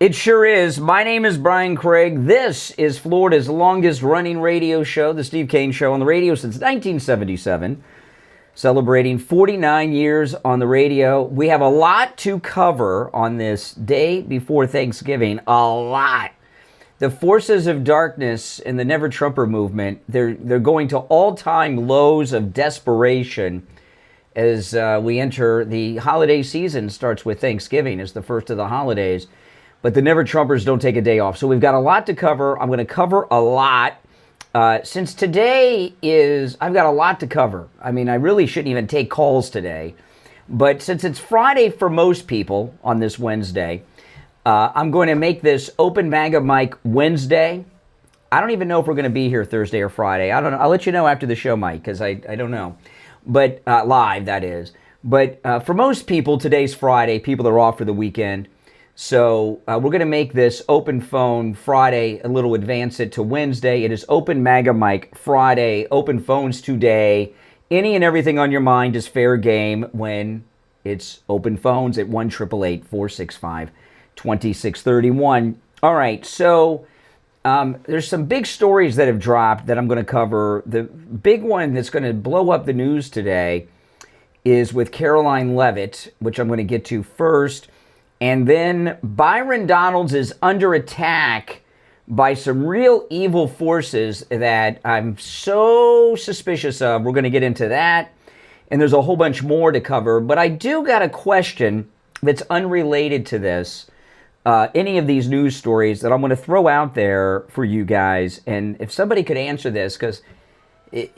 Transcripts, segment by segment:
It sure is. My name is Brian Craig. This is Florida's longest running radio show, The Steve Kane Show, on the radio since 1977. Celebrating 49 years on the radio. We have a lot to cover on this day before Thanksgiving. A lot. The forces of darkness in the Never Trumper movement, they're going to all-time lows of desperation as we enter the holiday season. Starts with Thanksgiving as the first of the holidays. But the Never Trumpers don't take a day off. So we've got a lot to cover. I'm going to cover a lot. Since today I've got a lot to cover. I mean, I really shouldn't even take calls today. But since it's Friday for most people on this Wednesday, I'm going to make this Open MAGA Mic Wednesday. I don't even know if we're going to be here Thursday or Friday. I don't know. I'll let you know after the show, Mike, because I don't know. But live, that is. But for most people, today's Friday. People are off for the weekend. So we're going to make this Open Phone Friday, a little advance it to Wednesday. It is Open MAGA Mic Friday, open phones today. Any and everything on your mind is fair game when it's open phones at 1-888-465-2631. All right, so there's some big stories that have dropped that I'm going to cover. The big one that's going to blow up the news today is with Karoline Leavitt, which I'm going to get to first. And then Byron Donalds is under attack by some real evil forces that I'm so suspicious of. We're going to get into that. And there's a whole bunch more to cover. But I do got a question that's unrelated to this, any of these news stories that I'm going to throw out there for you guys. And if somebody could answer this, because if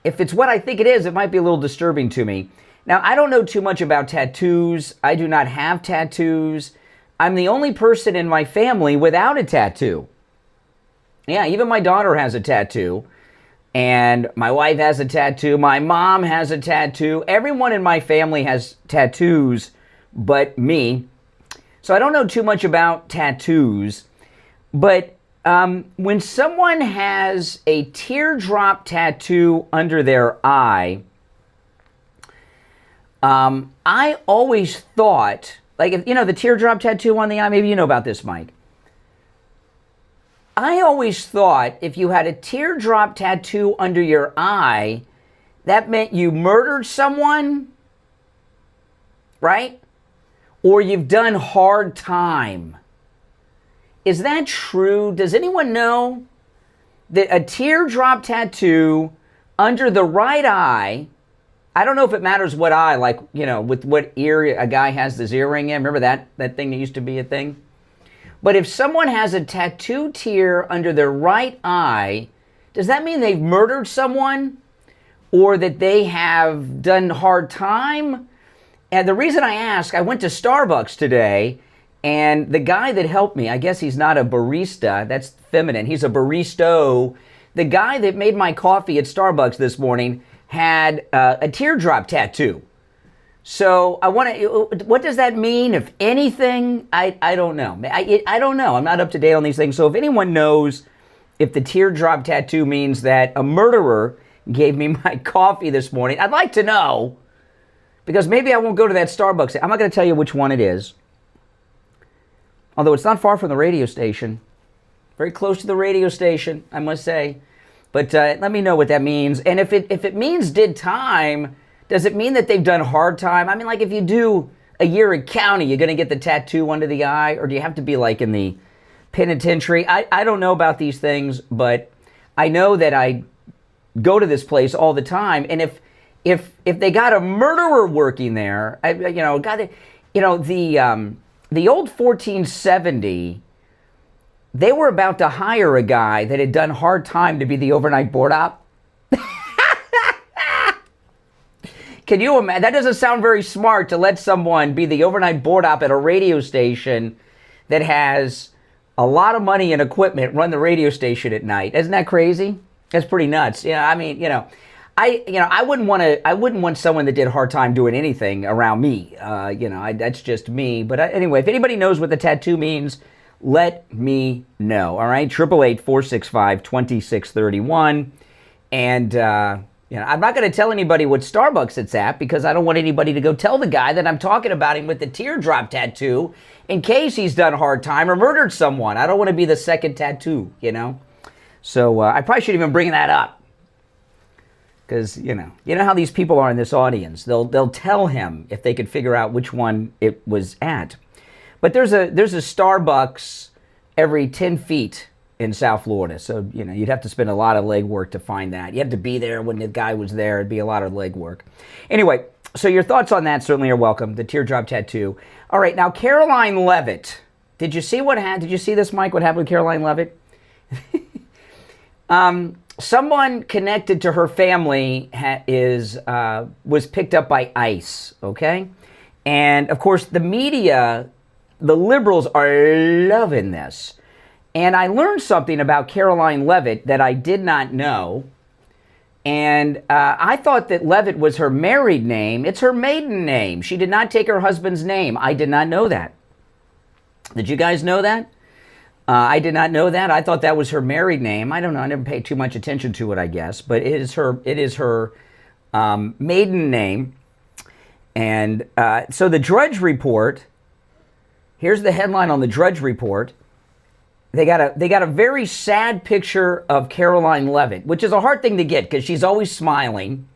it's what I think it is, it might be a little disturbing to me. Now, I don't know too much about tattoos. I do not have tattoos. I'm the only person in my family without a tattoo. Yeah, even my daughter has a tattoo. And my wife has a tattoo. My mom has a tattoo. Everyone in my family has tattoos but me. So I don't know too much about tattoos. But when someone has a teardrop tattoo under their eye, I always thought, like, if, you know, the teardrop tattoo on the eye, maybe you know about this, Mike. I always thought if you had a teardrop tattoo under your eye, that meant you murdered someone, right? Or you've done hard time. Is that true? Does anyone know that a teardrop tattoo under the right eye, I don't know if it matters what eye, like, you know, with what ear a guy has this earring in. Remember that thing that used to be a thing? But if someone has a tattoo tear under their right eye, does that mean they've murdered someone? Or that they have done hard time? And the reason I ask, I went to Starbucks today, and the guy that helped me, I guess he's not a barista, that's feminine, he's a baristo. The guy that made my coffee at Starbucks this morning had a teardrop tattoo. So I want to, what does that mean? If anything, I don't know. I don't know. I'm not up to date on these things. So if anyone knows if the teardrop tattoo means that a murderer gave me my coffee this morning, I'd like to know, because maybe I won't go to that Starbucks. I'm not going to tell you which one it is. Although it's not far from the radio station. Very close to the radio station, I must say. But let me know what that means. And if it means did time, does it mean that they've done hard time? I mean, like if you do a year in county, you're going to get the tattoo under the eye? Or do you have to be like in the penitentiary? I don't know about these things, but I know that I go to this place all the time. And if they got a murderer working there, the old 1470, they were about to hire a guy that had done hard time to be the overnight board op. Can you imagine? That doesn't sound very smart to let someone be the overnight board op at a radio station that has a lot of money and equipment run the radio station at night. Isn't that crazy? That's pretty nuts. Yeah, I mean, I wouldn't want someone that did hard time doing anything around me. That's just me. But anyway, if anybody knows what the tattoo means, let me know. All right, 888-465-2631. And You know, I'm not going to tell anybody what Starbucks it's at because I don't want anybody to go tell the guy that I'm talking about him with the teardrop tattoo in case he's done hard time or murdered someone. I don't want to be the second tattoo, you know. So I probably shouldn't even bring that up because, you know how these people are in this audience. They'll tell him if they could figure out which one it was at. But there's a Starbucks every 10 feet in South Florida. So, you know, you'd have to spend a lot of legwork to find that. You had to be there when the guy was there. It'd be a lot of legwork. Anyway, so your thoughts on that certainly are welcome. The teardrop tattoo. All right, now Karoline Leavitt. Did you see what happened? Did you see this, Mike? What happened with Karoline Leavitt? Someone connected to her family was picked up by ICE, okay? And, of course, the media, the liberals are loving this. And I learned something about Karoline Leavitt that I did not know. And I thought that Leavitt was her married name. It's her maiden name. She did not take her husband's name. I did not know that. Did you guys know that? I did not know that. I thought that was her married name. I don't know. I never paid too much attention to it, I guess. But it is her maiden name. And so the Drudge Report, here's the headline on the Drudge Report. They got a very sad picture of Karoline Leavitt, which is a hard thing to get because she's always smiling.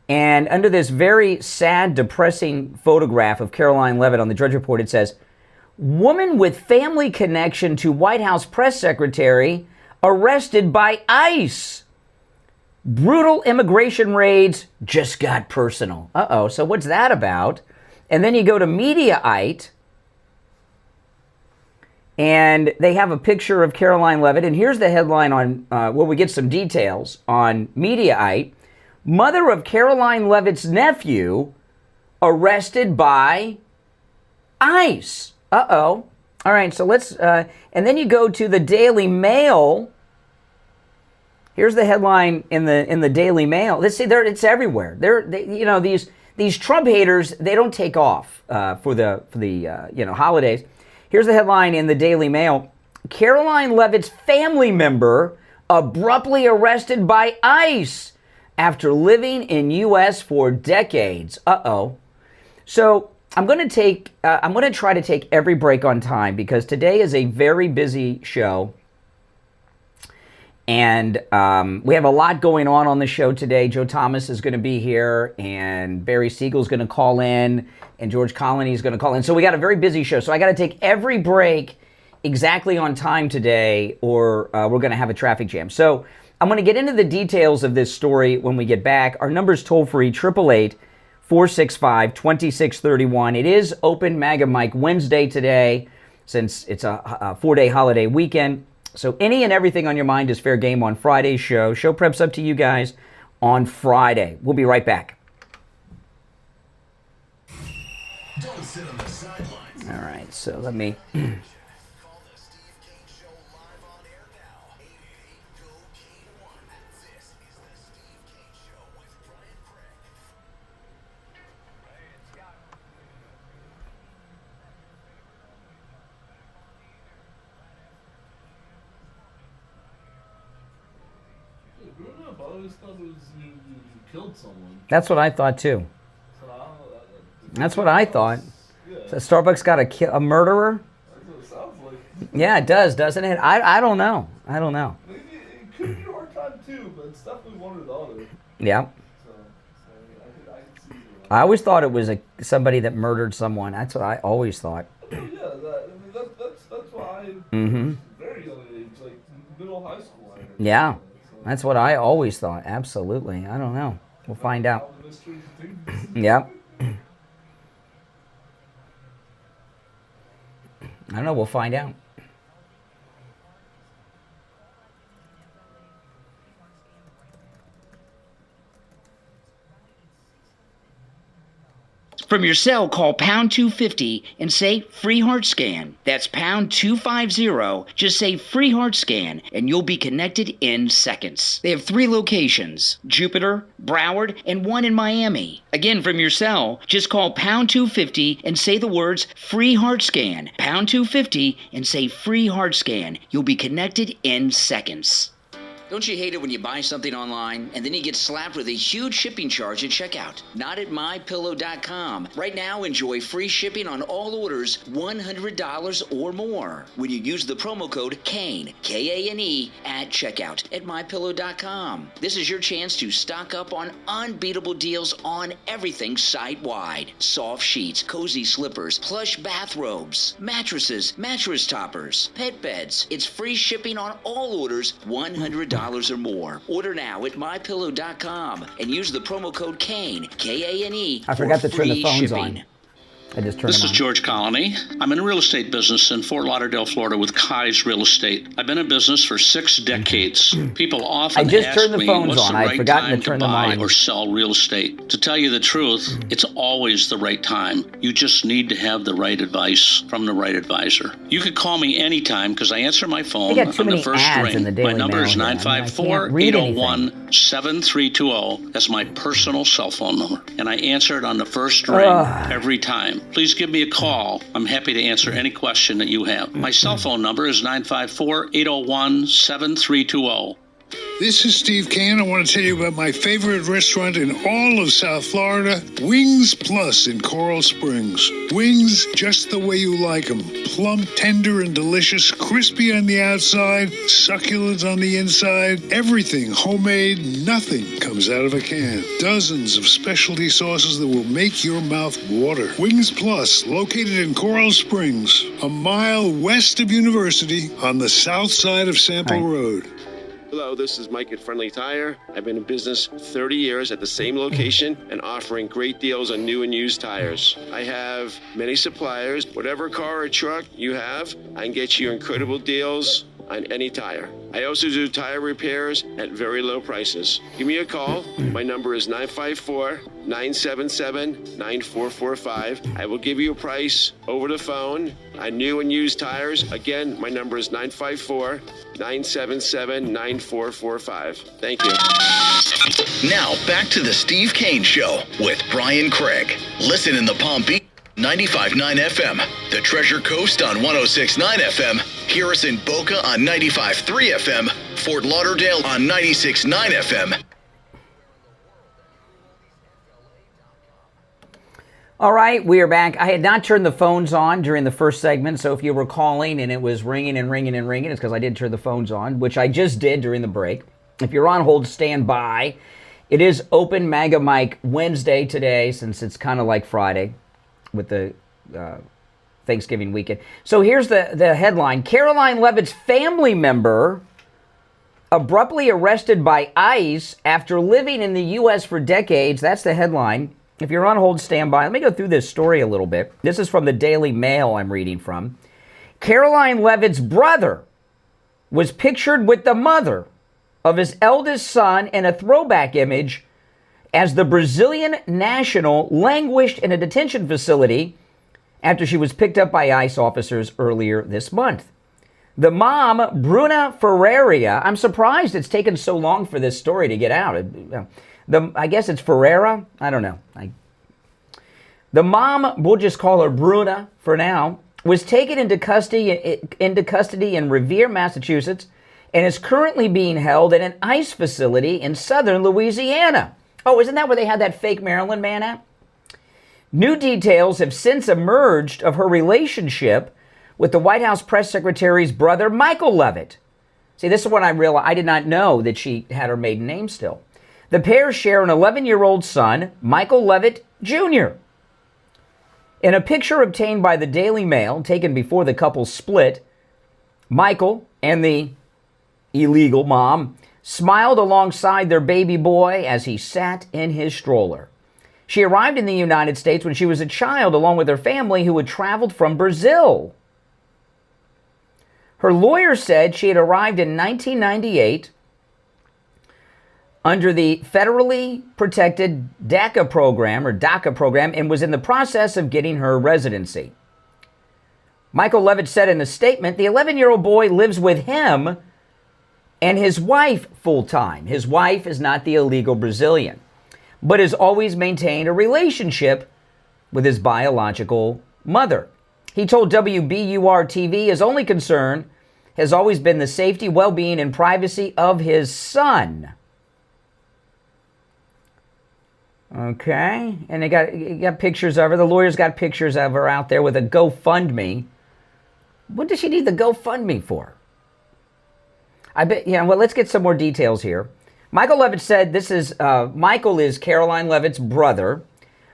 And under this very sad, depressing photograph of Karoline Leavitt on the Drudge Report, it says, "Woman with family connection to White House press secretary arrested by ICE. Brutal immigration raids just got personal." Uh-oh, so what's that about? And then you go to Mediaite, and they have a picture of Karoline Leavitt. And here's the headline on, we get some details on Mediaite. Mother of Karoline Leavitt's nephew arrested by ICE. Uh-oh. All right, so let's, and then you go to the Daily Mail. Here's the headline in the Daily Mail. Let's see, it's everywhere. These Trump haters, they don't take off for the holidays. Here's the headline in the Daily Mail. Karoline Leavitt's family member abruptly arrested by ICE after living in U.S. for decades. Uh-oh. So I'm going to try to take every break on time because today is a very busy show. And we have a lot going on the show today. Joe Thomas is going to be here, and Barry Siegel's going to call in, and George Colony is going to call in. So we got a very busy show. So I got to take every break exactly on time today, or we're going to have a traffic jam. So I'm going to get into the details of this story when we get back. Our number's toll-free, 888-465-2631. It is Open MAGA Mike Wednesday today, since it's a 4-day holiday weekend. So any and everything on your mind is fair game on Friday's show. Show prep's up to you guys on Friday. We'll be right back. Don't sit on the sidelines. All right, so let me... I always thought it was you killed someone. That's what I thought too. That's what I thought. Yeah. So Starbucks got a murderer? That's what it sounds like. Yeah, it does, doesn't it? I don't know. I don't know. Maybe it could be a hard time too, but it's definitely one or the other. Yeah. So I can see that. I always thought it was somebody that murdered someone. That's what I always thought. Yeah, that's why I very young age, like middle high school. I heard Yeah. that, so. That's what I always thought. Absolutely. I don't know. We'll find out. Yep. I don't know. We'll find out. From your cell, call pound 250 and say free heart scan. That's pound 250. Just say free heart scan and you'll be connected in seconds. They have 3 locations, Jupiter, Broward, and 1 in Miami. Again, from your cell, just call pound 250 and say the words free heart scan. Pound 250 and say free heart scan. You'll be connected in seconds. Don't you hate it when you buy something online and then you get slapped with a huge shipping charge at checkout? Not at mypillow.com. Right now, enjoy free shipping on all orders $100 or more when you use the promo code KANE, K-A-N-E, at checkout at mypillow.com. This is your chance to stock up on unbeatable deals on everything site-wide. Soft sheets, cozy slippers, plush bathrobes, mattresses, mattress toppers, pet beds. It's free shipping on all orders $100 or more. Order now at mypillow.com and use the promo code KANE, K-A-N-E, I forgot to turn the phones shipping. on. I just turned This them is on. George Colony. I'm in a real estate business in Fort Lauderdale, Florida with Kai's Real Estate. I've been in business for 6 decades. People often I just ask turned the me phones what's on. the I'd right forgotten to time turn to them buy on. or sell real estate. To tell you the truth, it's always the right time. You just need to have the right advice from the right advisor. You can call me anytime because I answer my phone They got too on the many first ads in ring. the Daily My number Mail is here. I mean, I can't read anything. 954-801-7320. That's my personal cell phone number. And I answer it on the first ring every time. Please give me a call. I'm happy to answer any question that you have. My cell phone number is 954-801-7320. This is Steve Kane. I want to tell you about my favorite restaurant in all of South Florida, Wings Plus in Coral Springs. Wings just the way you like them. Plump, tender, and delicious, crispy on the outside, succulent on the inside. Everything homemade, nothing comes out of a can. Dozens of specialty sauces that will make your mouth water. Wings Plus, located in Coral Springs, a mile west of University on the south side of Sample Road. Hello, this is Mike at Friendly Tire. I've been in business 30 years at the same location and offering great deals on new and used tires. I have many suppliers. Whatever car or truck you have, I can get you incredible deals on any tire. I also do tire repairs at very low prices. Give me a call. My number is 954-977-9445. I will give you a price over the phone on new and used tires. Again, my number is 954-977-9445. Thank you. Now, back to the Steve Kane Show with Brian Craig. Listen in the Palm Beach, 95.9 FM, the Treasure Coast on 106.9 FM, hear us in Boca on 95.3 FM, Fort Lauderdale on 96.9 FM. All right, we are back. I had not turned the phones on during the first segment, so if you were calling and it was ringing and ringing and ringing, it's because I did turn the phones on, which I just did during the break. If you're on hold, stand by. It is Open MAGA Mike Wednesday today, since it's kind of like Friday with the Thanksgiving weekend. So here's the headline. Karoline Leavitt's family member abruptly arrested by ICE after living in the U.S. for decades. That's the headline. If you're on hold, stand by. Let me go through this story a little bit. This is from the Daily Mail I'm reading from. Karoline Leavitt's brother was pictured with the mother of his eldest son in a throwback image as the Brazilian national languished in a detention facility after she was picked up by ICE officers earlier this month. The mom, Bruna Ferreira, I'm surprised it's taken so long for this story to get out. I guess it's Ferreira. I don't know. The mom, we'll just call her Bruna for now, was taken into custody in Revere, Massachusetts, and is currently being held in an ICE facility in southern Louisiana. Oh, isn't that where they had that fake Maryland man at? New details have since emerged of her relationship with the White House press secretary's brother, Michael Leavitt. See, this is what I realized. I did not know that she had her maiden name still. The pair share an 11-year-old son, Michael Leavitt Jr. In a picture obtained by the Daily Mail, taken before the couple split, Michael and the illegal mom smiled alongside their baby boy as he sat in his stroller. She arrived in the United States when she was a child, along with her family who had traveled from Brazil. Her lawyer said she had arrived in 1998 under the federally protected DACA program and was in the process of getting her residency. Michael Leavitt said in a statement, the 11-year-old boy lives with him and his wife full-time. His wife is not the illegal Brazilian, but has always maintained a relationship with his biological mother. He told WBUR-TV his only concern has always been the safety, well-being, and privacy of his son. Okay, and they got pictures of her. The lawyer's got pictures of her out there with a GoFundMe. What does she need the GoFundMe for? I bet, well, let's get some more details here. Michael Leavitt said Michael is Karoline Leavitt's brother.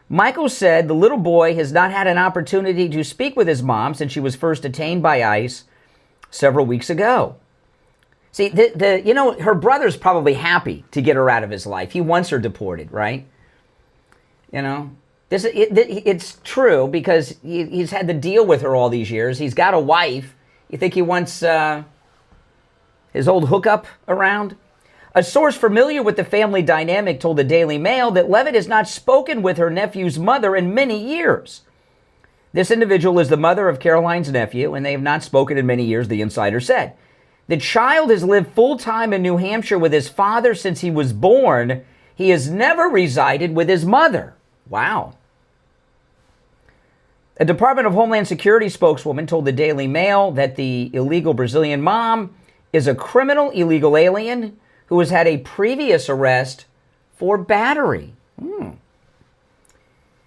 Michael said the little boy has not had an opportunity to speak with his mom since she was first detained by ICE several weeks ago. See, her brother's probably happy to get her out of his life. He wants her deported, right? It's true because he's had to deal with her all these years. He's got a wife. You think he wants his old hookup around? A source familiar with the family dynamic told the Daily Mail that Leavitt has not spoken with her nephew's mother in many years. This individual is the mother of Karoline's nephew, and they have not spoken in many years, the insider said. The child has lived full-time in New Hampshire with his father since he was born. He has never resided with his mother. Wow. A Department of Homeland Security spokeswoman told the Daily Mail that the illegal Brazilian mom is a criminal illegal alien who has had a previous arrest for battery.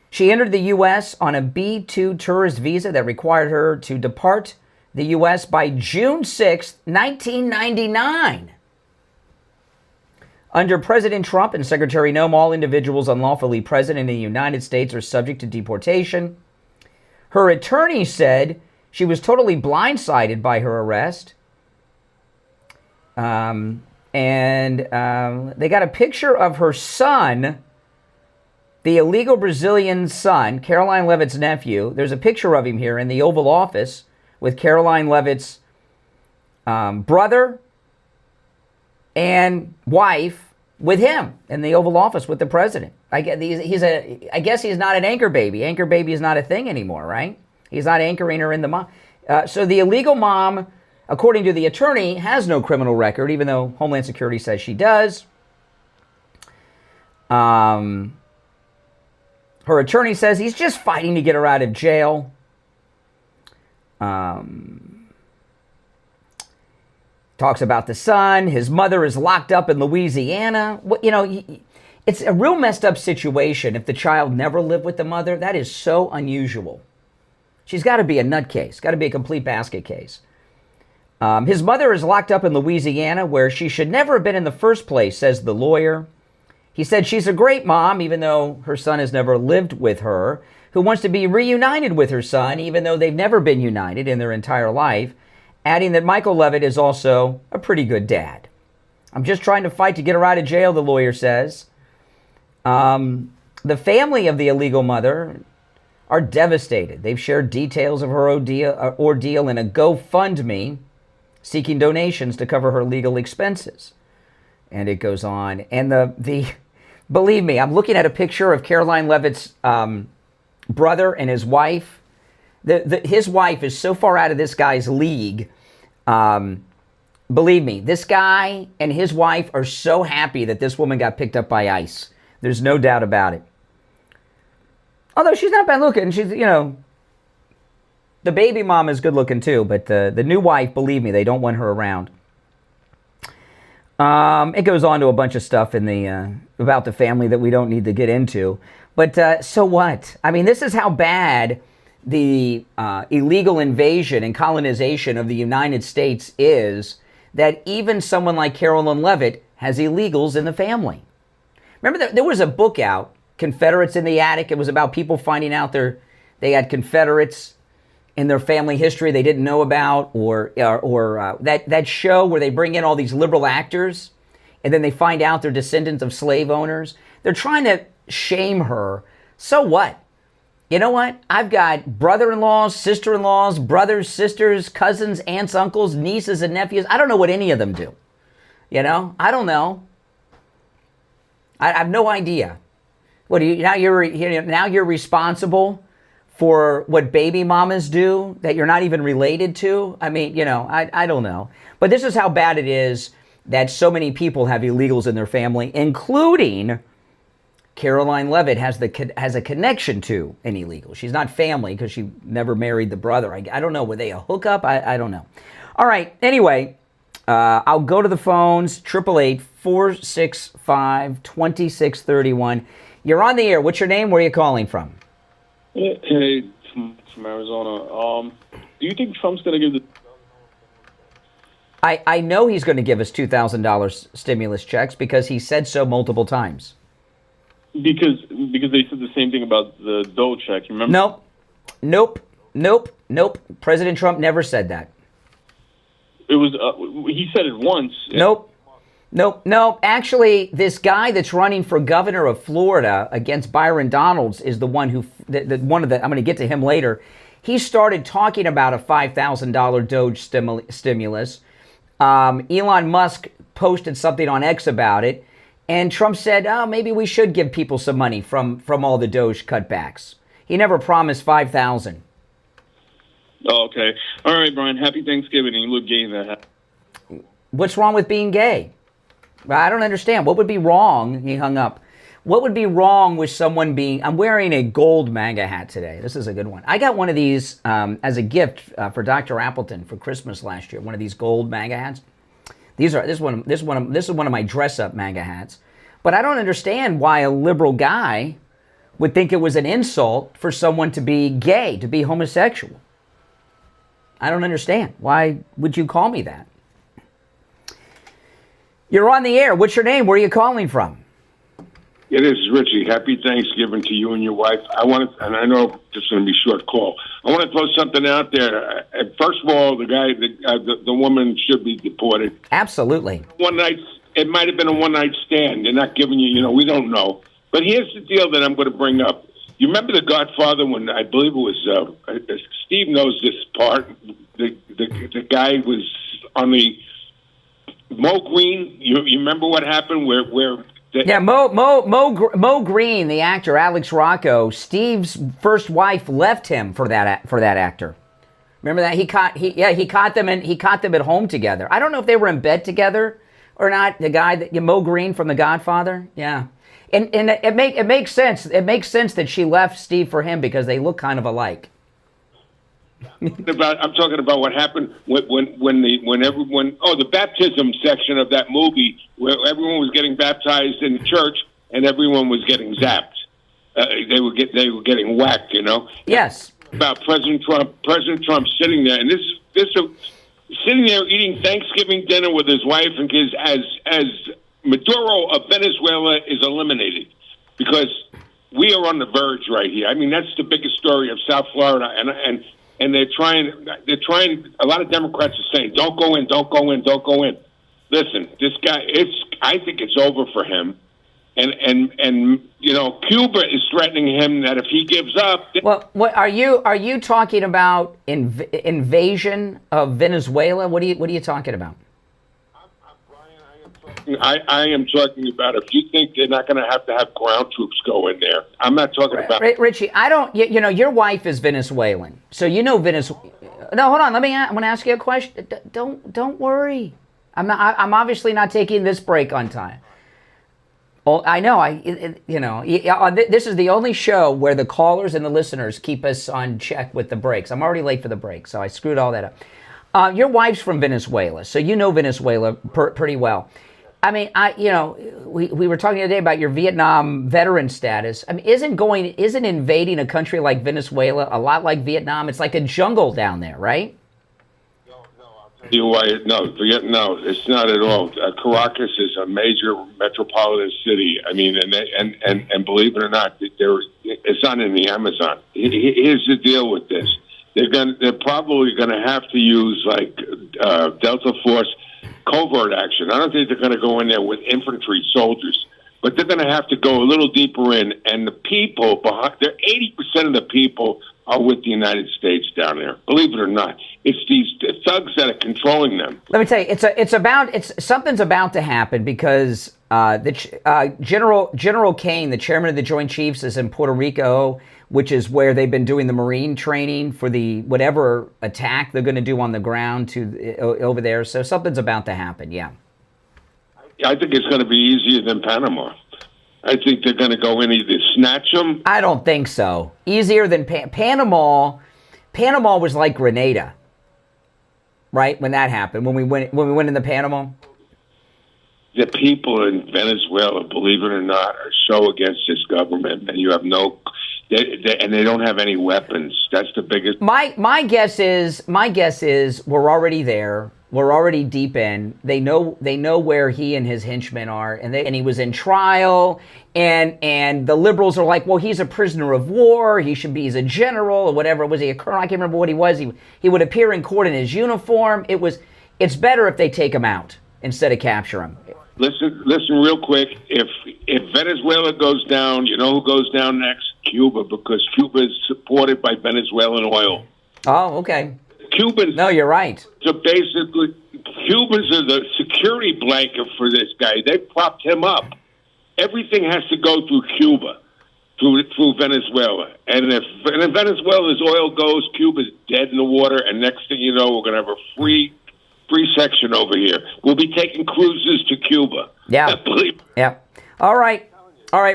She entered the U.S. on a B-2 tourist visa that required her to depart the U.S. by June 6, 1999. Under President Trump and Secretary Noem, all individuals unlawfully present in the United States are subject to deportation. Her attorney said she was totally blindsided by her arrest. And they got a picture of her son, the illegal Brazilian son, Karoline Leavitt's nephew. There's a picture of him here in the Oval Office with Karoline Leavitt's brother and wife with him in the Oval Office with the president. I guess he's not an anchor baby. Anchor baby is not a thing anymore, right? He's not anchoring her in the mom. So the illegal mom, according to the attorney, has no criminal record, even though Homeland Security says she does. Her attorney says he's just fighting to get her out of jail. Talks about the son. His mother is locked up in Louisiana. It's a real messed up situation if the child never lived with the mother. That is so unusual. She's got to be a nutcase. Got to be a complete basket case. His mother is locked up in Louisiana, where she should never have been in the first place, says the lawyer. He said she's a great mom, even though her son has never lived with her, who wants to be reunited with her son, even though they've never been united in their entire life, adding that Michael Leavitt is also a pretty good dad. I'm just trying to fight to get her out of jail, the lawyer says. The family of the illegal mother are devastated. They've shared details of her ordeal in a GoFundMe, seeking donations to cover her legal expenses. And it goes on. And believe me, I'm looking at a picture of Karoline Leavitt's brother and his wife. His wife is so far out of this guy's league. Believe me, this guy and his wife are so happy that this woman got picked up by ICE. There's no doubt about it. Although she's not bad looking. She's, the baby mom is good looking too, but the new wife, believe me, they don't want her around. It goes on to a bunch of stuff in about the family that we don't need to get into. But so what? I mean, this is how bad the illegal invasion and colonization of the United States is, that even someone like Karoline Leavitt has illegals in the family. Remember, there was a book out, Confederates in the Attic. It was about people finding out they had Confederates in their family history they didn't know about, or that show where they bring in all these liberal actors and then they find out they're descendants of slave owners. They're trying to shame her. So what? You know what? I've got brother-in-laws, sister-in-laws, brothers, sisters, cousins, aunts, uncles, nieces, and nephews. I don't know what any of them do. I don't know. I have no idea. What do you now? You're responsible for what baby mamas do that you're not even related to. I mean, I don't know. But this is how bad it is that so many people have illegals in their family, including Karoline Leavitt has a connection to an illegal. She's not family because she never married the brother. I don't know. Were they a hookup? I don't know. All right. Anyway, I'll go to the phones. 888-465-2631. You're on the air. What's your name? Where are you calling from? Hey, from Arizona. Do you think Trump's going to give the... I know he's going to give us $2,000 stimulus checks because he said so multiple times. Because they said the same thing about the Dole check. You remember? Nope. President Trump never said that. It was he said it once. Nope. Actually, this guy that's running for governor of Florida against Byron Donalds is the one who, I'm going to get to him later. He started talking about a $5,000 Doge stimulus. Elon Musk posted something on X about it, and Trump said, "Oh, maybe we should give people some money from all the Doge cutbacks." He never promised 5,000. Oh, okay. All right, Brian. Happy Thanksgiving. You look gay in that. What's wrong with being gay? I don't understand. What would be wrong? He hung up. What would be wrong with someone being... I'm wearing a gold MAGA hat today. This is a good one. I got one of these as a gift for Dr. Appleton for Christmas last year. One of these gold MAGA hats. This is one of my dress-up MAGA hats. But I don't understand why a liberal guy would think it was an insult for someone to be gay, to be homosexual. I don't understand. Why would you call me that? You're on the air. What's your name? Where are you calling from? Yeah, this is Richie. Happy Thanksgiving to you and your wife. And I know this is going to be a short call. I want to throw something out there. First of all, the woman should be deported. Absolutely. It might have been a one-night stand. They're not giving you, we don't know. But here's the deal that I'm going to bring up. You remember The Godfather when I believe it was Steve knows this part. The guy was on the Mo Green. You remember what happened where Mo Green, the actor, Alex Rocco, Steve's first wife left him for that actor. Remember that? He caught them at home together. I don't know if they were in bed together or not. The guy Mo Green from The Godfather, yeah. And it makes sense. It makes sense that she left Steve for him because they look kind of alike. I'm talking about what happened when everyone the baptism section of that movie where everyone was getting baptized in the church and everyone was getting zapped. They were getting whacked, Yes. About President Trump sitting there and this sitting there eating Thanksgiving dinner with his wife and kids as Maduro of Venezuela is eliminated because we are on the verge right here. I mean, that's the biggest story of South Florida, and they're trying. A lot of Democrats are saying, "Don't go in, don't go in, don't go in." Listen, this guy. I think it's over for him, and Cuba is threatening him that if he gives up. Well, what are you talking about? Invasion of Venezuela? What are you talking about? I am talking about if you think they're not going to have ground troops go in there. I'm not talking about... Richie, I don't... your wife is Venezuelan, so you know Venezuela... No, hold on. I'm going to ask you a question. Don't worry. I'm obviously not taking this break on time. Well, I know. This is the only show where the callers and the listeners keep us on check with the breaks. I'm already late for the break, so I screwed all that up. Your wife's from Venezuela, so you know Venezuela pretty well. I mean, we were talking today about your Vietnam veteran status. I mean, isn't invading a country like Venezuela a lot like Vietnam? It's like a jungle down there, right? No, I'll tell you why. No, it's not at all. Caracas is a major metropolitan city. I mean, and believe it or not, it's not in the Amazon. Here's the deal with this: they're probably gonna have to use like Delta Force. Covert action. I don't think they're going to go in there with infantry soldiers, but they're going to have to go a little deeper in. And the people behind, 80% of the people are with the United States down there. Believe it or not, it's these thugs that are controlling them. Let me tell you, something's about to happen because General Kane, the chairman of the Joint Chiefs, is in Puerto Rico, which is where they've been doing the Marine training for the whatever attack they're going to do on the ground over there. So something's about to happen, yeah. I think it's going to be easier than Panama. I think they're going to go in either snatch them. I don't think so. Easier than Panama. Panama was like Grenada. right? When that happened, when we went into Panama. The people in Venezuela, believe it or not, are so against this government, and you have and they don't have any weapons. That's the biggest. My guess is we're already there. We're already deep in. They know where he and his henchmen are, and he was in trial, and the liberals are like, well, he's a prisoner of war. He's a general or whatever. Was he a colonel? I can't remember what he was. He would appear in court in his uniform. It's better if they take him out instead of capture him. Listen real quick. If Venezuela goes down, you know who goes down next? Cuba, because Cuba is supported by Venezuelan oil. Oh, okay. Cubans. No, you're right. So basically, Cubans are the security blanket for this guy. They propped him up. Everything has to go through Cuba, through Venezuela. And if Venezuela's oil goes, Cuba's dead in the water. And next thing you know, we're going to have a free section over here. We'll be taking cruises to Cuba. Yeah. Yeah. All right,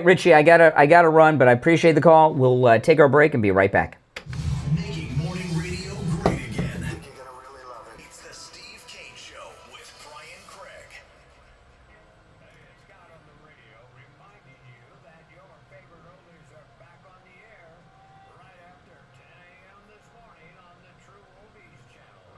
Richie. I gotta run, but I appreciate the call. We'll take our break and be right back. Making morning radio great again. You're gonna really love it. It's the Steve Kane Show with Brian Craig. It's Scott on the radio reminding you that your favorite oldies are back on the air right after 10 a.m. this morning on the True Oldies channel.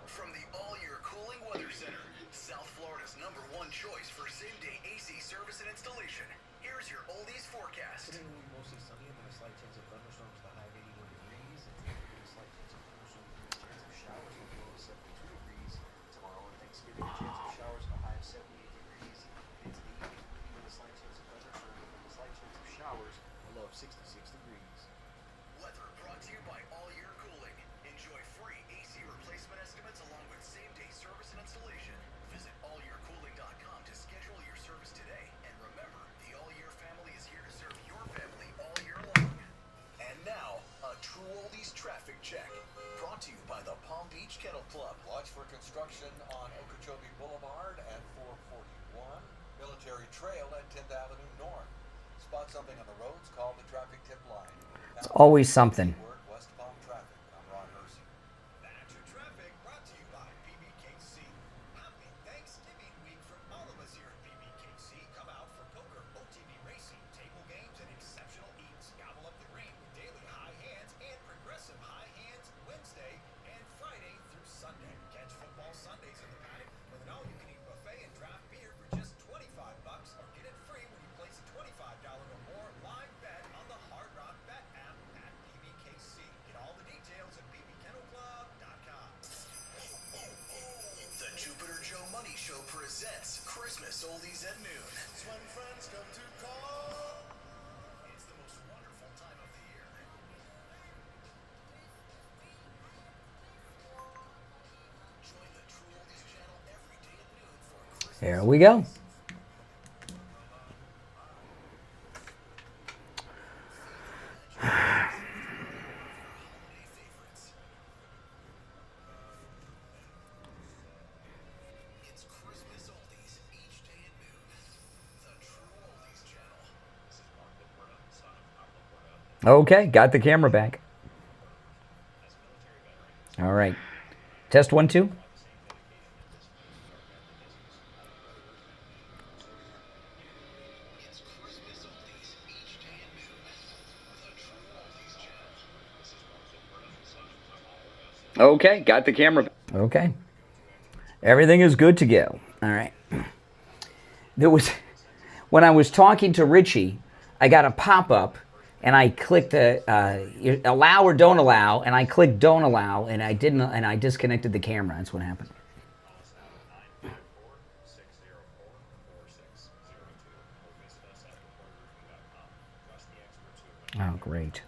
From the All-Year Cooling Weather Center, South Florida's #1 choice for same-day AC service and installation. Here's your oldies forecast. Today will be mostly sunny and then a slight chance of thunderstorms to the high of 81 degrees. It's going to be a slight chance of thunderstorms with a chance of showers with a low of 72 degrees. Tomorrow on Thanksgiving, a chance of showers with a high of 78 degrees. Into the evening, with a slight chance of thunderstorms and a slight chance of showers, a low of 66 degrees. Weather brought to you by All-Year Cooling. Enjoy free AC replacement estimates along with same-day service and installation. Visit allyearcooling.com to schedule your service today. And remember, the All-Year family is here to serve your family all year long. And now, a True Oldies traffic check. Brought to you by the Palm Beach Kennel Club. Watch for construction on Okeechobee Boulevard at 441, Military Trail at 10th Avenue North. Spot something on the roads, call the traffic tip line. It's always something. West Palm traffic. I'm Ron Hersey. That's your traffic brought to you by PBKC. Happy Thanksgiving week from all of us here at PBKC. Come out for poker, OTV racing, table games, and exceptional eats. Gobble up the green with daily high hands and progressive high hands Wednesday and Friday through Sunday. Catch football Sundays in the paddock with an all-you-can-eat buffet and draft beer for just $25, or get it free when you place a $25 or more live bet on the Hard Rock Bet app at PBKC. Get all the details at bbkennelclub.com. The Jupiter Joe Money Show presents Christmas Oldies at Noon. It's when friends come to call. It's the most wonderful time of the year. Join the True Oldies channel every day at noon for Christmas. Here we go. It's Christmas Oldies each day at noon. The True Oldies channel. Okay, got the camera back. All right. Test 1, 2. It's Christmas Oldies each day at noon. The True Oldies channel. Okay, got the camera back. Okay. Everything is good to go. All right. There was, when I was talking to Richie, I got a pop-up and I clicked allow or don't allow, and I clicked don't allow, and I didn't, and I disconnected the camera. That's what happened. Oh, great.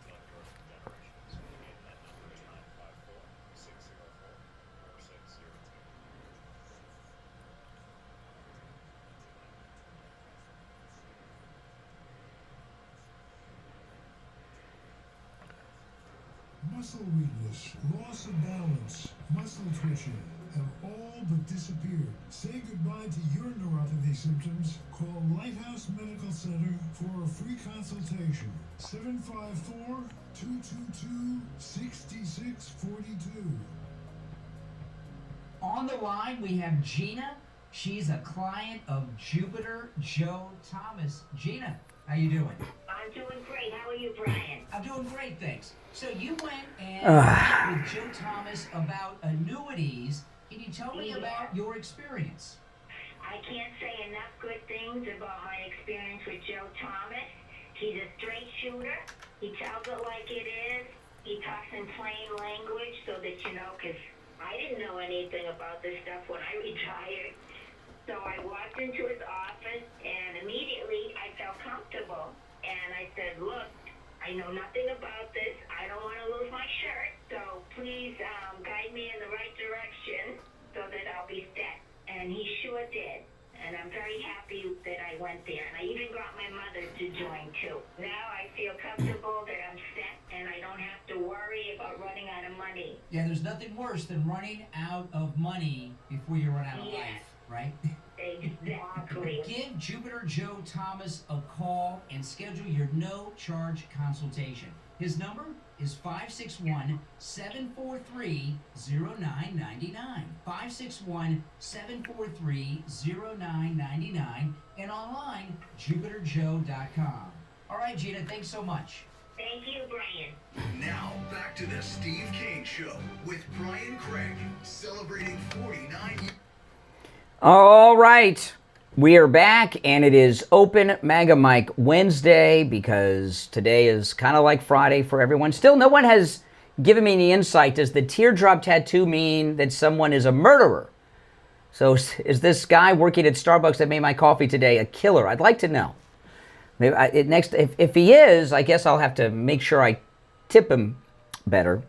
Muscle weakness, loss of balance, muscle twitching have all but disappeared. Say goodbye to your neuropathy symptoms. Call Lighthouse Medical Center for a free consultation. 754-222-6642. On the line, we have Gina. She's a client of Jupiter Joe Thomas. Gina, how you doing? I'm doing great. How are you, Brian? I'm doing great, thanks. So you went and met with Joe Thomas about annuities. Can you tell me about your experience? I can't say enough good things about my experience with Joe Thomas. He's a straight shooter. He tells it like it is. He talks in plain language so that you know, because I didn't know anything about this stuff when I retired. So I walked into his office and immediately I felt comfortable. And I said, look, I know nothing about this. I don't want to lose my shirt. So please guide me in the right direction so that I'll be set. And he sure did. And I'm very happy that I went there. And I even got my mother to join too. Now I feel comfortable that I'm set and I don't have to worry about running out of money. Yeah, there's nothing worse than running out of money before you run out of life, right? Exactly. Give Jupiter Joe Thomas a call and schedule your no-charge consultation. His number is 561-743-0999. 561-743-0999 and online, jupiterjoe.com. All right, Gina, thanks so much. Thank you, Brian. Now, back to the Steve Kane Show with Brian Craig, celebrating 49 years. All right, we are back, and it is Open MAGA Mic Wednesday because today is kind of like Friday for everyone. Still, no one has given me any insight. Does the teardrop tattoo mean that someone is a murderer? So is this guy working at Starbucks that made my coffee today a killer? I'd like to know. Maybe if he is, I guess I'll have to make sure I tip him better.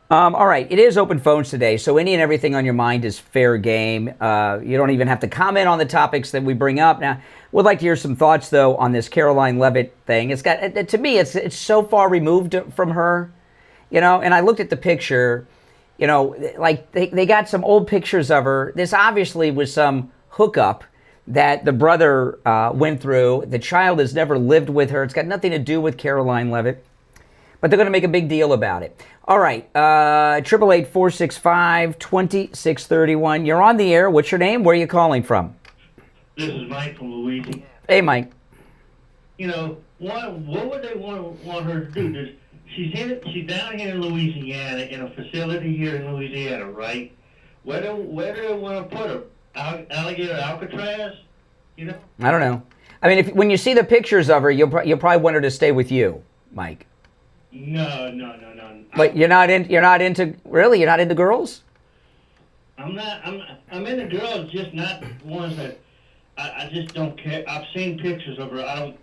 All right, it is open phones today, so any and everything on your mind is fair game. You don't even have to comment on the topics that we bring up. Now, would like to hear some thoughts, though, on this Karoline Leavitt thing. It's got, to me, it's so far removed from her, you know, and I looked at the picture, you know, like they got some old pictures of her. This obviously was some hookup that the brother went through. The child has never lived with her. It's got nothing to do with Karoline Leavitt, but they're going to make a big deal about it. All right, 888-465-2631. You're on the air. What's your name? Where are you calling from? This is Mike from Louisiana. Hey, Mike. You know, what would they want her to do? She's down here in Louisiana, in a facility here in Louisiana, right? Where do they want to put her? Alligator Alcatraz? You know? I don't know. I mean, when you see the pictures of her, you'll probably want her to stay with you, Mike. No. But you're not into girls? I'm into girls, just not ones that I just don't care. I've seen pictures of her.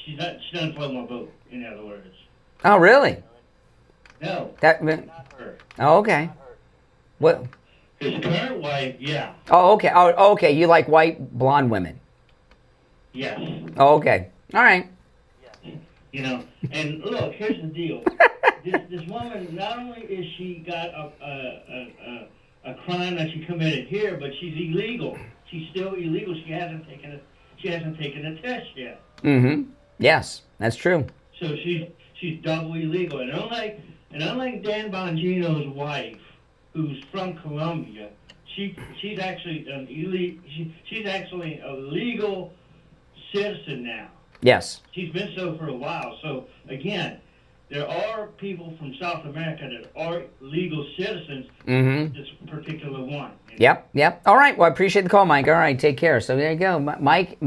She doesn't float my boat, in other words. Oh, really? No. Not her. Oh, okay. What? His current wife, yeah. Oh, okay. Oh, okay. You like white blonde women? Yes. Oh, okay. All right. You know, and look, here's the deal. This woman, not only is she got a crime that she committed here, but she's illegal. She's still illegal. She hasn't taken a test yet. Mm-hmm. Yes, that's true. So she's double illegal. And unlike Dan Bongino's wife, who's from Colombia, she's actually she's actually a legal citizen now. Yes. She's been so for a while. So, again, there are people from South America that are legal citizens. Mm-hmm. This particular one. Yep. All right. Well, I appreciate the call, Mike. All right. Take care. So there you go. Mike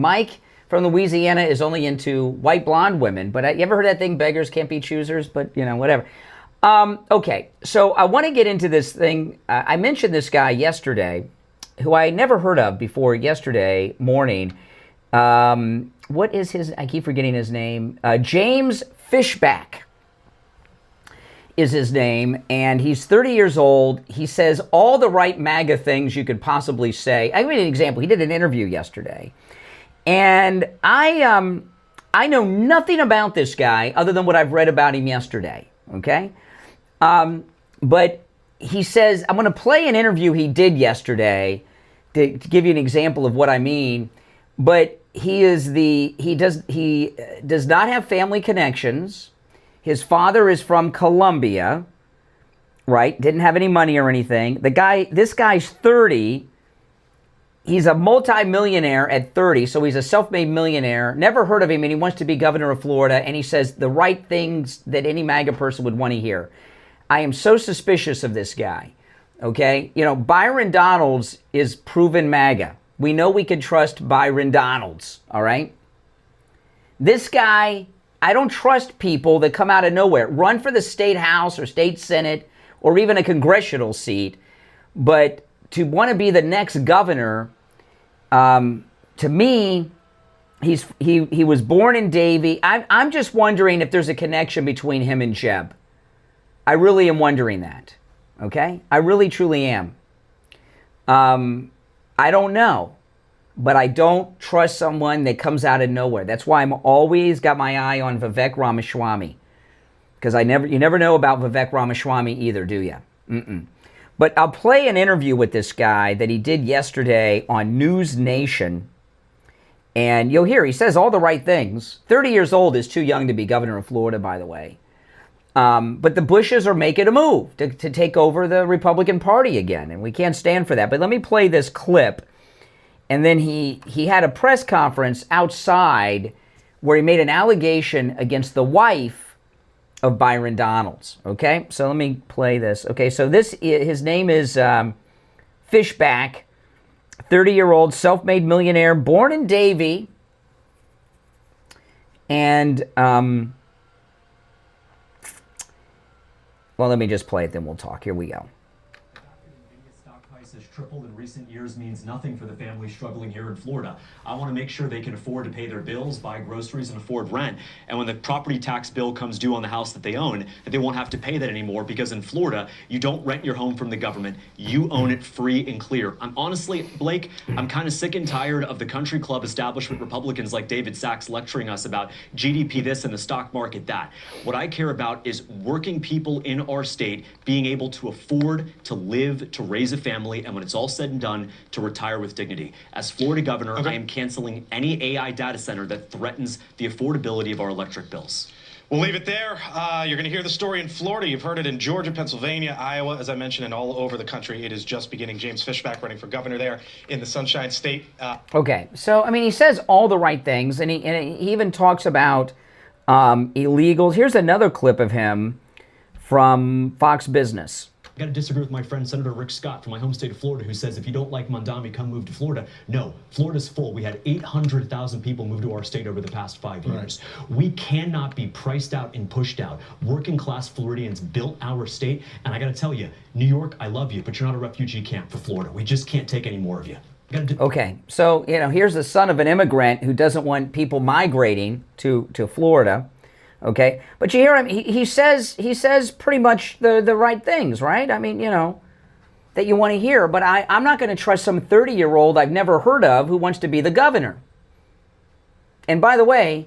from Louisiana is only into white blonde women. But you ever heard that thing, beggars can't be choosers? But, you know, whatever. Okay. So I want to get into this thing. I mentioned this guy yesterday, who I never heard of before yesterday morning. What is his, I keep forgetting his name. James Fishback is his name, and he's 30 years old. He says all the right MAGA things you could possibly say. I'll give you an example. He did an interview yesterday, and I know nothing about this guy other than what I've read about him yesterday, okay? But he says, I'm going to play an interview he did yesterday to give you an example of what I mean, but he does not have family connections. His father is from Colombia. right? Didn't have any money or anything. This guy's 30. He's a multi-millionaire at 30, so he's a self-made millionaire. Never heard of him, and he wants to be governor of Florida, and he says the right things that any MAGA person would want to hear. I am so suspicious of this guy, okay? You know, Byron Donalds is proven MAGA. We know we can trust Byron Donalds, all right? This guy, I don't trust people that come out of nowhere. Run for the state house or state senate or even a congressional seat, but to want to be the next governor, to me, he was born in Davie. I'm just wondering if there's a connection between him and Jeb. I really am wondering that. Okay, I really truly am. I don't know, but I don't trust someone that comes out of nowhere. That's why I'm always got my eye on Vivek Ramaswamy, because you never know about Vivek Ramaswamy either, do you? Mm-mm. But I'll play an interview with this guy that he did yesterday on News Nation. And you'll hear he says all the right things. 30 years old is too young to be governor of Florida, by the way. But the Bushes are making a move to take over the Republican Party again. And we can't stand for that. But let me play this clip. And then he had a press conference outside where he made an allegation against the wife of Byron Donalds. Okay, so let me play this. Okay, so his name is Fishback, 30-year-old self-made millionaire, born in Davie, and well, let me just play it, then we'll talk. Here we go. Has tripled in recent years means nothing for the families struggling here in Florida. I want to make sure they can afford to pay their bills, buy groceries, and afford rent. And when the property tax bill comes due on the house that they own, that they won't have to pay that anymore, because in Florida, you don't rent your home from the government. You own it free and clear. I'm honestly, Blake, I'm kind of sick and tired of the country club establishment Republicans like David Sachs lecturing us about GDP this and the stock market that. What I care about is working people in our state being able to afford to live, to raise a family, and when it's all said and done, to retire with dignity. As Florida governor, I am canceling any AI data center that threatens the affordability of our electric bills. We'll leave it there. You're going to hear the story in Florida. You've heard it in Georgia, Pennsylvania, Iowa, as I mentioned, and all over the country. It is just beginning. James Fishback running for governor there in the Sunshine State. Okay, so, I mean, he says all the right things, and he even talks about illegals. Here's another clip of him from Fox Business. I got to disagree with my friend Senator Rick Scott from my home state of Florida, who says if you don't like Mondami, come move to Florida. No, Florida's full. We had 800,000 people move to our state over the past 5 years. Right. We cannot be priced out and pushed out. Working class Floridians built our state, and I got to tell you, New York, I love you, but you're not a refugee camp for Florida. We just can't take any more of you. Okay, so, you know, here's the son of an immigrant who doesn't want people migrating to Florida. Okay, but you hear him, he says pretty much the right things, right? I mean, you know, that you want to hear, but I'm not going to trust some 30-year-old I've never heard of who wants to be the governor. And by the way,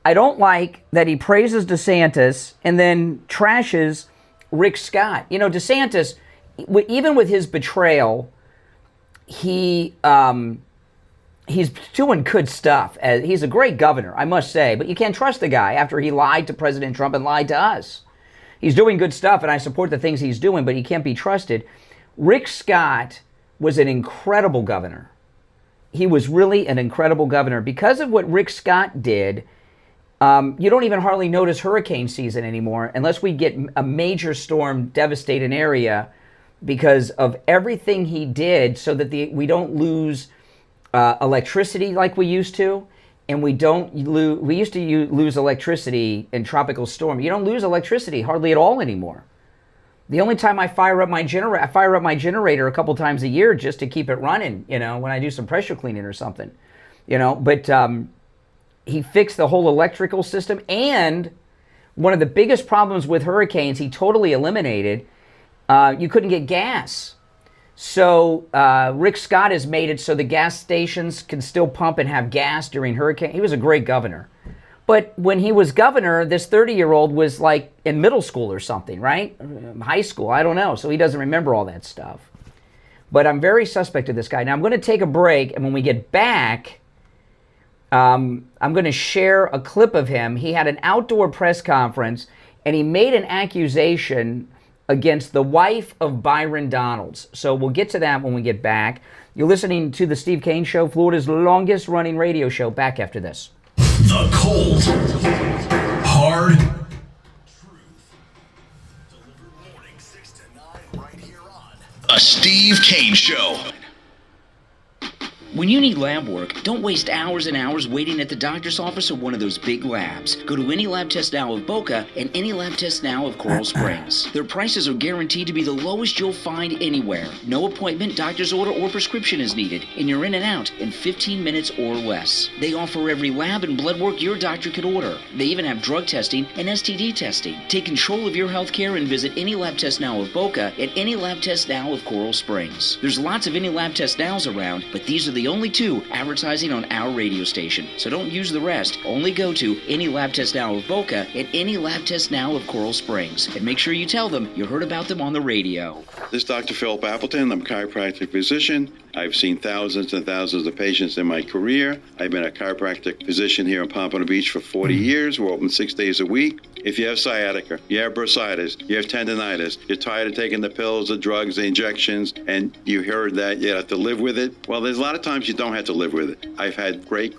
I don't like that he praises DeSantis and then trashes Rick Scott. You know, DeSantis, even with his betrayal, he's doing good stuff. He's a great governor, I must say, but you can't trust the guy after he lied to President Trump and lied to us. He's doing good stuff, and I support the things he's doing, but he can't be trusted. Rick Scott was an incredible governor. He was really an incredible governor. Because of what Rick Scott did, you don't even hardly notice hurricane season anymore unless we get a major storm devastate an area because of everything he did so that we don't lose electricity like we used to, and we used to lose electricity in tropical storm. You don't lose electricity hardly at all anymore. The only time I fire up my generator a couple times a year just to keep it running, you know, when I do some pressure cleaning or something, you know. But he fixed the whole electrical system, and one of the biggest problems with hurricanes he totally eliminated. You couldn't get gas. So Rick Scott has made it so the gas stations can still pump and have gas during hurricane. He was a great governor. But when he was governor, this 30-year-old was like in middle school or something, right? High school, I don't know. So he doesn't remember all that stuff. But I'm very suspect of this guy. Now I'm going to take a break, and when we get back, I'm going to share a clip of him. He had an outdoor press conference, and he made an accusation against the wife of Byron Donalds. So we'll get to that when we get back. You're listening to The Steve Kane Show, Florida's longest-running radio show. Back after this. The cold, hard truth. Delivered morning 6 to 9 right here on The Steve Kane Show. When you need lab work, don't waste hours and hours waiting at the doctor's office or one of those big labs. Go to Any Lab Test Now of Boca and Any Lab Test Now of Coral Springs. Their prices are guaranteed to be the lowest you'll find anywhere. No appointment, doctor's order, or prescription is needed, and you're in and out in 15 minutes or less. They offer every lab and blood work your doctor could order. They even have drug testing and STD testing. Take control of your health care and visit Any Lab Test Now of Boca and Any Lab Test Now of Coral Springs. There's lots of Any Lab Test Nows around, but these are the only two advertising on our radio station. So don't use the rest. Only go to Any Lab Test Now of Boca and Any Lab Test Now of Coral Springs. And make sure you tell them you heard about them on the radio. This is Dr. Philip Appleton. I'm a chiropractic physician. I've seen thousands and thousands of patients in my career. I've been a chiropractic physician here in Pompano Beach for 40 years. We're open 6 days a week. If you have sciatica, you have bursitis, you have tendonitis, you're tired of taking the pills, the drugs, the injections, and you heard that you have to live with it, well, there's a lot of times you don't have to live with it. I've had great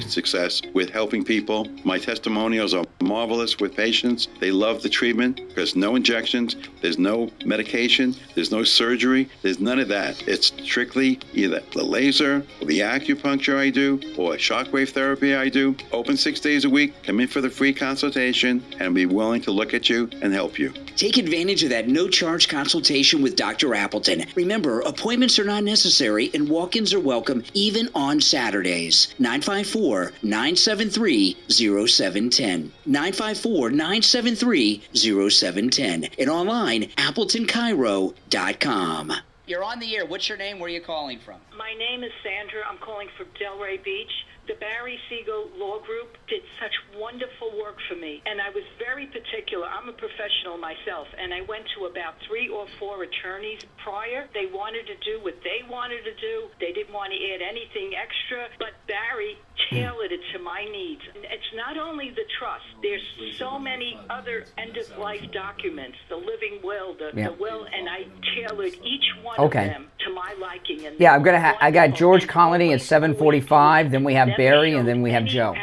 success with helping people. My testimonials are marvelous with patients. They love the treatment because no injections, there's no medication, there's no surgery, there's none of that. It's strictly either the laser or the acupuncture I do or shockwave therapy I do. Open 6 days a week. Come in for the free consultation and be willing to look at you and help you. Take advantage of that no-charge consultation with Dr. Appleton. Remember, appointments are not necessary and walk-ins are welcome even on Saturdays. 954-973-0710. 954-973-0710. And online, AppletonCairo.com. You're on the air. What's your name? Where are you calling from? My name is Sandra. I'm calling from Delray Beach. The Barry Siegel Law Group did such wonderful work for me, and I was very particular. I'm a professional myself, and I went to about 3 or 4 attorneys prior. They wanted to do what they wanted to do. They didn't want to add anything extra, but Barry tailored it to my needs. And it's not only the trust. There's so many other end-of-life documents, the living will, the will, and I tailored each one of them to my liking. And Yeah, I got George Colony at 7:45. Then we have Barry, and then we have Joe.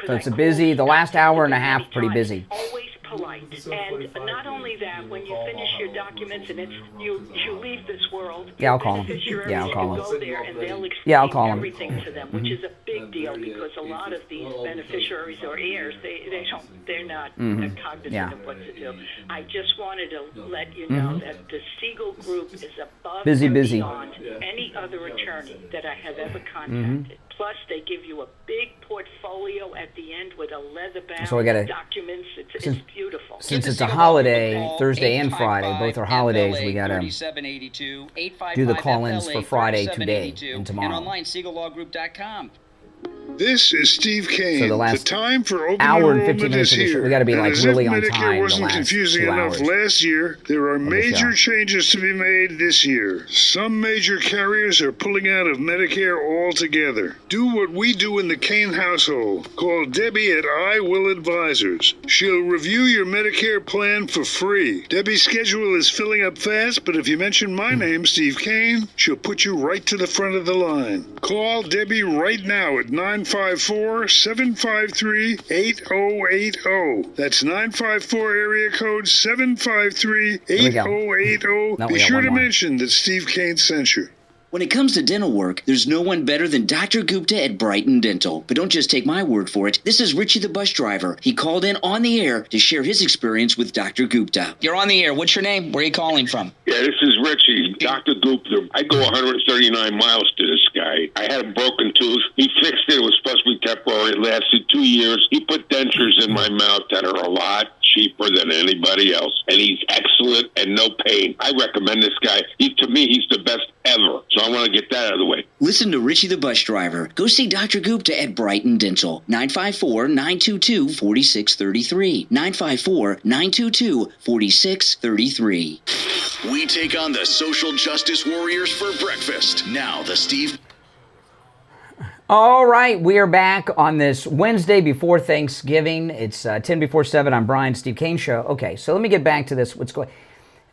So it's the last hour and a half, pretty busy. Always polite. And not only that, when you finish your documents and you leave this world, Yeah, I'll call him. beneficiaries Yeah, I'll call him. go there and they'll explain Yeah, I'll call him. everything to them, which is a big deal because a lot of these beneficiaries or heirs, they're not cognizant of what to do. I just wanted to let you know that the Siegel Group is above and beyond any other attorney that I have ever contacted. Plus, they give you a big portfolio at the end with a leather-bound So we gotta- documents. It's beautiful. Since it's a holiday, Thursday and Friday, both are holidays, we got to do the call-ins for Friday today and And tomorrow. online, SiegelLawGroup.com. This is Steve Kane. So the last time for open hour and 15 enrollment minutes is of the show, here. we got to be And like as really if on Medicare time the wasn't last confusing 2 enough hours. last year, there are the major show. changes to be made this year. Some major carriers are pulling out of Medicare altogether. Do what we do in the Kane household. Call Debbie at I Will Advisors. She'll review your Medicare plan for free. Debbie's schedule is filling up fast, but if you mention my name, Steve Kane, she'll put you right to the front of the line. Call Debbie right now at 954-753-8080. That's 954 area code 753-8080. No, Be we got sure one to more. mention that Steve Kane sent you. When it comes to dental work, there's no one better than Dr. Gupta at Brighton Dental. But don't just take my word for it. This is Richie the bus driver. He called in on the air to share his experience with Dr. Gupta. You're on the air. What's your name? Where are you calling from? Yeah, this is Richie, Dr. Gupta. I go 139 miles to this guy. I had a broken tooth. He fixed it. It was supposed to be temporary. It lasted 2 years. He put dentures in my mouth that are a lot cheaper than anybody else. And he's excellent and no pain. I recommend this guy. To me, he's the best ever. So I want to get that out of the way. Listen to Richie the bus driver. Go see Dr. Gupta at Brighton Dental. 954-922-4633. 954-922-4633. We take on the social justice warriors for breakfast. Now, the Steve. All right, we are back on this Wednesday before Thanksgiving. It's 10 before 7. I'm Brian, Steve Kane Show. Okay, so let me get back to this.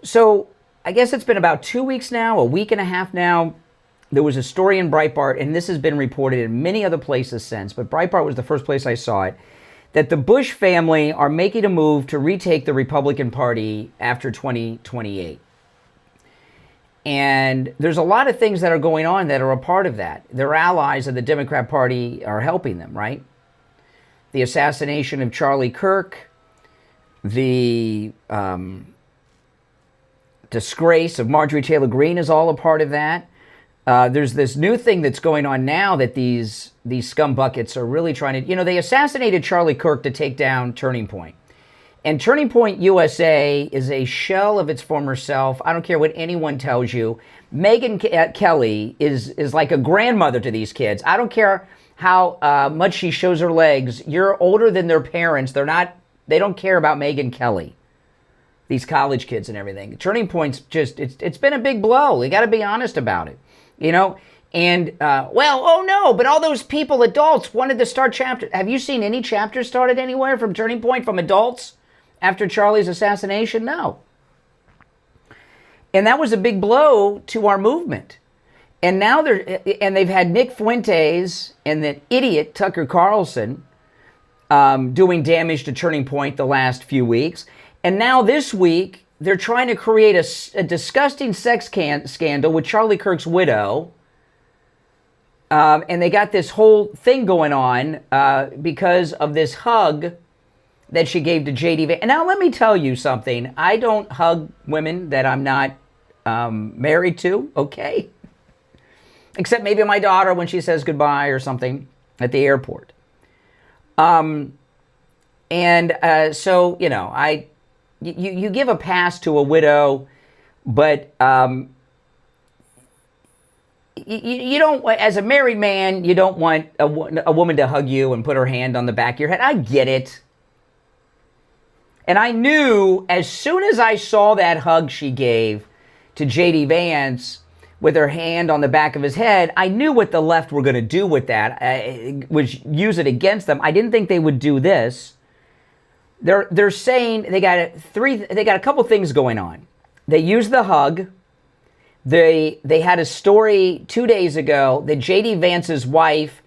So I guess it's been about 2 weeks now, a week and a half now. There was a story in Breitbart, and this has been reported in many other places since, but Breitbart was the first place I saw it, that the Bush family are making a move to retake the Republican Party after 2028. And there's a lot of things that are going on that are a part of that. Their allies of the Democrat Party are helping them, right? The assassination of Charlie Kirk, the disgrace of Marjorie Taylor Greene is all a part of that. There's this new thing that's going on now that these scum buckets are really trying to, they assassinated Charlie Kirk to take down Turning Point. And Turning Point USA is a shell of its former self. I don't care what anyone tells you. Megyn Kelly is like a grandmother to these kids. I don't care how much she shows her legs. You're older than their parents. They don't care about Megyn Kelly. These college kids and everything. Turning Point's just, it's been a big blow. You got to be honest about it. And, oh no, but all those people, adults, wanted to start chapters. Have you seen any chapters started anywhere from Turning Point from adults after Charlie's assassination? No. And that was a big blow to our movement. And now they've had Nick Fuentes and that idiot Tucker Carlson doing damage to Turning Point the last few weeks. And now this week, they're trying to create a disgusting sex scandal with Charlie Kirk's widow. And they got this whole thing going on because of this hug that she gave to J.D. Vance. And now let me tell you something. I don't hug women that I'm not married to, okay? Except maybe my daughter when she says goodbye or something at the airport. So, you give a pass to a widow, but you don't, as a married man, you don't want a woman to hug you and put her hand on the back of your head. I get it. And I knew as soon as I saw that hug she gave to J.D. Vance with her hand on the back of his head, I knew what the left were going to do with that, was use it against them. I didn't think they would do this. They're saying they got a couple things going on. They used the hug. They had a story 2 days ago that J.D. Vance's wife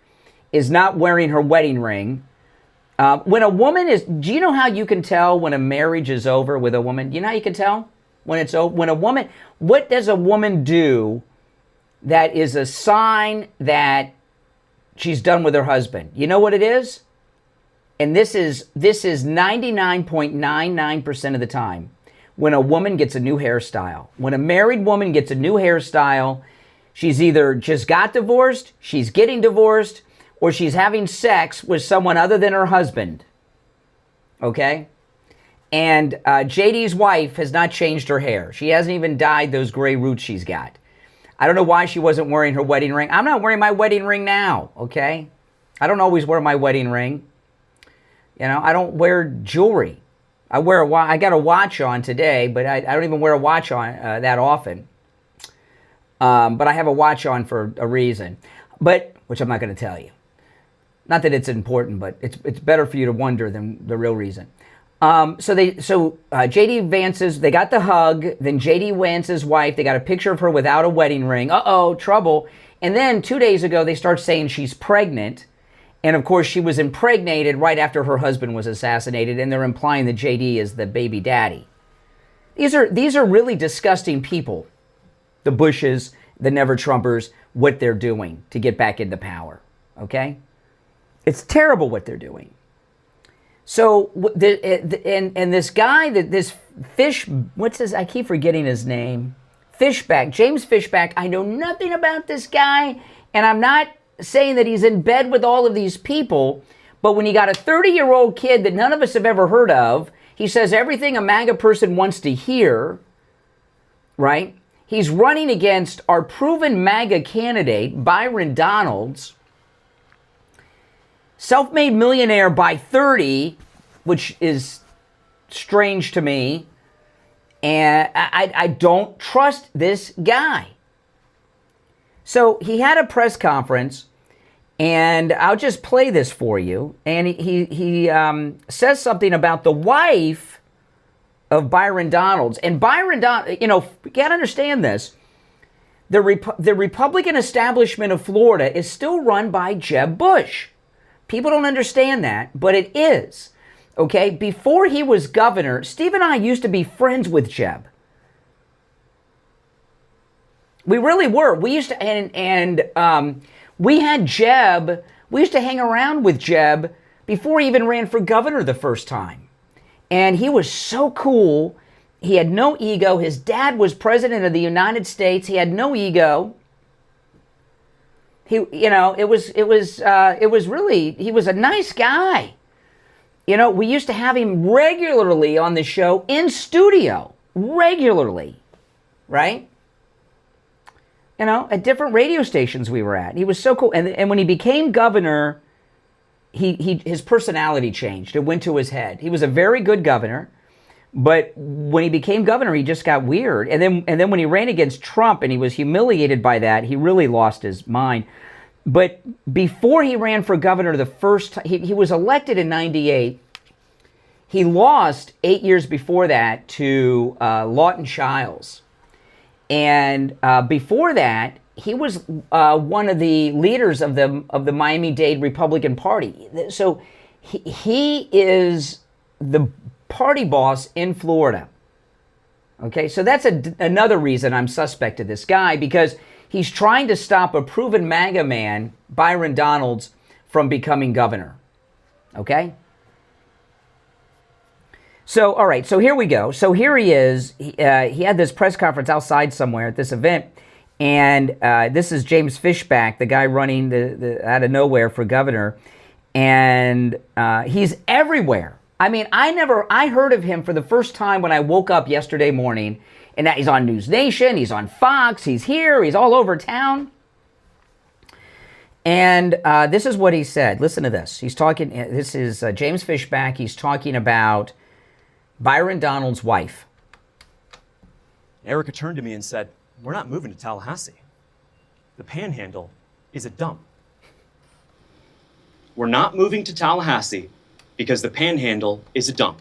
is not wearing her wedding ring. When a woman is, do you know how you can tell when a marriage is over with a woman? Do you know how you can tell when it's over? When a woman, what does a woman do that is a sign that she's done with her husband? You know what it is? And this is 99.99% of the time. When a woman gets a new hairstyle. When a married woman gets a new hairstyle, she's either just got divorced, she's getting divorced, or she's having sex with someone other than her husband. Okay? And JD's wife has not changed her hair. She hasn't even dyed those gray roots she's got. I don't know why she wasn't wearing her wedding ring. I'm not wearing my wedding ring now, okay? I don't always wear my wedding ring. I don't wear jewelry. I got a watch on today, but I don't even wear a watch on that often. But I have a watch on for a reason, which I'm not going to tell you. Not that it's important, but it's better for you to wonder than the real reason. J.D. Vance's, they got the hug. Then J.D. Vance's wife, they got a picture of her without a wedding ring. Uh-oh, trouble. And then 2 days ago, they start saying she's pregnant. And of course, she was impregnated right after her husband was assassinated, and they're implying that JD is the baby daddy. These are really disgusting people. The Bushes, the Never-Trumpers, what they're doing to get back into power. Okay? It's terrible what they're doing. So, and this guy, this Fish, what's his, I keep forgetting his name. Fishback, James Fishback, I know nothing about this guy, and I'm not saying that he's in bed with all of these people, but when you got a 30-year-old kid that none of us have ever heard of, he says everything a MAGA person wants to hear, right? He's running against our proven MAGA candidate, Byron Donalds, self-made millionaire by 30, which is strange to me, and I don't trust this guy. So he had a press conference, and I'll just play this for you. And he says something about the wife of Byron Donalds. And Byron Donalds, you got to understand this. The Republican establishment of Florida is still run by Jeb Bush. People don't understand that, but it is. Okay? Before he was governor, Steve and I used to be friends with Jeb. We really were. We used to, and we had Jeb, we used to hang around with Jeb before he even ran for governor the first time. And he was so cool. He had no ego. His dad was president of the United States. He had no ego. It was really, he was a nice guy. We used to have him regularly on the show in studio, regularly, right? At different radio stations we were at. He was so cool. And when he became governor, his personality changed. It went to his head. He was a very good governor, but when he became governor, he just got weird. And then when he ran against Trump and he was humiliated by that, he really lost his mind. But before he ran for governor the first time, he was elected in 98. He lost 8 years before that to Lawton Chiles. And before that, he was one of the leaders of the Miami-Dade Republican Party. So he is the party boss in Florida. Okay, so that's another reason I'm suspect of this guy, because he's trying to stop a proven MAGA man, Byron Donalds, from becoming governor. Okay? So, all right, so here we go. So here he is. He had this press conference outside somewhere at this event, and this is James Fishback, the guy running the out of nowhere for governor, and he's everywhere. I mean, I heard of him for the first time when I woke up yesterday morning, and that he's on News Nation, he's on Fox, he's here, he's all over town. And this is what he said. Listen to this. He's talking, this is James Fishback. He's talking about Byron Donalds' wife. Erica turned to me and said, "We're not moving to Tallahassee. The Panhandle is a dump. We're not moving to Tallahassee because the Panhandle is a dump.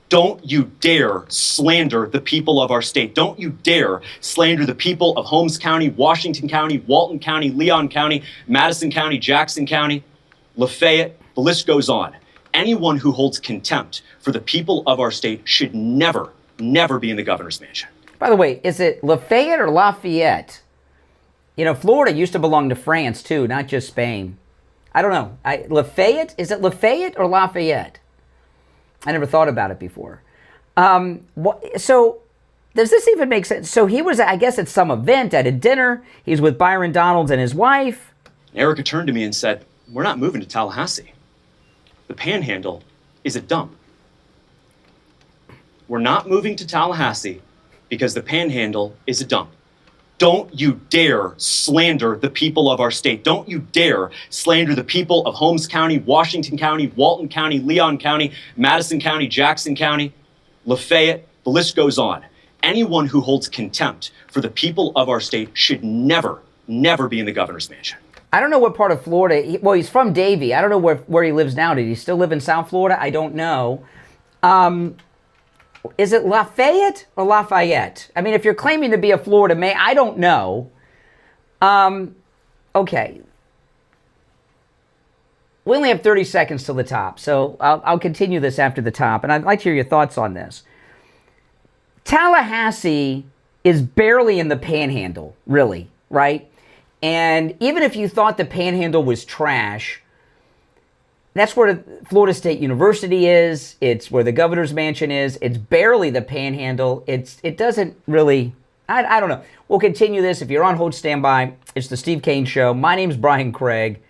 Don't you dare slander the people of our state. Don't you dare slander the people of Holmes County, Washington County, Walton County, Leon County, Madison County, Jackson County, Lafayette. The list goes on. Anyone who holds contempt for the people of our state should never, never be in the governor's mansion." By the way, is it Lafayette or Lafayette? Florida used to belong to France too, not just Spain. I don't know. Lafayette? Is it Lafayette or Lafayette? I never thought about it before. So does this even make sense? So he was, I guess, at some event, at a dinner. He's with Byron Donalds and his wife. Erica turned to me and said, "We're not moving to Tallahassee. The Panhandle is a dump. We're not moving to Tallahassee because the Panhandle is a dump. Don't you dare slander the people of our state. Don't you dare slander the people of Holmes County, Washington County, Walton County, Leon County, Madison County, Jackson County, Lafayette. The list goes on. Anyone who holds contempt for the people of our state should never, never be in the governor's mansion." I don't know what part of Florida. He's from Davie. I don't know where he lives now. Did he still live in South Florida? I don't know. Is it Lafayette or Lafayette? I mean, if you're claiming to be a Florida man, I don't know. Okay. We only have 30 seconds till the top, so I'll continue this after the top, and I'd like to hear your thoughts on this. Tallahassee is barely in the Panhandle, really, right? And even if you thought the Panhandle was trash, that's where Florida State University is. It's where the governor's mansion is. It's barely the Panhandle. It doesn't really, I don't know. We'll continue this. If you're on hold, stand by. It's the Steve Kane Show. My name's Brian Craig.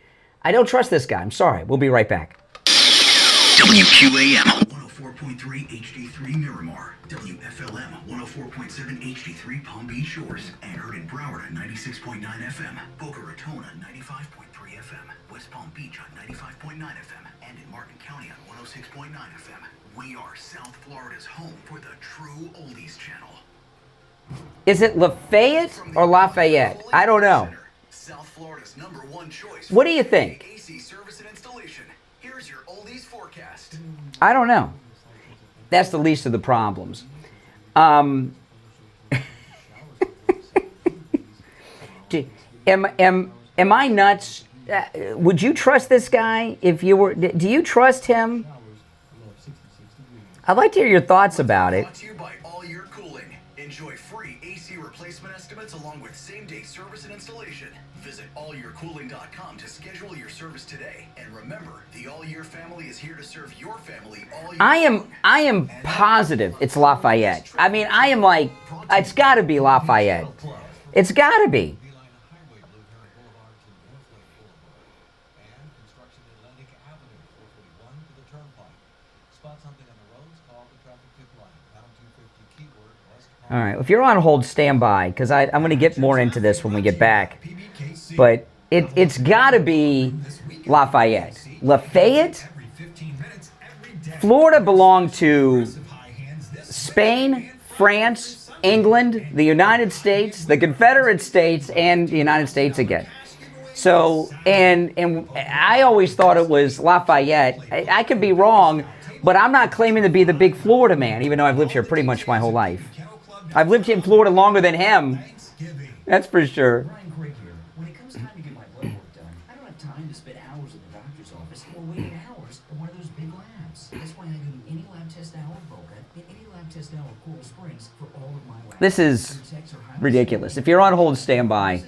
I don't trust this guy. I'm sorry. We'll be right back. WQAM 104.3 HD3 Miramar, WFLM 104.7 HD3 Palm Beach Shores, and heard in Broward at 96.9 FM, Boca Raton on 95.3 FM, West Palm Beach on 95.9 FM, and in Martin County on 106.9 FM. We are South Florida's home for the true oldies channel. Is it Lafayette or Lafayette? I don't know. South Florida's #1 choice. What do you think? AC service and installation. Here's your oldies forecast. I don't know. That's the least of the problems. Am I nuts? Would you trust this guy if you were? Do you trust him? I'd like to hear your thoughts about it. Brought to you by All Year Cooling. Enjoy free AC replacement estimates along with same-day service and installation. Visit allyearcooling.com to schedule your service today. And remember, the All Year family is here to serve your family all year long. I am positive it's Lafayette. I mean, I am like, it's got to be Lafayette. It's got to be. All right, if you're on hold, stand by, because I'm going to get more into this when we get back. But it's got to be Lafayette. Lafayette? Florida belonged to Spain, France, England, the United States, the Confederate States, and the United States again. So, and I always thought it was Lafayette. I could be wrong, but I'm not claiming to be the big Florida man, even though I've lived here pretty much my whole life. I've lived in Florida longer than him. That's for sure. Brian Craig here. When it comes time to get my blood work done, I don't have time to spend hours at the doctor's office or waiting hours at one of those big labs. That's why I go to any lab test now in Boca and any lab test now in Coral Springs for all of my labs. This is ridiculous. If you're on hold, stand by.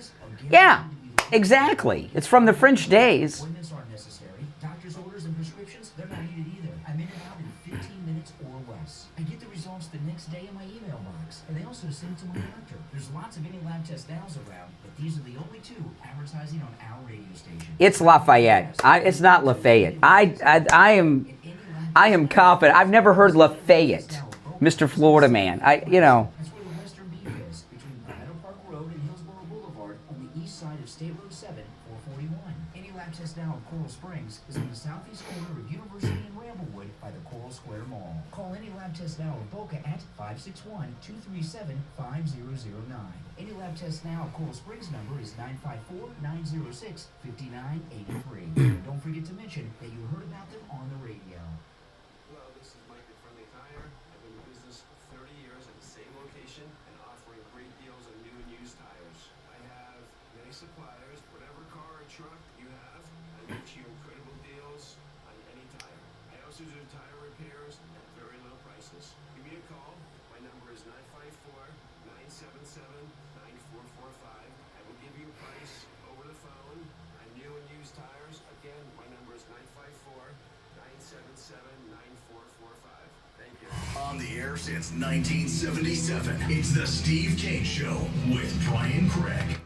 Yeah, exactly. It's from the French days. Appointments aren't necessary. Doctor's orders and prescriptions, they're not needed either. I'm in and out in 15 minutes or less. I get the results the next day in my email box, and they also send it to my doctor. There's lots of any lab test nows around, but these are the only two advertising on our radio station. It's Lafayette. It's not Lafayette. I am confident. I've never heard Lafayette, Mr. Florida man. You know. That's where the Western Beat is, between Meadow Park Road and Hillsborough Boulevard on the east side of State Road 7, 441. Any lab test now in Coral Springs is on the southeast corner of University and Ramblewood by the Coral Square Mall. Call any lab test now in Boca at 561-237-5009. Any lab test now at Coral Springs number is 954-906-5983. Don't forget to mention that you heard about them on the radio. Hello, this is Mike at Friendly Tire. I've been in business 30 years at the same location and offering great deals on new and used tires. I have many suppliers. Whatever car or truck you have, I get you incredible deals on any tire. I also do tire repairs at very low prices. Give me a call. My number is 954-977-9445. I will give you a price over the phone on new and used tires. Again, my number is 954-977-9445. Thank you. On the air since 1977, it's the Steve Kane Show with Brian Craig.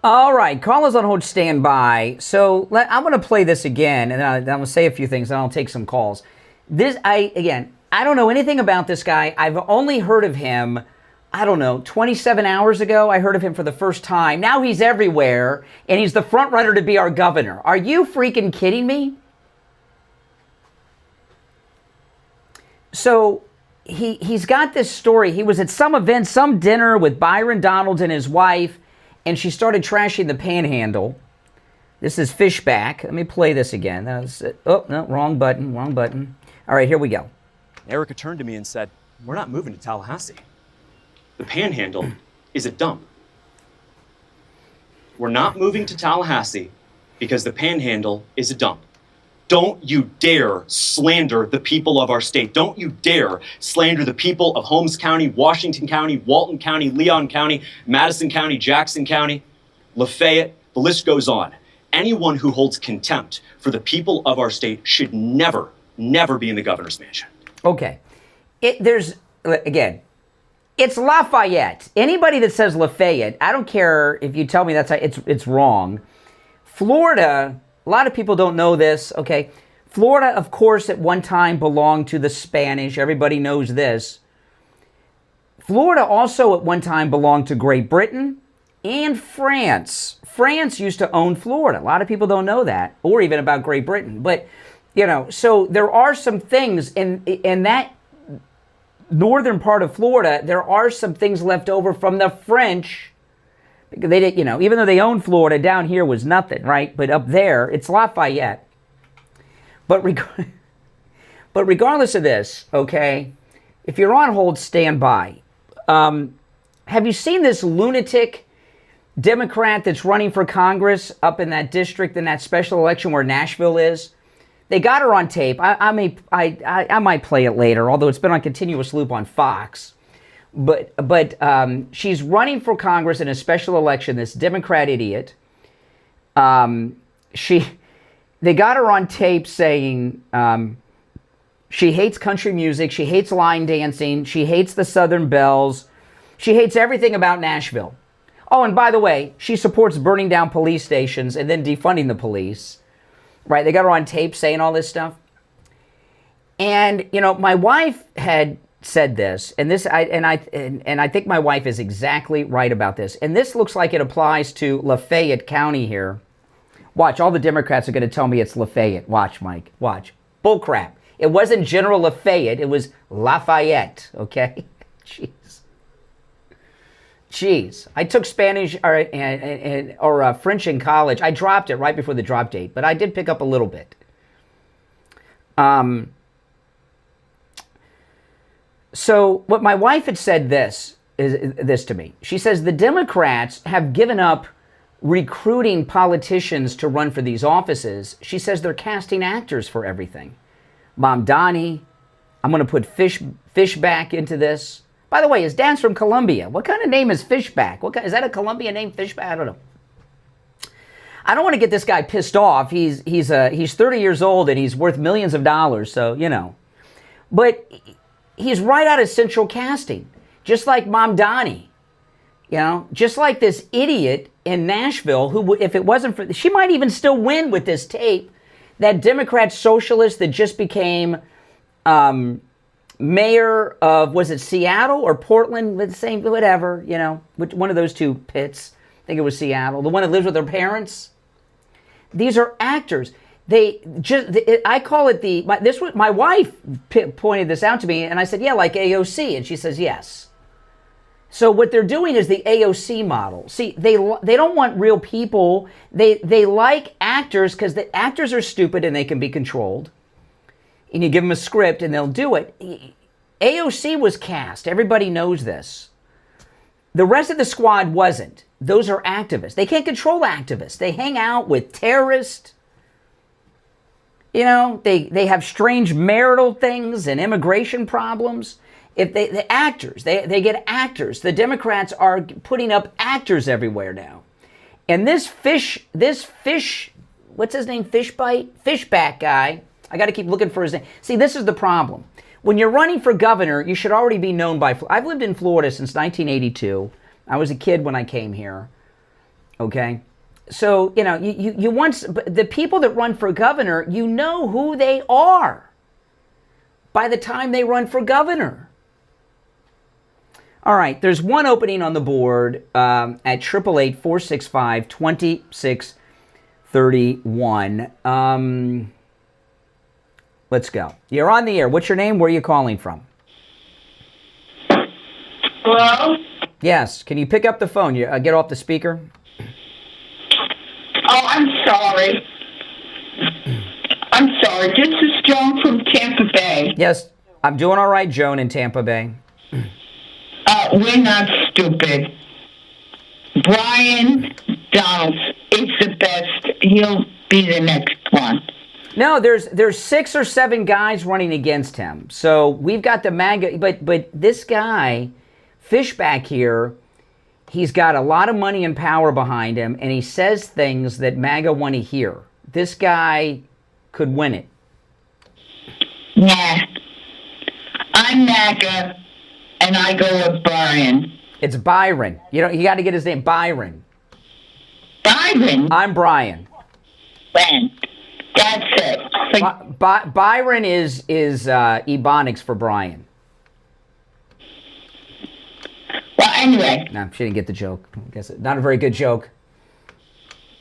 All right, callers on hold, stand by. So I'm going to play this again, and then I'm going to say a few things, and I'll take some calls. I don't know anything about this guy. I've only heard of him, 27 hours ago. I heard of him for the first time. Now he's everywhere, and he's the front runner to be our governor. Are you freaking kidding me? So he's got this story. He was at some event, some dinner with Byron Donalds and his wife, and she started trashing the Panhandle. This is Fishback. Let me play this again. Oh, no, wrong button. All right, here we go. Erica turned to me and said, "We're not moving to Tallahassee. The Panhandle is a dump. We're not moving to Tallahassee because the Panhandle is a dump. Don't you dare slander the people of our state. Don't you dare slander the people of Holmes County, Washington County, Walton County, Leon County, Madison County, Jackson County, Lafayette. The list goes on. Anyone who holds contempt for the people of our state should never be in the governor's mansion." Okay. It's Lafayette. Anybody that says Lafayette, I don't care if you tell me it's wrong. Florida, a lot of people don't know this, okay? Florida, of course, at one time belonged to the Spanish. Everybody knows this. Florida also at one time belonged to Great Britain and France. France used to own Florida. A lot of people don't know that, or even about Great Britain. But, so there are some things in that northern part of Florida, there are some things left over from the French. They did, even though they owned Florida, down here was nothing, right? But up there, it's Lafayette. But But regardless of this, okay, if you're on hold, stand by. Have you seen this lunatic Democrat that's running for Congress up in that district in that special election where Nashville is? They got her on tape. I might play it later, although it's been on continuous loop on Fox. But she's running for Congress in a special election, this Democrat idiot. They got her on tape saying she hates country music, she hates line dancing, she hates the Southern Bells, she hates everything about Nashville. Oh, and by the way, she supports burning down police stations and then defunding the police. Right? They got her on tape saying all this stuff. And, you know, my wife had said this, and I think my wife is exactly right about this. And this looks like it applies to Lafayette County here. Watch, all the Democrats are going to tell me it's Lafayette. Watch, Mike. Watch. Bullcrap. It wasn't General Lafayette. It was Lafayette. Okay? Jeez. I took Spanish or French in college. I dropped it right before the drop date, but I did pick up a little bit. So what my wife had said is this to me. She says the Democrats have given up recruiting politicians to run for these offices. She says they're casting actors for everything. Mom Donnie, I'm going to put Fishback into this. By the way, his dad's from Colombia. What kind of name is Fishback? Is that a Colombian name, Fishback? I don't know. I don't want to get this guy pissed off. He's 30 years old and he's worth millions of dollars, so, you know. But he's right out of central casting, just like Mom Donnie. You know, just like this idiot in Nashville who, if it wasn't for, she might even still win with this tape. That Democrat socialist that just became mayor of, was it Seattle or Portland? The same, whatever, you know, one of those two pits. I think it was Seattle. The one that lives with her parents. These are actors. I call it my wife pointed this out to me, and I said, yeah, like AOC, and she says yes. So what they're doing is the AOC model. See, they don't want real people. They like actors because the actors are stupid and they can be controlled. And you give them a script and they'll do it. AOC was cast. Everybody knows this. The rest of the squad wasn't. Those are activists. They can't control activists. They hang out with terrorists. You know, they have strange marital things and immigration problems. If the actors, they get actors. The Democrats are putting up actors everywhere now. And this fish, what's his name? Fishback guy. I got to keep looking for his name. See, this is the problem. When you're running for governor, you should already be known by... I've lived in Florida since 1982. I was a kid when I came here. Okay? So, you know, you once... The people that run for governor, you know who they are by the time they run for governor. All right, there's one opening on the board at 888-465-2631. Let's go. You're on the air. What's your name? Where are you calling from? Hello? Yes. Can you pick up the phone? Get off the speaker. Oh, I'm sorry. This is Joan from Tampa Bay. Yes. I'm doing all right, Joan, in Tampa Bay. We're not stupid. Brian Donalds is the best. He'll be the next one. No, there's 6 or 7 guys running against him. So we've got the MAGA, but this guy, Fishback here, he's got a lot of money and power behind him, and he says things that MAGA want to hear. This guy could win it. Nah. I'm MAGA, and I go with Brian. It's Byron. You got to get his name, Byron. Byron? I'm Brian. Ben. That's it. Byron is Ebonics for Brian. Well, anyway. No, she didn't get the joke. I guess not a very good joke.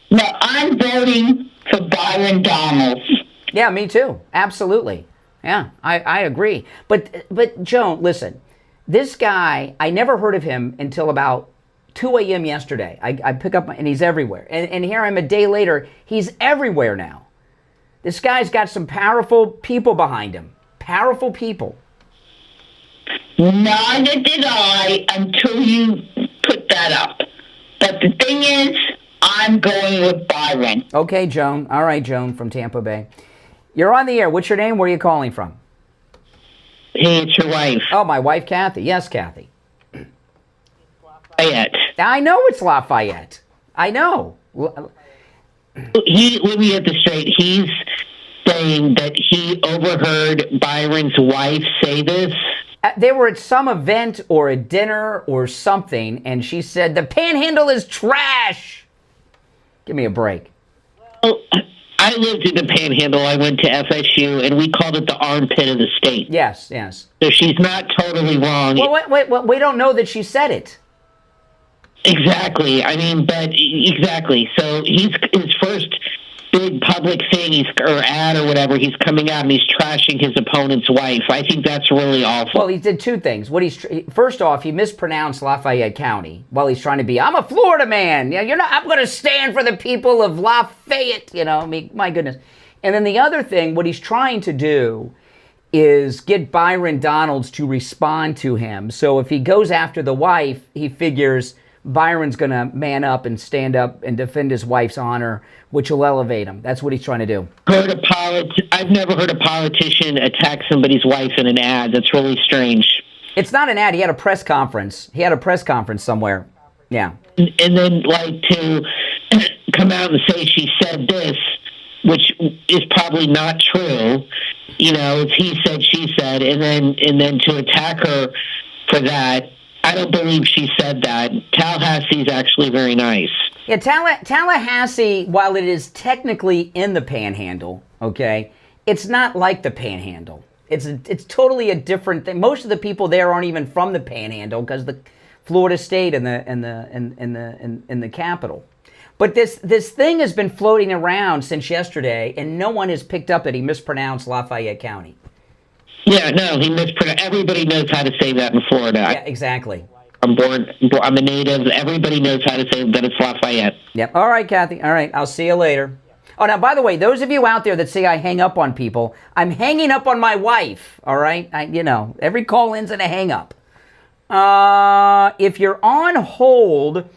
No, I'm voting for Byron Donalds. Yeah, me too. Absolutely. Yeah, I agree. But Joan, listen. This guy, I never heard of him until about 2 a.m. yesterday. I pick up, and he's everywhere. And here I'm a day later. He's everywhere now. This guy's got some powerful people behind him. Powerful people. Neither did I until you put that up. But the thing is, I'm going with Byron. Okay, Joan. All right, Joan from Tampa Bay. You're on the air. What's your name? Where are you calling from? Hey, it's your wife. Oh, my wife, Kathy. Yes, Kathy. Lafayette. I know it's Lafayette. I know. Let me get this straight. He's saying that he overheard Byron's wife say this. They were at some event or a dinner or something, and she said, the Panhandle is trash. Give me a break. Well, I lived in the Panhandle. I went to FSU, and we called it the armpit of the state. Yes, yes. So she's not totally wrong. Well, wait, we don't know that she said it. Exactly. I mean, but exactly. So his first big public thing, or ad or whatever, he's coming out and he's trashing his opponent's wife. I think that's really awful. Well, he did two things. First off, he mispronounced Lafayette County while he's trying to be, I'm a Florida man. Yeah, I'm going to stand for the people of Lafayette. My goodness. And then the other thing, what he's trying to do is get Byron Donalds to respond to him. So if he goes after the wife, he figures Byron's going to man up and stand up and defend his wife's honor, which will elevate him. That's what he's trying to do. I've never heard a politician attack somebody's wife in an ad. That's really strange. It's not an ad. He had a press conference. Somewhere. Yeah. And then, to come out and say she said this, which is probably not true. It's he said, she said, and then to attack her for that. I don't believe she said that. Tallahassee's actually very nice. Yeah, Tallahassee, while it is technically in the Panhandle, okay, it's not like the Panhandle. It's totally a different thing. Most of the people there aren't even from the Panhandle because the Florida State and the capital. But this thing has been floating around since yesterday, and no one has picked up that he mispronounced Lafayette County. Yeah, no, he mispronounced. Everybody knows how to say that in Florida. Yeah, exactly. I'm a native. Everybody knows how to say that it's Lafayette. Yep. All right, Kathy. All right. I'll see you later. Oh, now, by the way, those of you out there that say I hang up on people, I'm hanging up on my wife. All right. Every call ends in a hang up. If you're on hold,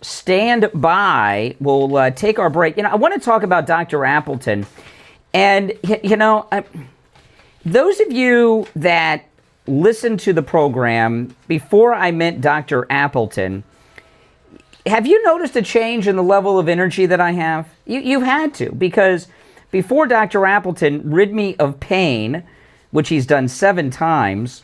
stand by. We'll take our break. I want to talk about Dr. Appleton. And, those of you that listen to the program before I met Dr. Appleton, have you noticed a change in the level of energy that I have? You've had to, because before Dr. Appleton rid me of pain, which he's done 7 times,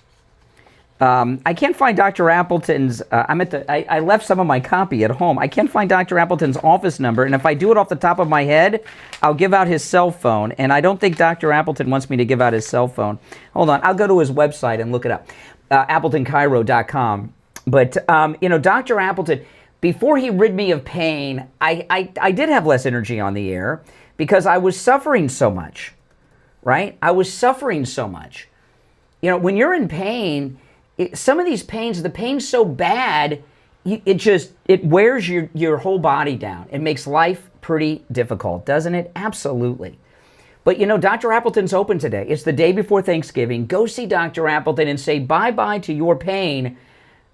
I can't find Dr. Appleton's, I left some of my copy at home. I can't find Dr. Appleton's office number, and if I do it off the top of my head, I'll give out his cell phone, and I don't think Dr. Appleton wants me to give out his cell phone. Hold on, I'll go to his website and look it up, AppletonCairo.com. But, Dr. Appleton, before he rid me of pain, I did have less energy on the air because I was suffering so much, right? I was suffering so much. When you're in pain, some of these pains, the pain's so bad, it wears your whole body down. It makes life pretty difficult, doesn't it? Absolutely. But Dr. Appleton's open today. It's the day before Thanksgiving. Go see Dr. Appleton and say bye-bye to your pain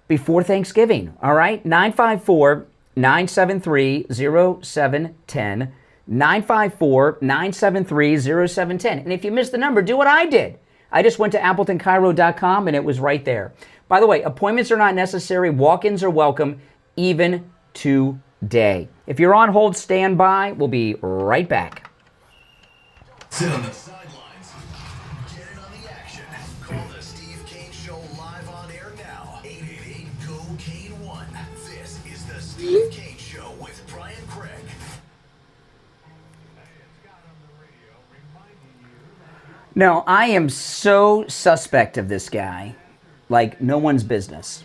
before Thanksgiving. All right? 954-973-0710. 954-973-0710. And if you missed the number, do what I did. I just went to AppletonCairo.com and it was right there. By the way, appointments are not necessary. Walk-ins are welcome, even today. If you're on hold, stand by. We'll be right back. Sit on the sidelines. Get in on the action. Call the Steve Kane Show live on air now. 888-GO-KANE-1. This is the Steve Kane Show with Brian Craig. No, I am so suspect of this guy, like no one's business.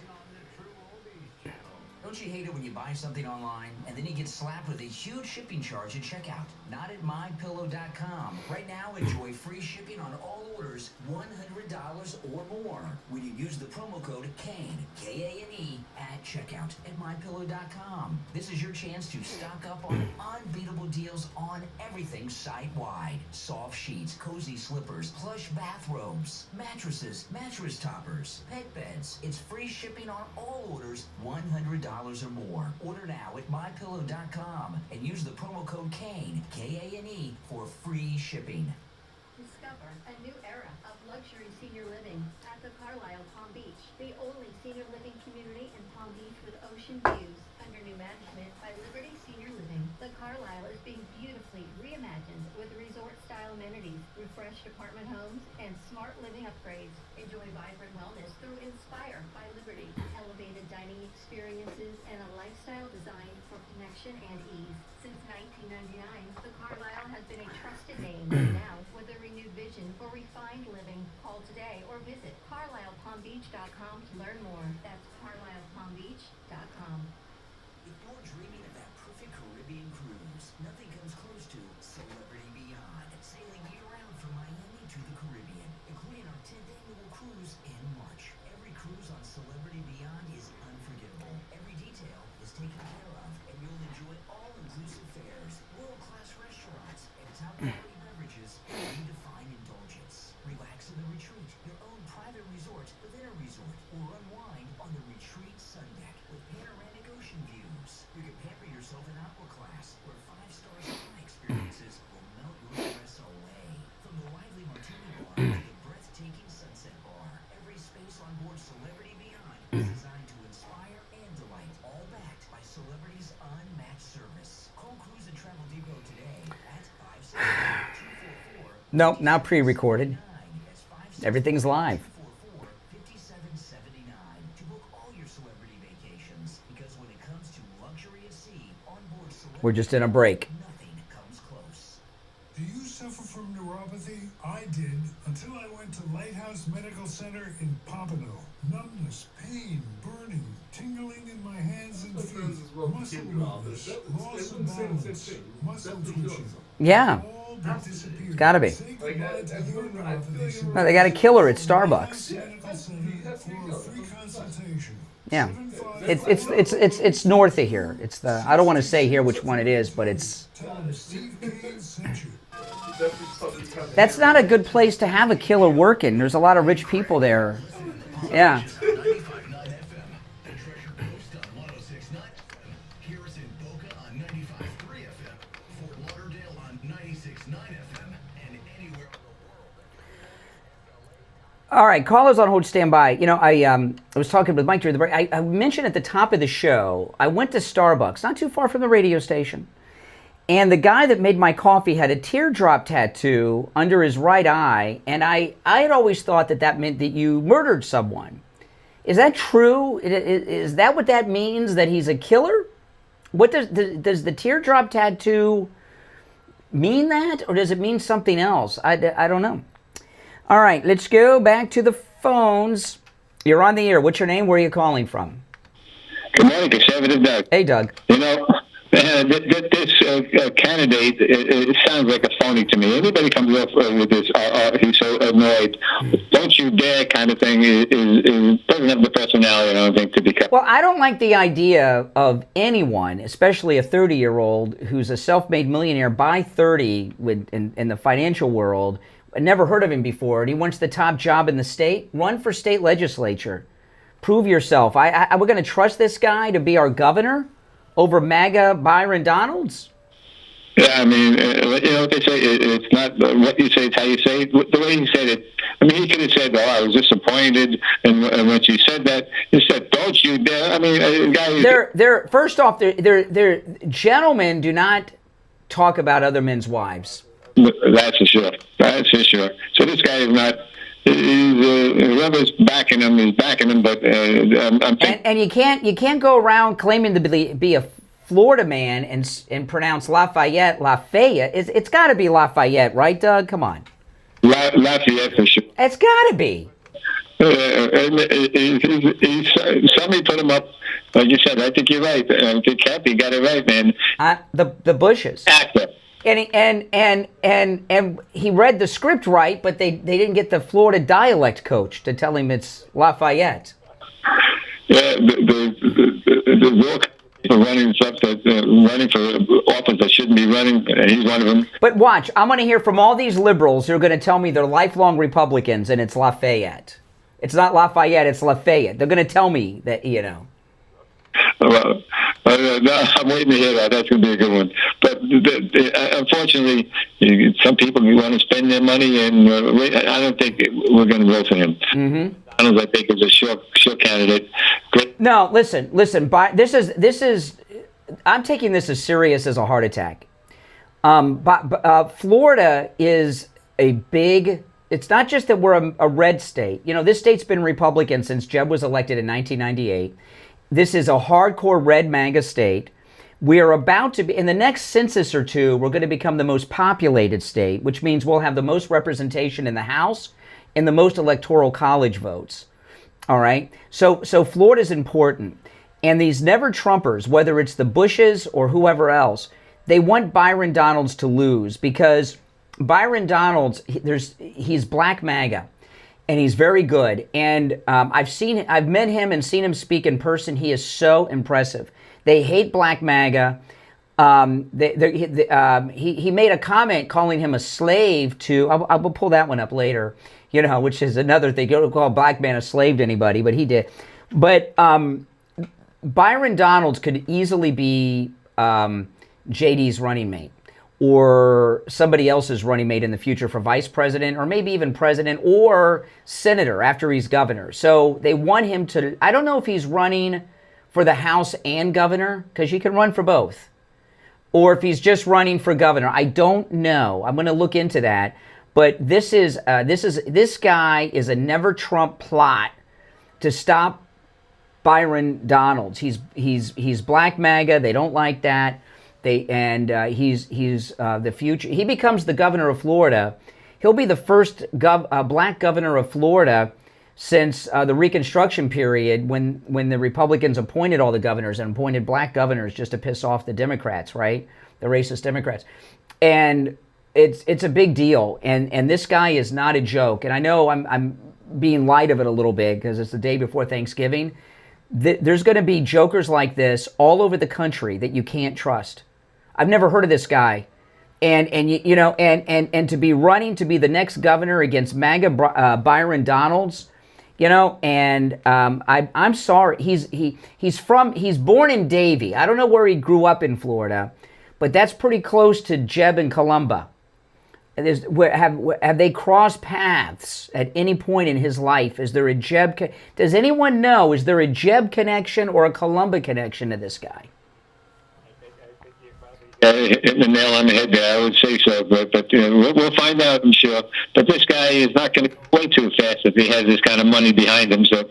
Don't you hate it when you buy something online and then you get slapped with a huge shipping charge at checkout? Not at mypillow.com. Right now, enjoy free shipping on all orders $100 or more when you use the promo code KANE, K-A-N-E, at checkout at MyPillow.com. This is your chance to stock up on unbeatable deals on everything site-wide. Soft sheets, cozy slippers, plush bathrobes, mattresses, mattress toppers, pet beds. It's free shipping on all orders $100 or more. Order now at MyPillow.com and use the promo code KANE, K-A-N-E, for free shipping. Discover a new era of luxury senior living at the Carlisle Palm Beach, the only senior living community in Palm Beach with ocean views. Under new management by Liberty Senior Living, the Carlisle is being beautifully reimagined with resort-style amenities, refreshed apartment homes, and smart living upgrades. Enjoy vibrant wellness through Inspire by Liberty, elevated dining experiences, and a lifestyle designed for connection and ease. Since 1999, the Carlisle has been a trusted name, now with a renewed vision for refined living. Call today or visit CarlislePalmBeach.com to learn more. That's CarlislePalmBeach.com. If you're dreaming of that perfect Caribbean cruise, nothing comes close to Celebrity Beyond, sailing year-round from Miami to the Caribbean, including our 10th annual cruise in March. Every cruise on Celebrity Beyond is unforgettable. Every detail is taken care of, and you'll enjoy all-inclusive fares, world-class restaurants, and top-quality beverages for redefined indulgence. Relax in the retreat, your own private resort within a resort, or unwind on the retreat sun deck with panoramic ocean views. You can pamper yourself in aqua class, where 5-star spa experiences will melt your stress away. From the lively martini bar to the breathtaking sunset bar, every space on board Celebrity Beyond is designed to inspire and delight, all backed by Celebrity's unmatched service. Call Cruise and Travel Depot today at 56244. Nope, not pre-recorded. Everything's live. We're just in a break. Do you suffer from neuropathy? I did until I went to Lighthouse Medical Center in Pompano. Numbness, pain, burning, tingling in my hands and feet, muscle weakness, loss of balance, muscle twitching. Yeah. It's gotta be. No, they got a killer at Starbucks. Yeah. It's north of here. It's the, I don't want to say here which one it is, but it's, that's not a good place to have a killer working. There's a lot of rich people there. Yeah. All right, callers on hold, stand by. You know, I was talking with Mike during the break. I mentioned at the top of the show, I went to Starbucks, not too far from the radio station, and the guy that made my coffee had a teardrop tattoo under his right eye, and I had always thought that that meant that you murdered someone. Is that true? Is that what that means, that he's a killer? What does the teardrop tattoo mean that, or does it mean something else? I don't know. All right, let's go back to the phones. You're on the air. What's your name? Where are you calling from? Good morning, Conservative Doug. Hey, Doug. You know, this candidate, it sounds like a phony to me. Everybody comes up with this, he's so annoyed. Don't you dare kind of thing. Doesn't have the personality, I don't think, to be kept. Well, I don't like the idea of anyone, especially a 30-year-old who's a self-made millionaire by 30 in the financial world. I never heard of him before, and he wants the top job in the state. Run for state legislature. Prove yourself. We're going to trust this guy to be our governor over MAGA Byron Donalds? Yeah, I mean, you know what they say, it's not what you say, it's how you say it. The way he said it, I mean, he could have said, well, I was disappointed, and when she said that, he said, don't you dare. I mean, guys... First off, gentlemen do not talk about other men's wives. That's for sure. That's for sure. So this guy is not. Whoever's backing him is backing him, but and you can't go around claiming to be a Florida man and pronounce Lafayette. It's got to be Lafayette, right, Doug? Come on. Lafayette for sure. It's got to be. Somebody put him up. Like you said, I think you're right. I think Kathy got it right, man. The Bushes. Actor. And he read the script right, but they didn't get the Florida dialect coach to tell him it's Lafayette. Yeah, the real people running stuff that running for office that shouldn't be running, and he's one of them. But watch, I'm going to hear from all these liberals who are going to tell me they're lifelong Republicans, and it's Lafayette. It's not Lafayette, it's Lafayette. They're going to tell me that, you know. Well, no, I'm waiting to hear that. That's going to be a good one. But unfortunately, some people want to spend their money, and I don't think we're going to vote for him. Mm-hmm. Donald, I think, is a sure candidate. Great. No, listen. This is. I'm taking this as serious as a heart attack. Florida is a big. It's not just that we're a red state. You know, this state's been Republican since Jeb was elected in 1998. This is a hardcore red MAGA state. We are about to be, in the next census or two, we're going to become the most populated state, which means we'll have the most representation in the House and the most electoral college votes. All right? So Florida's important. And these never-Trumpers, whether it's the Bushes or whoever else, they want Byron Donalds to lose because Byron Donalds, he's black MAGA. And he's very good. And I've met him and seen him speak in person. He is so impressive. They hate black MAGA. He made a comment calling him a slave to, I will pull that one up later, you know, which is another thing. You don't call a black man a slave to anybody, but he did. But Byron Donalds could easily be JD's running mate, or somebody else's running mate in the future for vice president, or maybe even president or senator after he's governor. So they want him to, I don't know if he's running for the House and governor, because you can run for both, or if he's just running for governor. I don't know. I'm going to look into that. But this guy is a never Trump plot to stop Byron Donalds. He's black MAGA. They don't like that. He's the future. He becomes the governor of Florida. He'll be the first black governor of Florida since the Reconstruction period, when the Republicans appointed all the governors and appointed black governors just to piss off the Democrats, right? The racist Democrats. And it's a big deal. And this guy is not a joke. And I know I'm being light of it a little bit because it's the day before Thanksgiving. There's going to be jokers like this all over the country that you can't trust. I've never heard of this guy, and to be running to be the next governor against MAGA Byron Donalds, you know, and I'm sorry, he's born in Davie. I don't know where he grew up in Florida, but that's pretty close to Jeb and Columba. Have they crossed paths at any point in his life? Is there a Jeb? Does anyone know? Is there a Jeb connection or a Columba connection to this guy? Hitting the nail on the head there, I would say so, but we'll find out, I'm sure. But this guy is not going to go way too fast if he has this kind of money behind him. So,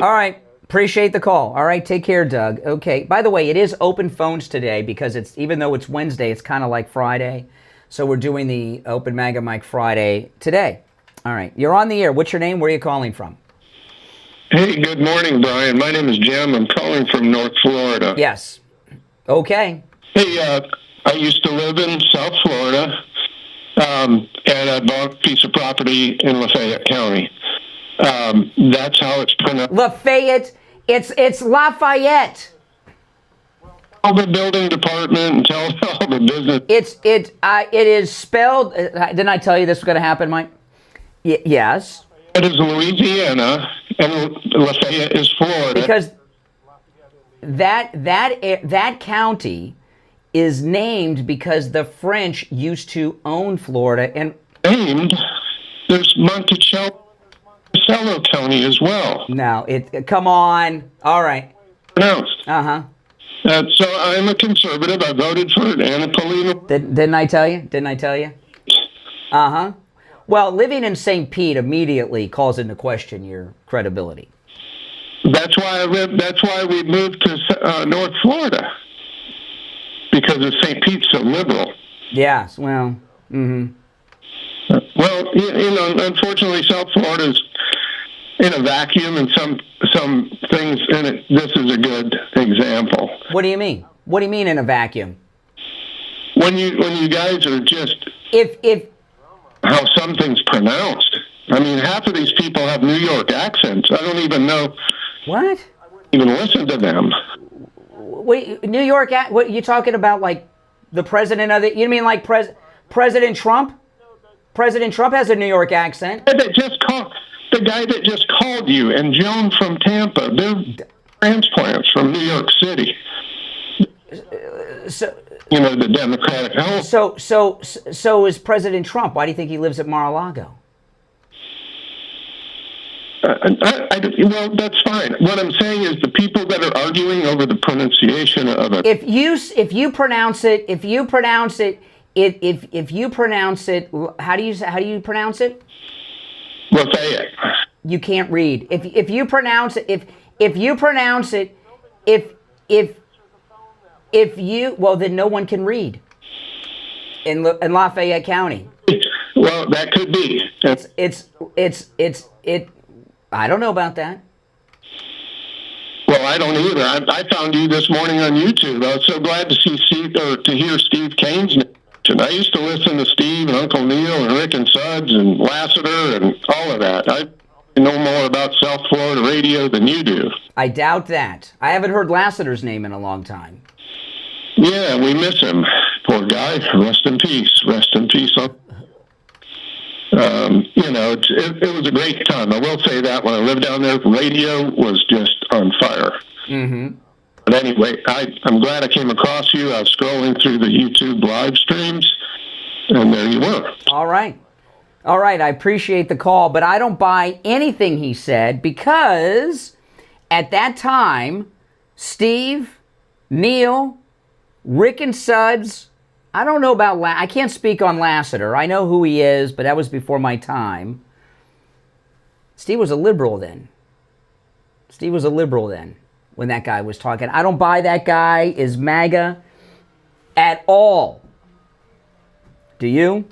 all right, appreciate the call. All right, take care, Doug. Okay. By the way, it is open phones today because even though it's Wednesday, it's kind of like Friday. So we're doing the Open MAGA Mike Friday today. All right, you're on the air. What's your name? Where are you calling from? Hey, good morning, Brian. My name is Jim. I'm calling from North Florida. Yes. Okay. Hey, I used to live in South Florida, and I bought a piece of property in Lafayette County. That's how it's pronounced. Lafayette. It's Lafayette. Tell the building department and tell all the business. It is spelled. Didn't I tell you this was going to happen, Mike? Yes. It is Louisiana, and Lafayette is Florida. Because that county is named because the French used to own Florida and named. There's Monticello County as well. No, come on. All right. Pronounced. Uh-huh. So I'm a conservative. I voted for Anna Polino. Didn't I tell you? Uh-huh. Well, living in St. Pete immediately calls into question your credibility. That's why we moved to North Florida. Because of St. Pete's so liberal. Yes, well, Well, unfortunately, South Florida's in a vacuum, and some things in it. This is a good example. What do you mean? What do you mean in a vacuum? when you guys are just if how something's pronounced. I mean, half of these people have New York accents. I don't even know. What? Even listen to them. Wait, New York? What you talking about? Like the president of the? You mean like President Trump? President Trump has a New York accent. The guy that just called you and Joan from Tampa. They're transplants from New York City. So the Democratic House. So is President Trump. Why do you think he lives at Mar-a-Lago? Well, that's fine. What I'm saying is the people that are arguing over the pronunciation of it. If you pronounce it, how do you pronounce it? Lafayette. You can't read. If you pronounce it, well, then no one can read in Lafayette County. Well, that could be. It. I don't know about that. Well, I don't either. I found you this morning on YouTube. I was so glad to see to hear Steve Kane's name. I used to listen to Steve and Uncle Neil and Rick and Suds and Lassiter and all of that. I know more about South Florida radio than you do. I doubt that. I haven't heard Lassiter's name in a long time. Yeah, we miss him. Poor guy. Rest in peace. Rest in peace. It was a great time. I will say that when I lived down there, radio was just on fire. Mm-hmm. But anyway, I'm glad I came across you. I was scrolling through the YouTube live streams, and there you were. All right. I appreciate the call, but I don't buy anything he said because at that time, Steve, Neil, Rick and Suds, I don't know about I can't speak on Lassiter. I know who he is, but that was before my time. Steve was a liberal then. When that guy was talking. I don't buy that guy is MAGA at all. Do you?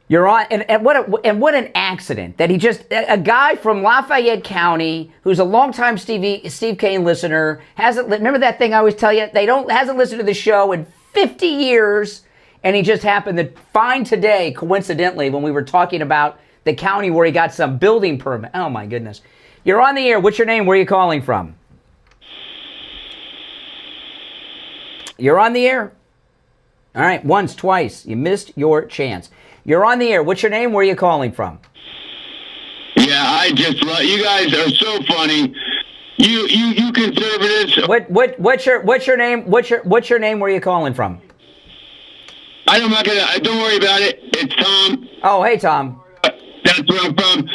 You're on, and what an accident that a guy from Lafayette County who's a longtime Steve Kane listener remember that thing I always tell you, hasn't listened to the show in 50 years, and he just happened to find today, coincidentally, when we were talking about the county where he got some building permit. Oh my goodness. You're on the air. What's your name? Where are you calling from? You're on the air. All right, once, twice. You missed your chance. You're on the air. What's your name? Where are you calling from? Yeah, I just love you guys are so funny. You conservatives. What's your name? What's your name? Where are you calling from? Don't worry about it. It's Tom. Oh, hey Tom. That's where I'm from.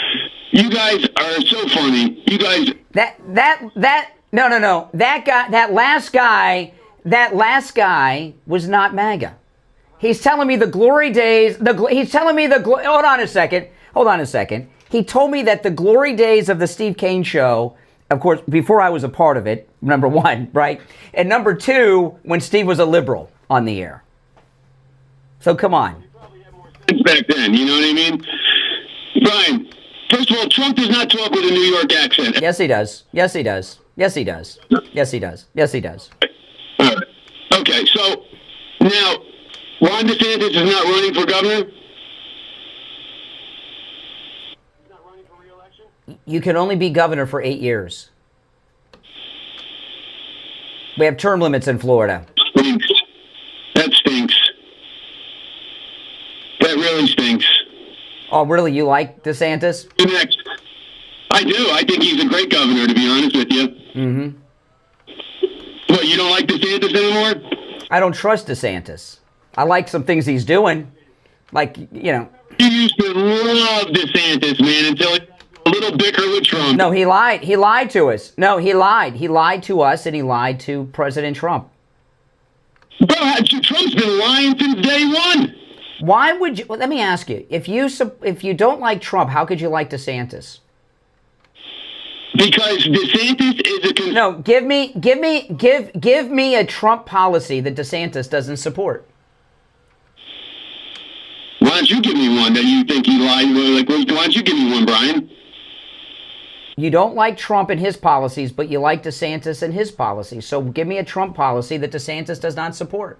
You guys are so funny. You guys. No. That last guy was not MAGA. He's telling me the glory days. Hold on a second. He told me that the glory days of the Steve Kane show, of course, before I was a part of it, number one, right? And number two, when Steve was a liberal on the air. So come on. Back then, you know what I mean? Brian, first of all, Trump does not talk with a New York accent. Yes, he does. All right. Okay, so now Ron DeSantis is not running for governor? You can only be governor for 8 years. We have term limits in Florida. Stinks. That stinks. That really stinks. Oh, really? You like DeSantis? Next. I do. I think he's a great governor, to be honest with you. Mm-hmm. What, you don't like DeSantis anymore? I don't trust DeSantis. I like some things he's doing. Like, You used to love DeSantis, man, until a little bicker with Trump. No, he lied. He lied to us. No, he lied. He lied to us, and he lied to President Trump. Bro, Trump's been lying since day one. Why would you? Well, let me ask you. If you don't like Trump, how could you like DeSantis? Because DeSantis is a... No, give me a Trump policy that DeSantis doesn't support. Why don't you give me one that you think he lied? Why don't you give me one, Brian? You don't like Trump and his policies, but you like DeSantis and his policies. So give me a Trump policy that DeSantis does not support.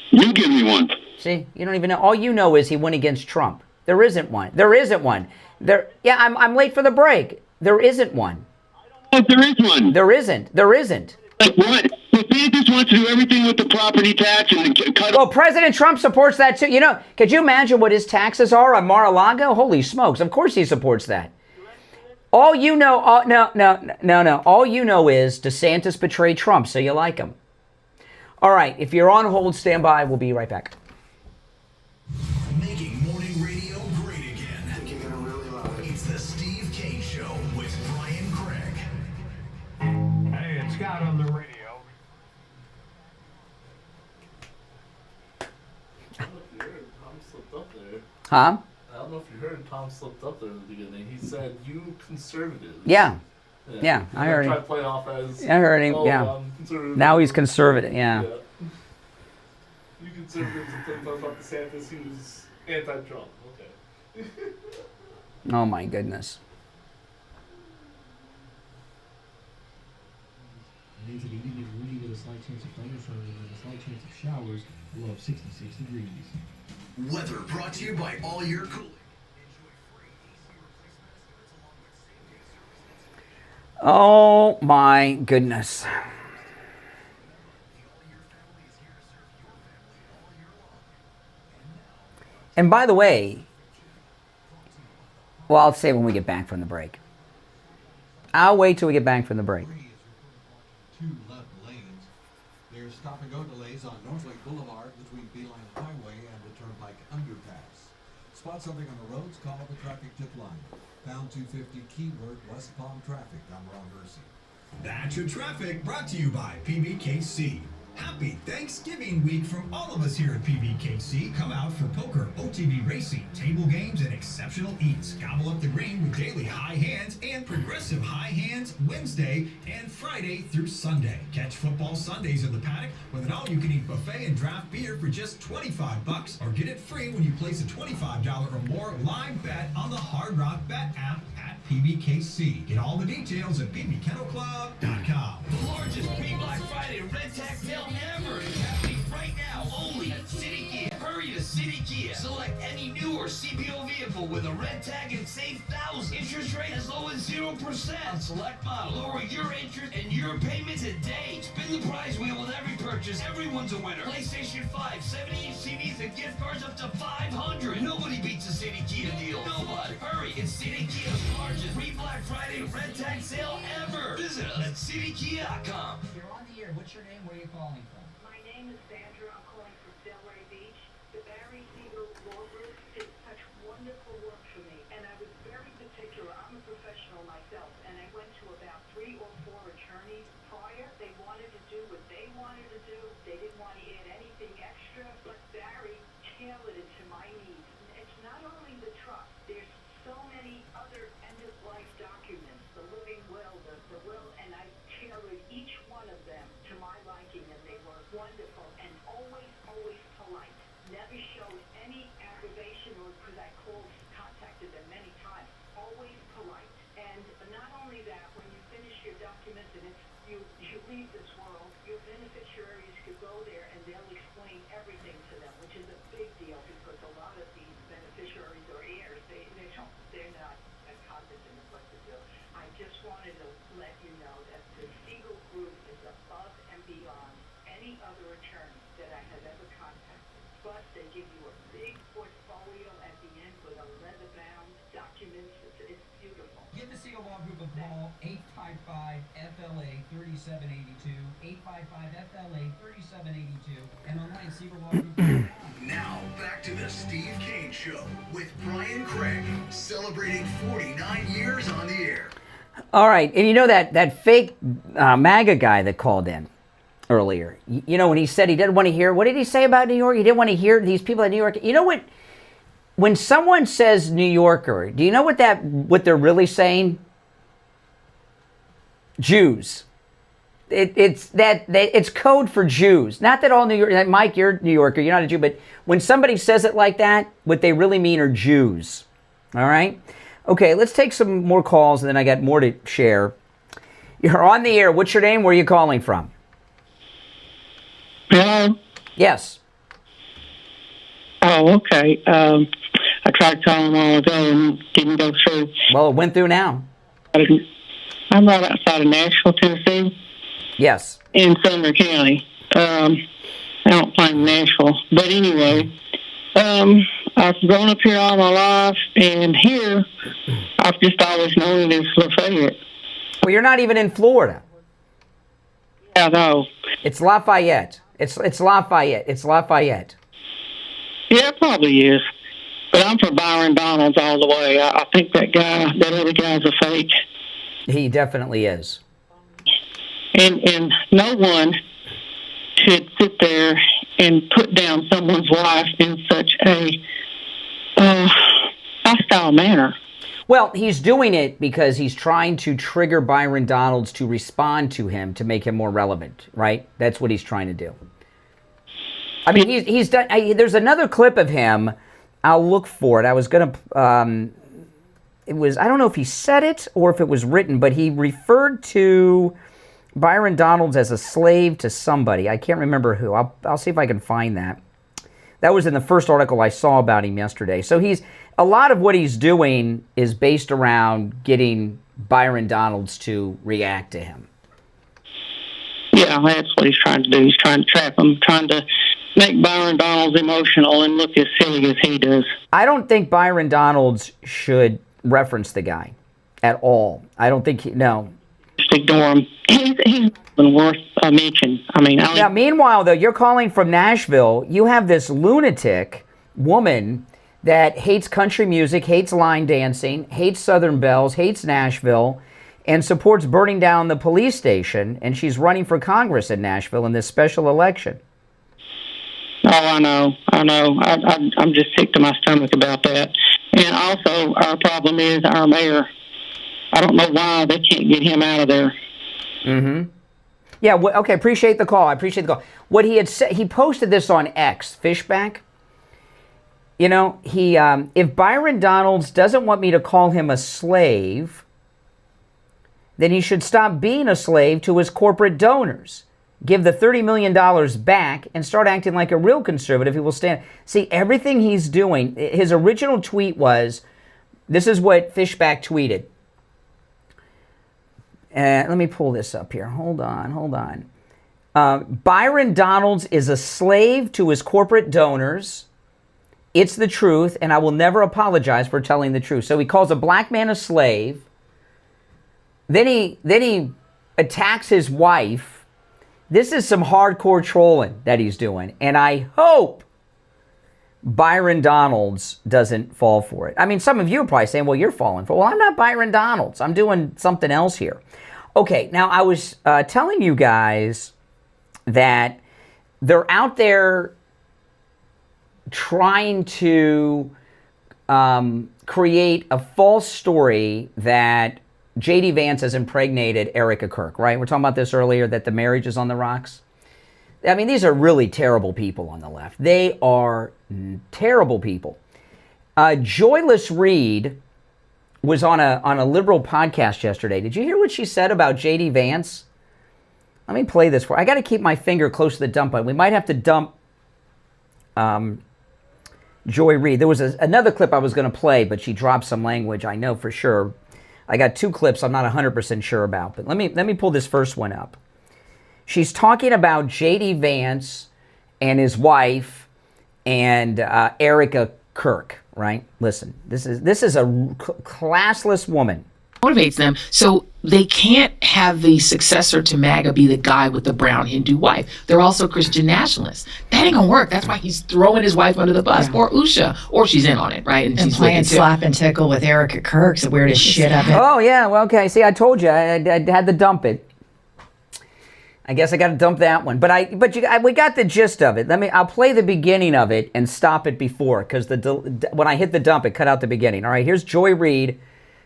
You give me one. See, you don't even know. All you know is he went against Trump. There isn't one. There isn't one. Yeah, I'm late for the break. There isn't one. There is one. There isn't. There isn't. Like what? DeSantis wants to do everything with the property tax and cut. Well, President Trump supports that too. You know, could you imagine what his taxes are on Mar-a-Lago? Holy smokes! Of course he supports that. All you know, no. All you know is DeSantis betrayed Trump, so you like him. All right, if you're on hold, stand by. We'll be right back. Making morning radio great again. I think you're gonna really love it. It's the Steve Kane Show with Brian Craig. Hey, it's Scott on the radio. Tom slipped up there. Huh? I don't know if you heard Tom slipped up there in the beginning. He said, "You conservatives." Yeah, I heard him. Tried to play off as. I heard him. Oh, yeah. Now he's conservative. Yeah. You conservatives and things about DeSantis, he was anti-Trump. Okay. Oh my goodness. Today's an evening and windy with a slight chance of thunderstorms and a slight chance of showers, low of 66 degrees. Weather brought to you by All Your Cooling. Oh my goodness. And by the way, well, I'll say when we get back from the break. I'll wait till we get back from the break. Two left lanes. There's stop-and-go delays on Northlake Boulevard between Beeline Highway and the Turnpike Underpass. Spot something on the roads, call the traffic tip line. Pound 250 keyword West Palm traffic. I'm Ron Hersey. That's your traffic brought to you by PBKC. Happy Thanksgiving week from all of us here at PBKC. Come out for poker, OTV racing, table games, and exceptional eats. Gobble up the green with daily high hands and progressive high hands Wednesday and Friday through Sunday. Catch football Sundays in the paddock with an all-you-can-eat buffet and draft beer for just $25, or get it free when you place a $25 or more live bet on the Hard Rock Bet app at PBKC. Get all the details at bbkennelclub.com. The largest pre-Black Friday red tag sale ever is happening right now only at City Kia. Hurry to City Kia. Select any new or CPO vehicle with a red tag and save thousands. Interest rate as low as 0% on select model. Lower your interest and your payment today. Spin the prize wheel with every purchase. Everyone's a winner. PlayStation 5, 70-inch TVs, and gift cards up to $500. Nobody beats a City Kia deal. Nobody. Hurry. It's City Kia's largest pre-Black Friday red tag sale ever. Visit us at citykia.com. You're on the air. What's your name? Where are you calling from? My name is Sandra. I'm calling from Delray Beach. The Barry Siegel Law Group did such wonderful work for me, and I was very particular. I'm a professional myself, and I went to about 3 or 4 attorneys prior. They wanted to do what they wanted to do. They didn't want to add anything extra, but Barry tailored it to my needs. And it's not only the trust. There's so many other end-of-life documents, the living will, the will, and I tailored each one of them to my liking, and they were wonderful and always, always polite. Never showed any aggravation, or because I contacted them many times. Always polite. And not only that, when you finish your documents and you leave this world, your beneficiaries could go there and they'll explain everything to them, which is a big deal because a lot of these beneficiaries or heirs, they're not cognizant of what to do. I just wanted to let you know that the Siegel Group is above and beyond any other attorney that I have ever contacted. Plus, they give you a big portfolio at the end with a leather-bound documents. It's beautiful. Give the Siegel Law Group a call, 855-FLA-3782, 855-FLA-3782, and online at SiegelLawGroup.com. Now, back to the Steve Kane Show with Brian Craig, celebrating 49 years on the air. All right, and you know that fake MAGA guy that called in earlier, you know, when he said he didn't want to hear, what did he say about New York? He didn't want to hear these people in New York. You know what? When someone says New Yorker, do you know what they're really saying? Jews. It's code for Jews. Not that all New York, Mike, you're a New Yorker, you're not a Jew, but when somebody says it like that, what they really mean are Jews. All right? Okay, let's take some more calls, and then I got more to share. You're on the air. What's your name? Where are you calling from? Hello? Yes. Oh, okay. I tried calling a while ago and didn't go through. Well, it went through now. I'm right outside of Nashville, Tennessee. Yes. In Sumner County. I don't claim Nashville. But anyway, I've grown up here all my life, and here I've just always known it as Lafayette. Well, you're not even in Florida. Yeah, no. It's Lafayette. It's Lafayette. It's Lafayette. Yeah, it probably is. But I'm for Byron Donalds all the way. I think that other guy's a fake. He definitely is. And no one should sit there and put down someone's life in such a hostile manner. Well, he's doing it because he's trying to trigger Byron Donalds to respond to him to make him more relevant, right? That's what he's trying to do. I mean, he's done. There's another clip of him. I'll look for it. I was gonna. It was. I don't know if he said it or if it was written, but he referred to Byron Donalds as a slave to somebody. I can't remember who. I'll see if I can find that. That was in the first article I saw about him yesterday. So a lot of what he's doing is based around getting Byron Donalds to react to him. Yeah, that's what he's trying to do. He's trying to trap him, trying to make Byron Donalds emotional and look as silly as he does. I don't think Byron Donalds should reference the guy at all. I don't think no. Just ignore him. He's worth a mention. I mean, now, meanwhile, though, you're calling from Nashville. You have this lunatic woman that hates country music, hates line dancing, hates Southern Bells, hates Nashville, and supports burning down the police station. And she's running for Congress in Nashville in this special election. Oh, I know. I'm just sick to my stomach about that. And also, our problem is our mayor. I don't know why they can't get him out of there. Mm-hmm. Yeah, okay, appreciate the call. I appreciate the call. What he had said, he posted this on X, Fishback. You know, if Byron Donalds doesn't want me to call him a slave, then he should stop being a slave to his corporate donors. Give the $30 million back and start acting like a real conservative who will stand. See, everything he's doing, his original tweet was, this is what Fishback tweeted. Let me pull this up here. Hold on. Byron Donalds is a slave to his corporate donors. It's the truth, and I will never apologize for telling the truth. So he calls a black man a slave. Then he attacks his wife. This is some hardcore trolling that he's doing, and I hope Byron Donalds doesn't fall for it. I mean, some of you are probably saying, well, you're falling for it. Well, I'm not Byron Donalds. I'm doing something else here. Okay, now I was telling you guys that they're out there trying to create a false story that J.D. Vance has impregnated Erica Kirk, right? We're talking about this earlier, that the marriage is on the rocks. I mean, these are really terrible people on the left. They are terrible people. Joyless Reed was on a liberal podcast yesterday. Did you hear what she said about J.D. Vance? Let me play this for you. I got to keep my finger close to the dump button. We might have to dump Joy Reid. There was another clip I was going to play, but she dropped some language, I know for sure. I got two clips I'm not 100% sure about, but let me pull this first one up. She's talking about J.D. Vance and his wife and Erica Kirk, right? Listen, this is a classless woman. Motivates them so they can't have the successor to MAGA be the guy with the brown Hindu wife. They're also Christian nationalists. That ain't gonna work. That's why he's throwing his wife under the bus, or Usha, or she's in on it, right? And she's playing slap and tickle with Erica Kirk's the weirdest shit I've ever. Oh yeah, well okay. See, I told you I had to dump it. I guess I got to dump that one, we got the gist of it. I'll play the beginning of it and stop it before, because when I hit the dump, it cut out the beginning. All right, here's Joy Reid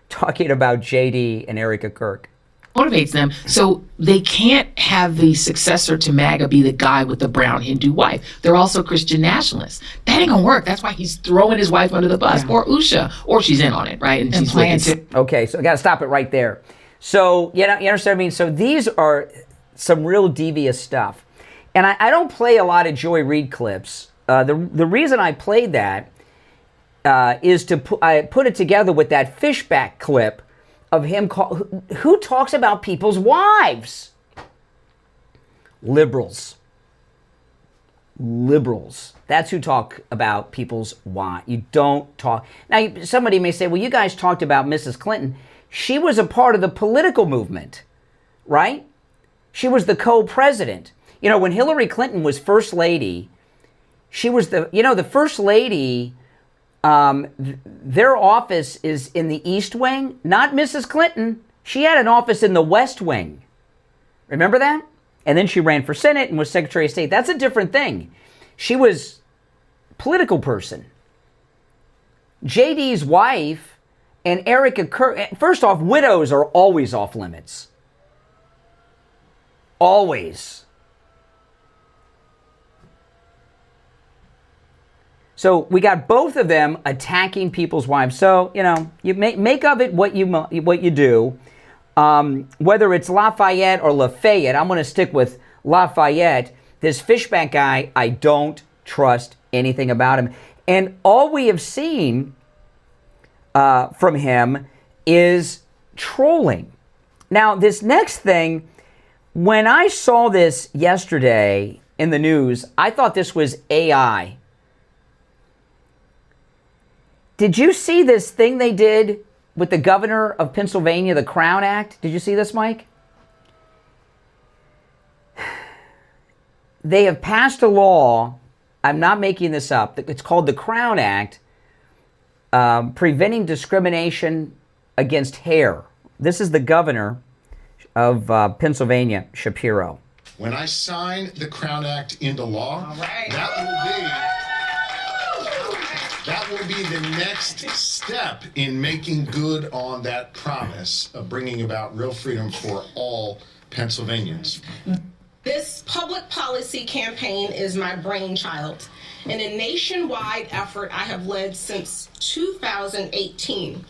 talking about JD and Erica Kirk. motivates them. So they can't have the successor to MAGA be the guy with the brown Hindu wife. They're also Christian nationalists. That ain't gonna work. That's why he's throwing his wife under the bus, or Usha, or she's in on it, right? And she's Okay, so I got to stop it right there. So you understand what I mean? So these are some real devious stuff, and I don't play a lot of Joy Reid clips. The reason I played that is I put it together with that Fishback clip of him who talks about people's wives. Liberals. That's who talk about people's wives. You don't talk. Now, somebody may say, well, you guys talked about Mrs. Clinton. She was a part of the political movement, right? She was the co-president. You know, when Hillary Clinton was first lady, she was the first lady. Their office is in the East Wing, not Mrs. Clinton. She had an office in the West Wing. Remember that? And then she ran for Senate and was Secretary of State. That's a different thing. She was a political person. JD's wife and Erica Kirk, first off, widows are always off limits. Always. So we got both of them attacking people's wives. So, you make of it what you do. Whether it's Lafayette or Lafayette, I'm going to stick with Lafayette. This Fishback guy, I don't trust anything about him. And all we have seen from him is trolling. Now, this next thing, when I saw this yesterday in the news, I thought this was AI. Did you see this thing they did with the governor of Pennsylvania, the Crown Act? Did you see this, Mike? They have passed a law, I'm not making this up, it's called the Crown Act, preventing discrimination against hair. This is the governor of Pennsylvania, Shapiro. When I sign the Crown Act into law, that will be the next step in making good on that promise of bringing about real freedom for all Pennsylvanians. This public policy campaign is my brainchild in a nationwide effort I have led since 2018.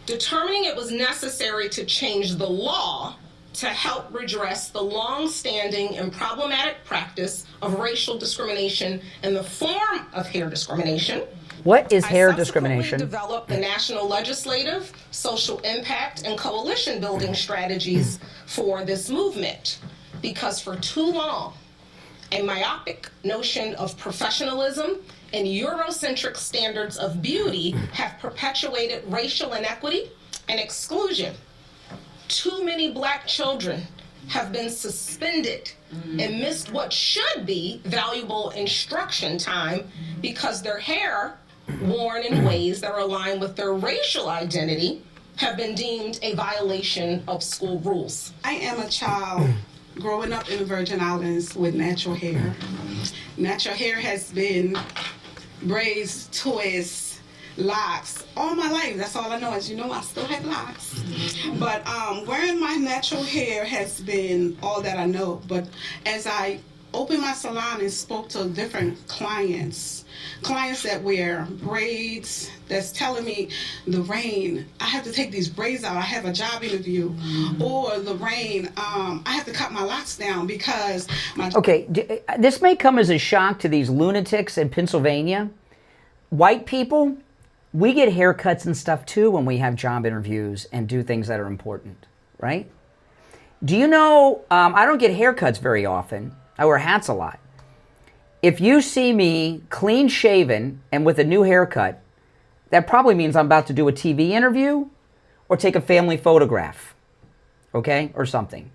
Determining it was necessary to change the law to help redress the long-standing and problematic practice of racial discrimination in the form of hair discrimination. What is hair discrimination? I developed the national legislative, social impact, and coalition building strategies for this movement because for too long, a myopic notion of professionalism and Eurocentric standards of beauty have perpetuated racial inequity and exclusion. Too many Black children have been suspended and missed what should be valuable instruction time because their hair, worn in ways that are aligned with their racial identity, have been deemed a violation of school rules. I am a child growing up in the Virgin Islands with natural hair. Natural hair has been braids, twists, locks all my life. That's all I know. As you know, I still have locks. But wearing my natural hair has been all that I know. But as I opened my salon and spoke to different clients that wear braids, that's telling me, Lorraine, I have to take these braids out. I have a job interview. Or Lorraine, I have to cut my locks down because my... Okay, this may come as a shock to these lunatics in Pennsylvania. White people, we get haircuts and stuff too when we have job interviews and do things that are important, right? Do you know, I don't get haircuts very often. I wear hats a lot. If you see me clean shaven and with a new haircut, that probably means I'm about to do a TV interview or take a family photograph, okay, or something,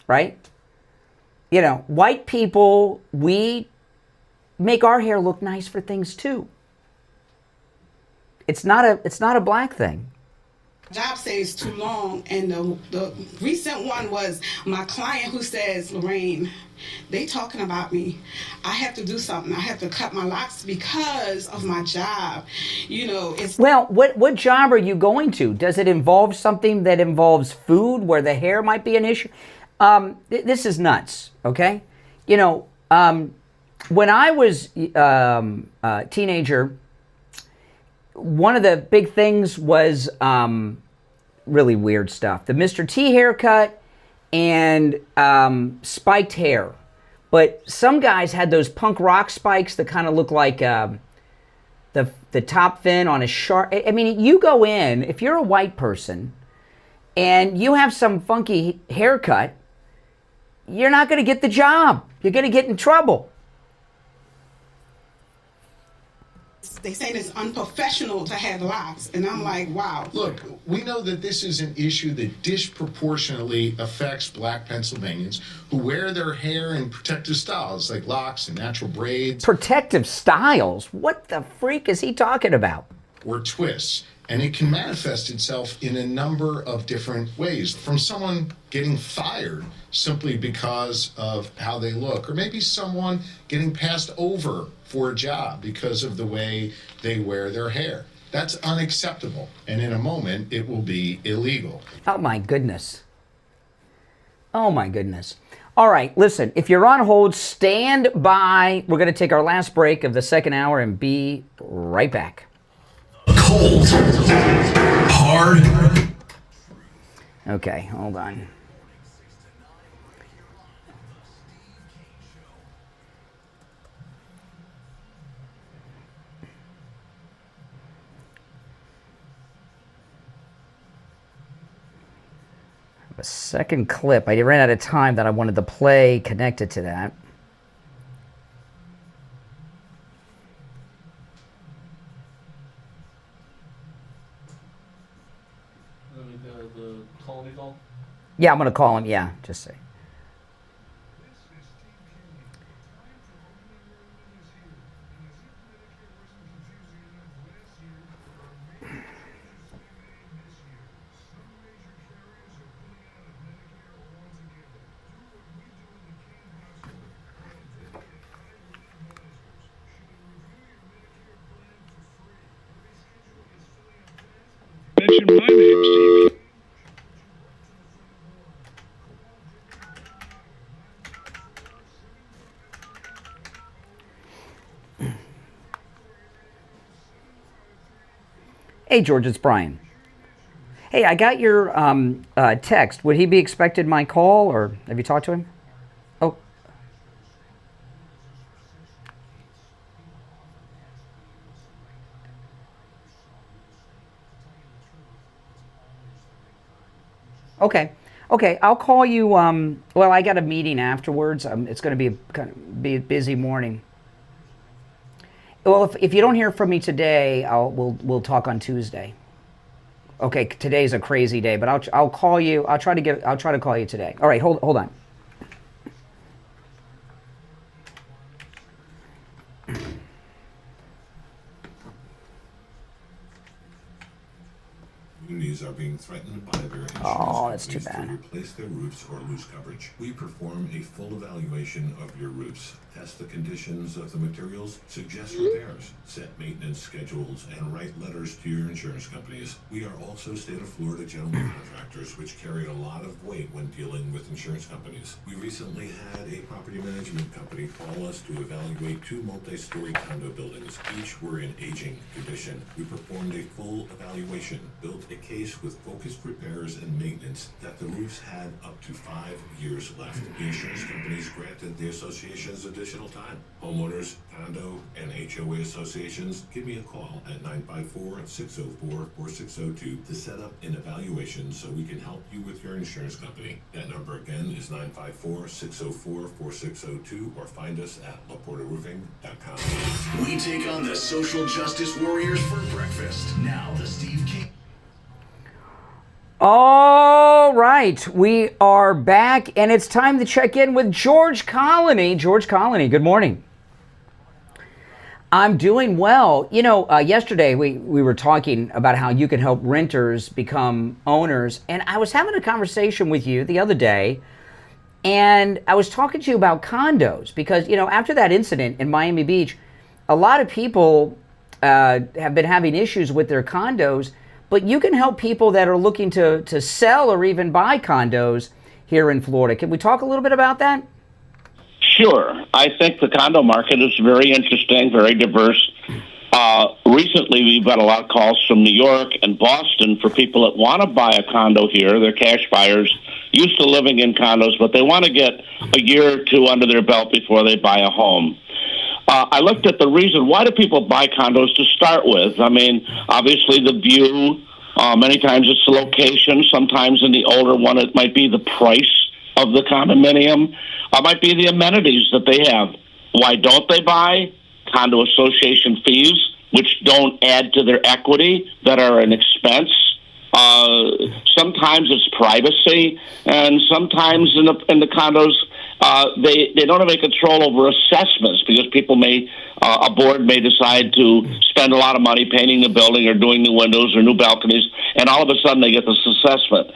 right? You know, white people, we make our hair look nice for things too. It's not a black thing. job stays too long, and the recent one was my client who says, Lorraine, they talking about me. I have to do something. I have to cut my locks because of my job. You know, it's Well, what job are you going to? Does it involve something that involves food where the hair might be an issue? This is nuts, okay? You know, when I was a teenager, one of the big things was really weird stuff. The Mr. T haircut and spiked hair. But some guys had those punk rock spikes that kind of look like the top fin on a shark. I mean, you go in, if you're a white person and you have some funky haircut, you're not going to get the job. You're going to get in trouble. they saying it's unprofessional to have locks, and I'm like, wow. Look, we know that this is an issue that disproportionately affects Black Pennsylvanians who wear their hair in protective styles like locks and natural braids. Protective styles? What the freak is he talking about? Or twists. And it can manifest itself in a number of different ways. From someone getting fired simply because of how they look, or maybe someone getting passed over for a job because of the way they wear their hair. That's unacceptable. And in a moment, it will be illegal. Oh, my goodness. Oh, my goodness. All right, listen, if you're on hold, stand by. We're going to take our last break of the second hour and be right back. Cold. Hard. Okay, hold on. A second clip. I ran out of time that I wanted to play connected to that. The colony call? Yeah, I'm going to call him. Yeah, just say. Mention my name, Steve. Hey, George, it's Brian. Hey, I got your text. Would he be expected my call, or have you talked to him? Oh. Okay. Okay, I'll call you. Well, I got a meeting afterwards. It's going to be a busy morning. Well, if you don't hear from me today, we'll talk on Tuesday. Okay, today's a crazy day, but I'll call you. I'll try to call you today. All right, hold on. Communities are being threatened by their insurance that's too companies bad. to replace their roofs or lose coverage. We perform a full evaluation of your roofs, test the conditions of the materials, suggest repairs, set maintenance schedules, and write letters to your insurance companies. We are also state of Florida general contractors, which carry a lot of weight when dealing with insurance companies. We recently had a property management company call us to evaluate 2 multi-story condo buildings. Each were in aging condition. We performed a full evaluation, built a case with focused repairs and maintenance that the roofs had up to 5 years left. The insurance companies granted the associations additional time. Homeowners, condo, and HOA associations, give me a call at 954-604-4602 to set up an evaluation so we can help you with your insurance company. That number again is 954-604-4602, or find us at laportaroofing.com. We take on the social justice warriors for breakfast. Now the Steve King. All right, we are back, and it's time to check in with George Colony. George Colony, good morning. I'm doing well. Yesterday we were talking about how you can help renters become owners. And I was having a conversation with you the other day. And I was talking to you about condos because, after that incident in Miami Beach, a lot of people have been having issues with their condos. But you can help people that are looking to sell or even buy condos here in Florida. Can we talk a little bit about that? Sure. I think the condo market is very interesting, very diverse. Recently, we've got a lot of calls from New York and Boston for people that want to buy a condo here. They're cash buyers, used to living in condos, but they want to get a year or two under their belt before they buy a home. I looked at the reason, why do people buy condos to start with? I mean, obviously the view, many times it's the location, sometimes in the older one it might be the price of the condominium, might be the amenities that they have. Why don't they buy? Condo association fees, which don't add to their equity, that are an expense. Sometimes it's privacy, and sometimes in the condos, they don't have any control over assessments because people a board may decide to spend a lot of money painting the building or doing new windows or new balconies, and all of a sudden they get this assessment.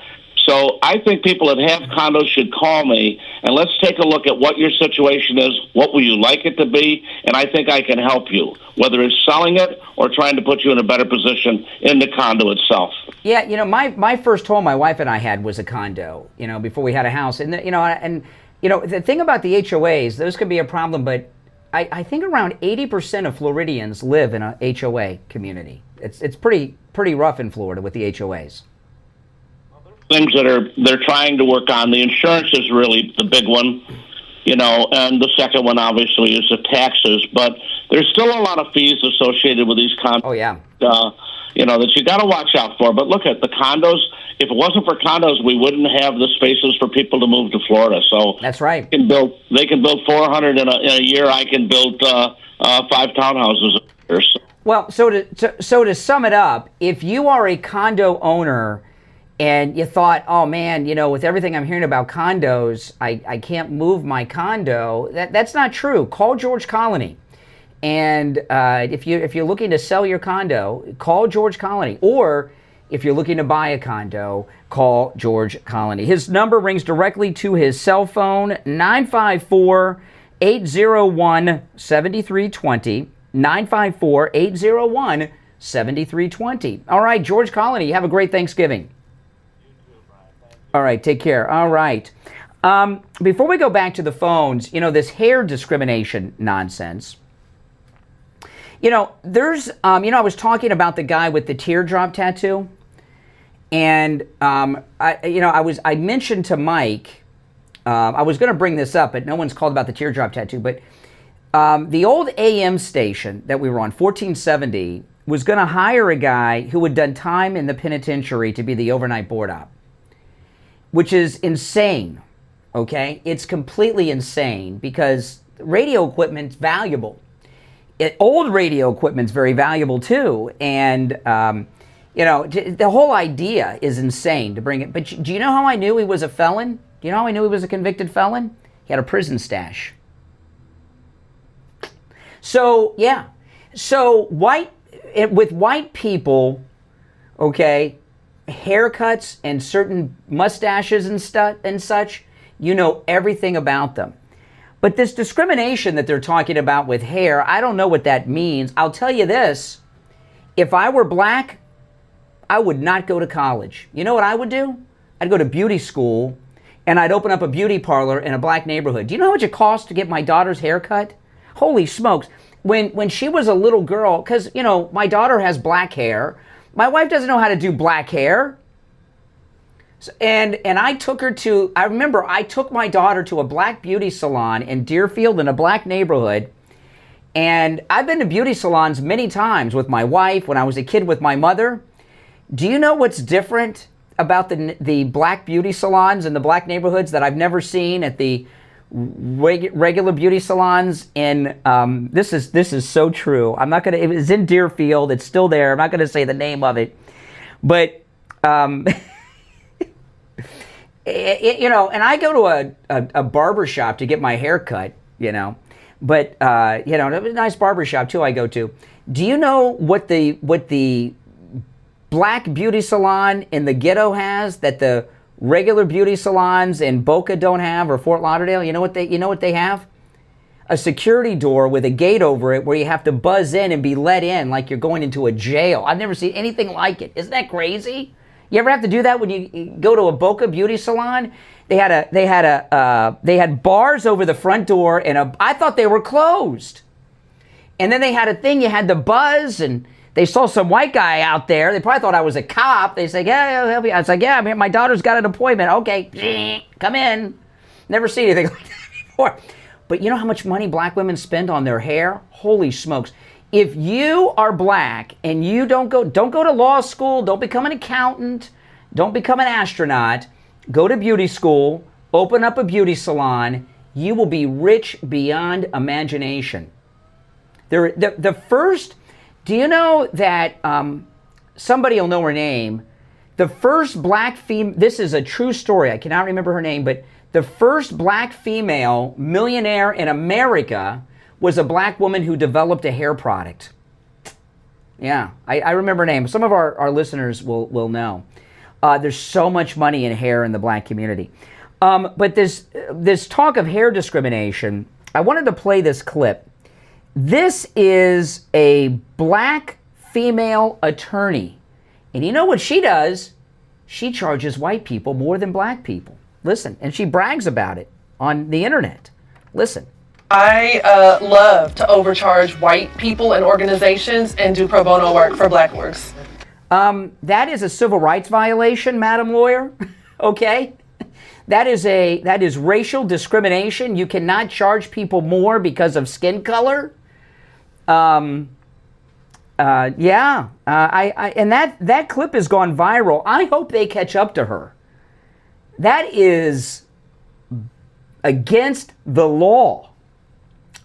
So I think people that have condos should call me, and let's take a look at what your situation is, what will you like it to be, and I think I can help you, whether it's selling it or trying to put you in a better position in the condo itself. Yeah, my first home my wife and I had was a condo, before we had a house. And, the thing about the HOAs, those could be a problem, but I think around 80% of Floridians live in a HOA community. It's pretty rough in Florida with the HOAs. Things that they're trying to work on. The insurance is really the big one, and the second one obviously is the taxes. But there's still a lot of fees associated with these condos. Oh yeah. That you got to watch out for. But look at the condos. If it wasn't for condos, we wouldn't have the spaces for people to move to Florida. So that's right. They can build 400 in a year. I can build 5 townhouses a year. So. Well, so to sum it up, if you are a condo owner and you thought, oh man, with everything I'm hearing about condos, I can't move my condo. That's not true. Call George Colony. And if you're looking to sell your condo, call George Colony. Or if you're looking to buy a condo, call George Colony. His number rings directly to his cell phone, 954-801-7320. 954-801-7320. All right, George Colony, have a great Thanksgiving. All right, take care. All right. Before we go back to the phones, this hair discrimination nonsense. There's, I was talking about the guy with the teardrop tattoo, and I mentioned to Mike, I was going to bring this up, but no one's called about the teardrop tattoo. But the old AM station that we were on, 1470, was going to hire a guy who had done time in the penitentiary to be the overnight board op. Which is insane, okay? It's completely insane because radio equipment's valuable. Old radio equipment's very valuable too. And, the whole idea is insane to bring it. But do you know how I knew he was a felon? Do you know how I knew he was a convicted felon? He had a prison stash. So, yeah. So, with white people, okay, haircuts and certain mustaches and such, everything about them. But this discrimination that they're talking about with hair, I don't know what that means. I'll tell you this, if I were black, I would not go to college. You know what I would do? I'd go to beauty school and I'd open up a beauty parlor in a black neighborhood. Do you know how much it costs to get my daughter's hair cut? Holy smokes. When she was a little girl, because, my daughter has black hair, my wife doesn't know how to do black hair. And I took her I remember I took my daughter to a black beauty salon in Deerfield in a black neighborhood. And I've been to beauty salons many times with my wife when I was a kid with my mother. Do you know what's different about the black beauty salons in the black neighborhoods that I've never seen at the regular beauty salons? And this is so true. I'm not gonna. It was in Deerfield. It's still there. I'm not gonna say the name of it, but and I go to a barber shop to get my hair cut. But you know, it was a nice barbershop too. I go to. Do you know what the black beauty salon in the ghetto has that the regular beauty salons in Boca don't have, or Fort Lauderdale? You know what they have? A security door with a gate over it where you have to buzz in and be let in like you're going into a jail. I've never seen anything like it. Isn't that crazy? You ever have to do that when you go to a Boca beauty salon? They had bars over the front door, and I thought they were closed. And then they had a thing you had to buzz, and they saw some white guy out there. They probably thought I was a cop. They said, "Yeah, I'll help you." I was like, "Yeah, my daughter's got an appointment." Okay, come in. Never seen anything like that before. But you know how much money black women spend on their hair? Holy smokes. If you are black and you don't go to law school, don't become an accountant, don't become an astronaut, go to beauty school, open up a beauty salon, you will be rich beyond imagination. The first, do you know that, somebody will know her name, the first black female, this is a true story, I cannot remember her name, but the first black female millionaire in America was a black woman who developed a hair product. Yeah, I remember her name. Some of our listeners will know. There's so much money in hair in the black community. But this talk of hair discrimination, I wanted to play this clip. This is a black female attorney. And you know what she does? She charges white people more than black people. Listen, and she brags about it on the internet. Listen. I love to overcharge white people and organizations and do pro bono work for black works. That is a civil rights violation, Madam Lawyer. Okay? That is racial discrimination. You cannot charge people more because of skin color. And that clip has gone viral. I hope they catch up to her. That is against the law.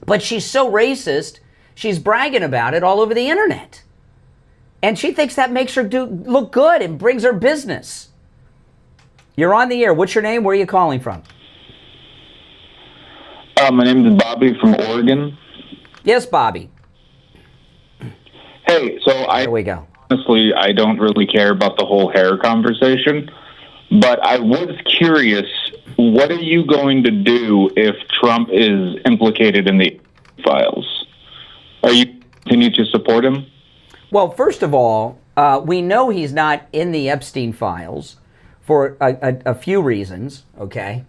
But she's so racist, she's bragging about it all over the internet. And she thinks that makes her look good and brings her business. You're on the air. What's your name? Where are you calling from? My name is Bobby from Oregon. Yes, Bobby. Hey, so There we go. honestly, I don't really care about the whole hair conversation, but I was curious, what are you going to do if Trump is implicated in the files? Are you continue to support him? Well, first of all, we know he's not in the Epstein files for a few reasons, okay?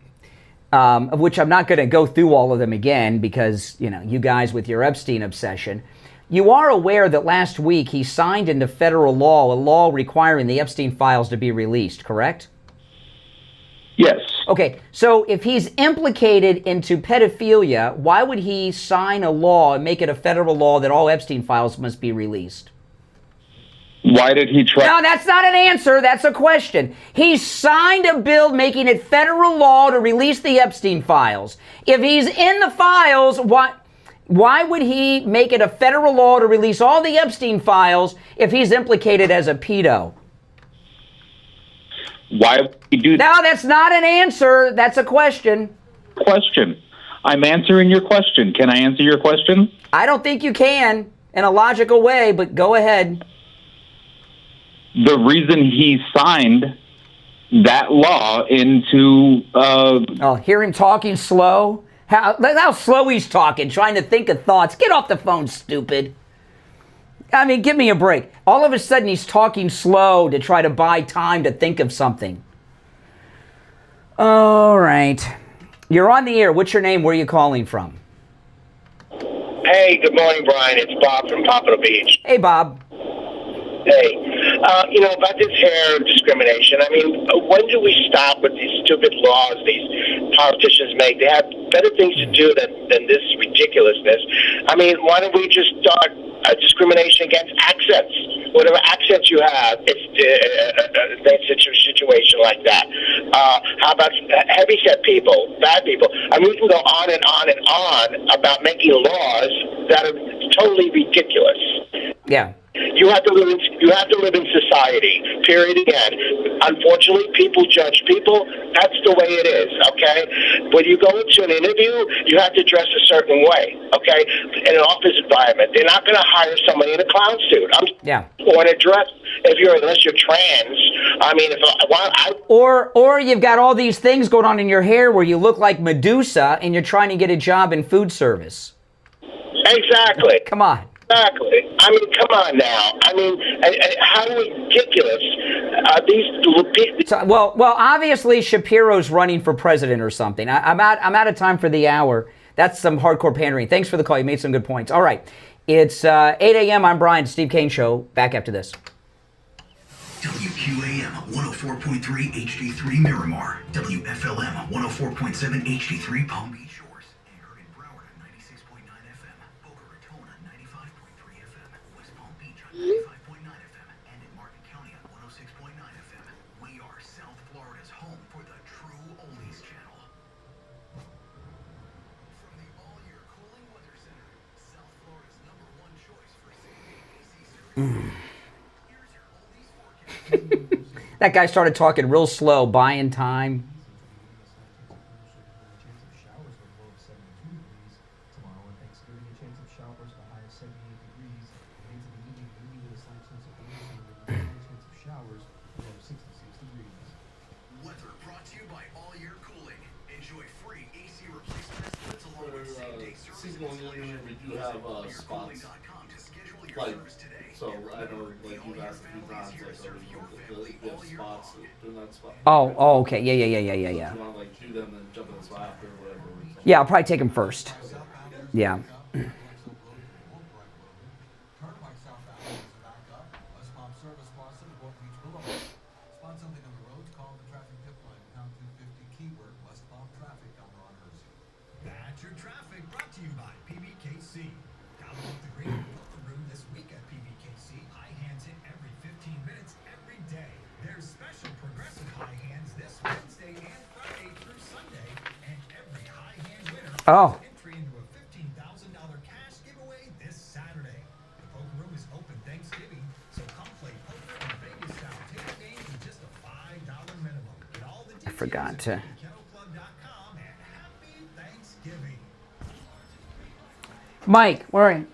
Of which I'm not going to go through all of them again because, you know, you guys with your Epstein obsession. You are aware that last week he signed into federal law a law requiring the Epstein files to be released, correct? Yes. Okay, so if he's implicated into pedophilia, why would he sign a law and make it a federal law that all Epstein files must be released? Why did he try? No, that's not an answer. That's a question. He signed a bill making it federal law to release the Epstein files. If he's in the files, why would he make it a federal law to release all the Epstein files if he's implicated as a pedo? Why would he do that? No, that's not an answer. That's a question. Question. I'm answering your question. Can I answer your question? I don't think you can in a logical way, but go ahead. The reason he signed that law into... Oh, hear him talking slow? How slow he's talking, trying to think of thoughts. Get off the phone, stupid. I mean, give me a break. All of a sudden, he's talking slow to try to buy time to think of something. All right. You're on the air. What's your name? Where are you calling from? Hey, good morning, Brian. It's Bob from Pompano Beach. Hey, Bob. Hey, about this hair discrimination, I mean, when do we stop with these stupid laws these politicians make? They have better things to do than this ridiculousness. I mean, why don't we just start a discrimination against accents? Whatever accents you have, it's a situation like that. How about heavyset people, bad people? I mean, we can go on and on and on about making laws that are totally ridiculous. Yeah. You have to live in society. Period. Again. Unfortunately, people judge people. That's the way it is. Okay. When you go into an interview, you have to dress a certain way. Okay. In an office environment, they're not going to hire somebody in a clown suit. Or in a dress. Unless you're trans. I mean, or you've got all these things going on in your hair where you look like Medusa and you're trying to get a job in food service. Exactly. Come on. Exactly. I mean, come on now. I mean, how ridiculous these. Well, obviously Shapiro's running for president or something. I'm out of time for the hour. That's some hardcore pandering. Thanks for the call. You made some good points. All right. It's 8 a.m. I'm Brian, Steve Kane Show. Back after this. WQAM 104.3 HD3 Miramar, WFLM 104.7 HD3 Palm Beach Shores, and heard in Broward on 96.9 FM, Boca Raton on 95.3 FM, West Palm Beach on 95.9 FM, and in Martin County on 106.9 FM. We are South Florida's home for the true oldies channel. From the all-year cooling weather center, South Florida's #1 choice for safety AC service. That guy started talking real slow, buying time. Weather brought to you by All Year Cooling. Enjoy free AC replacement estimates along with same-day service and installation. We do have spots. Like, so I know, like you've asked a few times, like, the spots, they're not spots. Oh, okay. Yeah. You want to, like, do them and jump in the spot after or whatever. Yeah, I'll probably take him first. Yeah. That's your traffic brought to you by PBKC. Download the great poker room this week at PBKC. High hands hit every 15 minutes every day. There's special progressive high hands this Wednesday and Friday through Sunday, and every high hand winner Oh. entry into a $15,000 cash giveaway this Saturday. The poker room is open Thanksgiving, so come play poker and Vegas style table games with just a $5 minimum. Get all the I forgot to. Mike, where are you?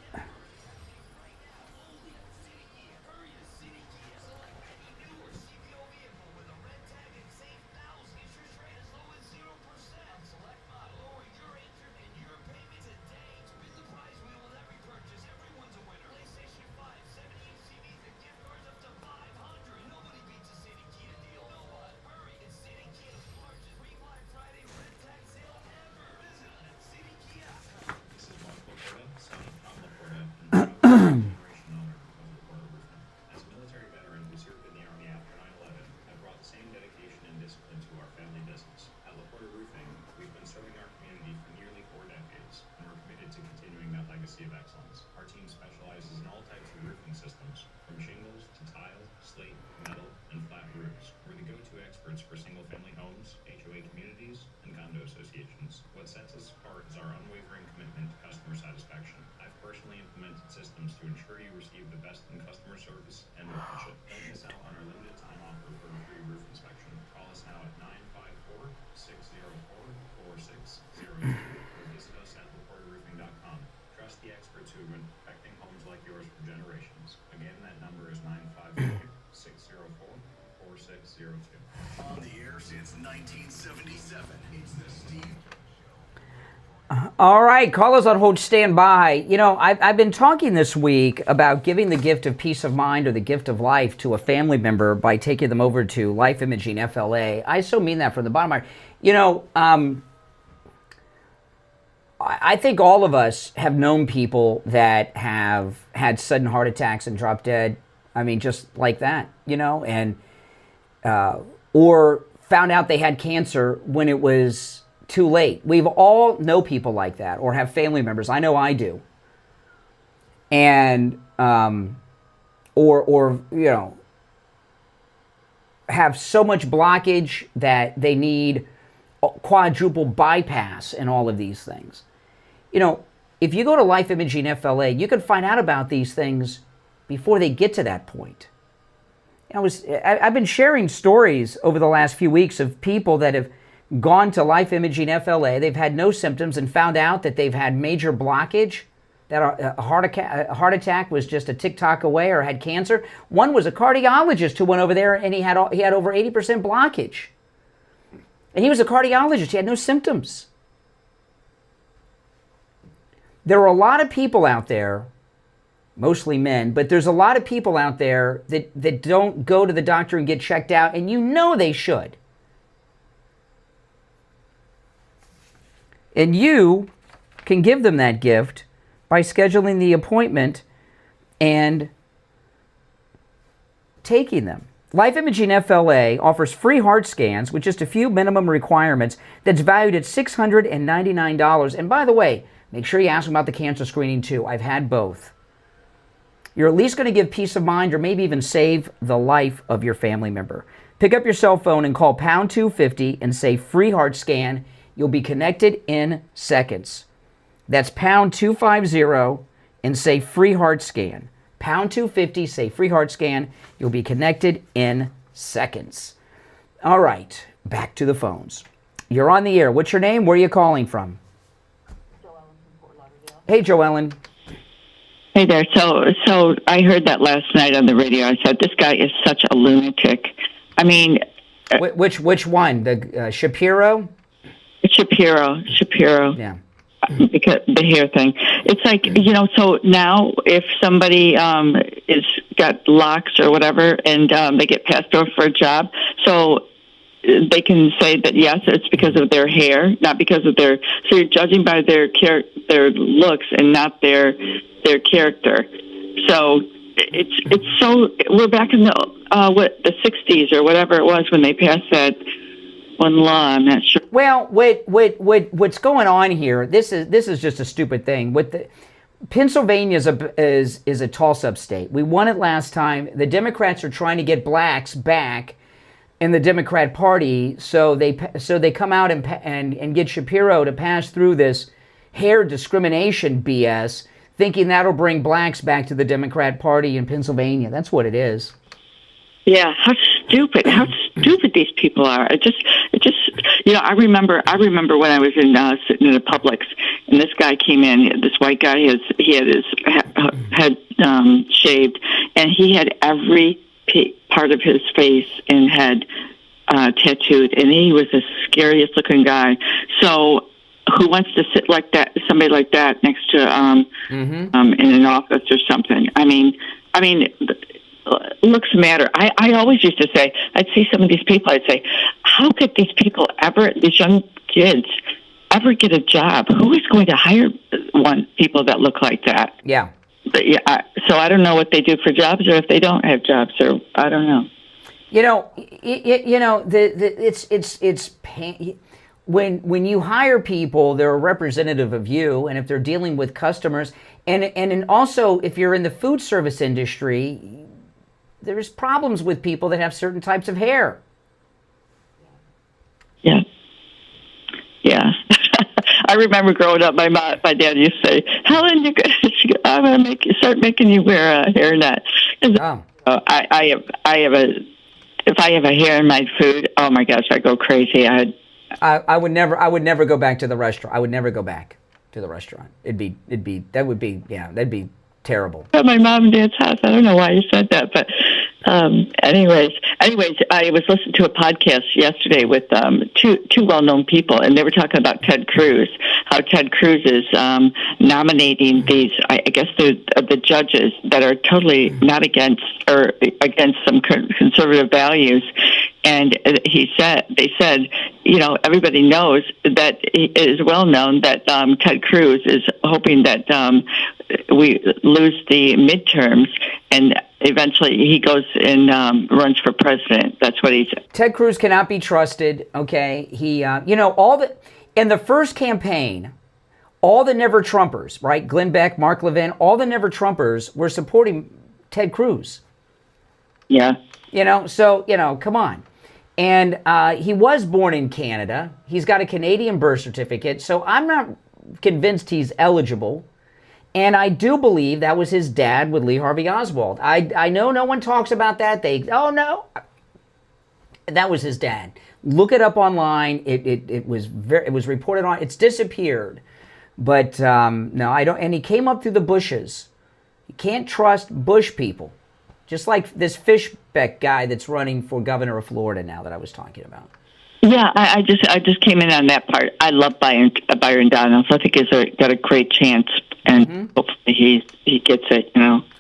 As a military veteran who served in the Army after 9/11, I brought the same dedication and discipline to our family business. At LaPorta Roofing, we've been serving our community for nearly 4 decades, and we're committed to continuing that legacy of excellence. Our team specializes in all types of roofing systems, from shingles to tile, slate, metal, and flat roofs. We're the go-to experts for single-family homes, HOA communities, and condo associations. What sets us apart is our unwavering commitment to customer satisfaction. I've personally implemented systems to ensure you receive the best in customer service and workmanship. Don't miss out on our limited time offer for a free roof inspection. Call us now at 954-604-4602 or visit us at laportaroofing.com. Trust the experts who have been perfecting homes like yours for generations. Again, that number is 954-604-4602. On the air since 1977, it's the Steve. All right, callers on hold, stand by. You know, I've been talking this week about giving the gift of peace of mind or the gift of life to a family member by taking them over to Life Imaging FLA. I so mean that from the bottom of my heart. You know, I think all of us have known people that have had sudden heart attacks and dropped dead. I mean, just like that, you know, and or found out they had cancer when it was too late. We've all know people like that or have family members. I know I do. And or you know, have so much blockage that they need quadruple bypass and all of these things. You know, if you go to Life Imaging FLA, you can find out about these things before they get to that point. I've been sharing stories over the last few weeks of people that have gone to Life Imaging FLA. They've had no symptoms and found out that they've had major blockage, that a heart attack was just a tick-tock away, or had cancer. One was a cardiologist who went over there and he had over 80% blockage. And he was a cardiologist. He had no symptoms. There are a lot of people out there, mostly men, but there's a lot of people out there that don't go to the doctor and get checked out, and you know they should. And you can give them that gift by scheduling the appointment and taking them. Life Imaging FLA offers free heart scans with just a few minimum requirements that's valued at $699. And by the way, make sure you ask them about the cancer screening too. I've had both. You're at least going to give peace of mind or maybe even save the life of your family member. Pick up your cell phone and call pound 250 and say free heart scan. You'll be connected in seconds. That's pound 250 and say free heart scan. Pound 250, say free heart scan. You'll be connected in seconds. All right, back to the phones. You're on the air. What's your name? Where are you calling from? Hey, Joellen. Hey there. So I heard that last night on the radio. I said, this guy is such a lunatic. I mean... Which one? The Shapiro? Shapiro. Yeah. Because the hair thing. It's like, so now if somebody is got locks or whatever and they get passed over for a job, so they can say that, yes, it's because of their hair, not because of their... So you're judging by their looks and not their character. So it's so... We're back in the 60s or whatever it was when they passed that one law. I'm not sure. Well, what's going on here? This is just a stupid thing. Pennsylvania is a toss-up state. We won it last time. The Democrats are trying to get blacks back in the Democrat Party, so they come out and get Shapiro to pass through this hair discrimination BS, thinking that'll bring blacks back to the Democrat Party in Pennsylvania. That's what it is. Yeah, how stupid these people are. It just, I remember when I was sitting in a Publix, and this guy came in, this white guy, he had his head shaved, and he had every part of his face and head tattooed, and he was the scariest looking guy. So who wants to sit like that, somebody like that next to in an office or something? I mean, looks matter. I always used to say, I'd see some of these people, I'd say, how could these people these young kids ever get a job? Who is going to hire people that look like that? Yeah. But yeah, so I don't know what they do for jobs, or if they don't have jobs, or I don't know. When you hire people, they're a representative of you, and if they're dealing with customers, and also if you're in the food service industry, there's problems with people that have certain types of hair. Yeah. Yeah. I remember growing up, my dad used to say, Helen, I'm going to start making you wear a hairnet. If I have a hair in my food, oh my gosh, I go crazy. I would never go back to the restaurant. I would never go back to the restaurant. That would be terrible. At my mom and dad's house. I don't know why you said that, but anyways, I was listening to a podcast yesterday with two well-known people, and they were talking about Ted Cruz, how Ted Cruz is nominating these, I guess the judges that are totally not against some conservative values. And they said, everybody knows that it is well known that Ted Cruz is hoping that we lose the midterms, and eventually he goes and runs for president. That's what he said. Ted Cruz cannot be trusted. Okay, he, in the first campaign, all the Never Trumpers, right? Glenn Beck, Mark Levin, all the Never Trumpers were supporting Ted Cruz. Yeah. Come on. And he was born in Canada. He's got a Canadian birth certificate, so I'm not convinced he's eligible. And I do believe that was his dad with Lee Harvey Oswald. I know no one talks about that. Oh no, that was his dad. Look it up online. It was reported on. It's disappeared, but no, I don't. And he came up through the bushes. You can't trust bush people, just like this Fishbeck guy that's running for governor of Florida now that I was talking about. Yeah, I just came in on that part. I love Byron Donalds. I think he's got a great chance, and hopefully he gets it.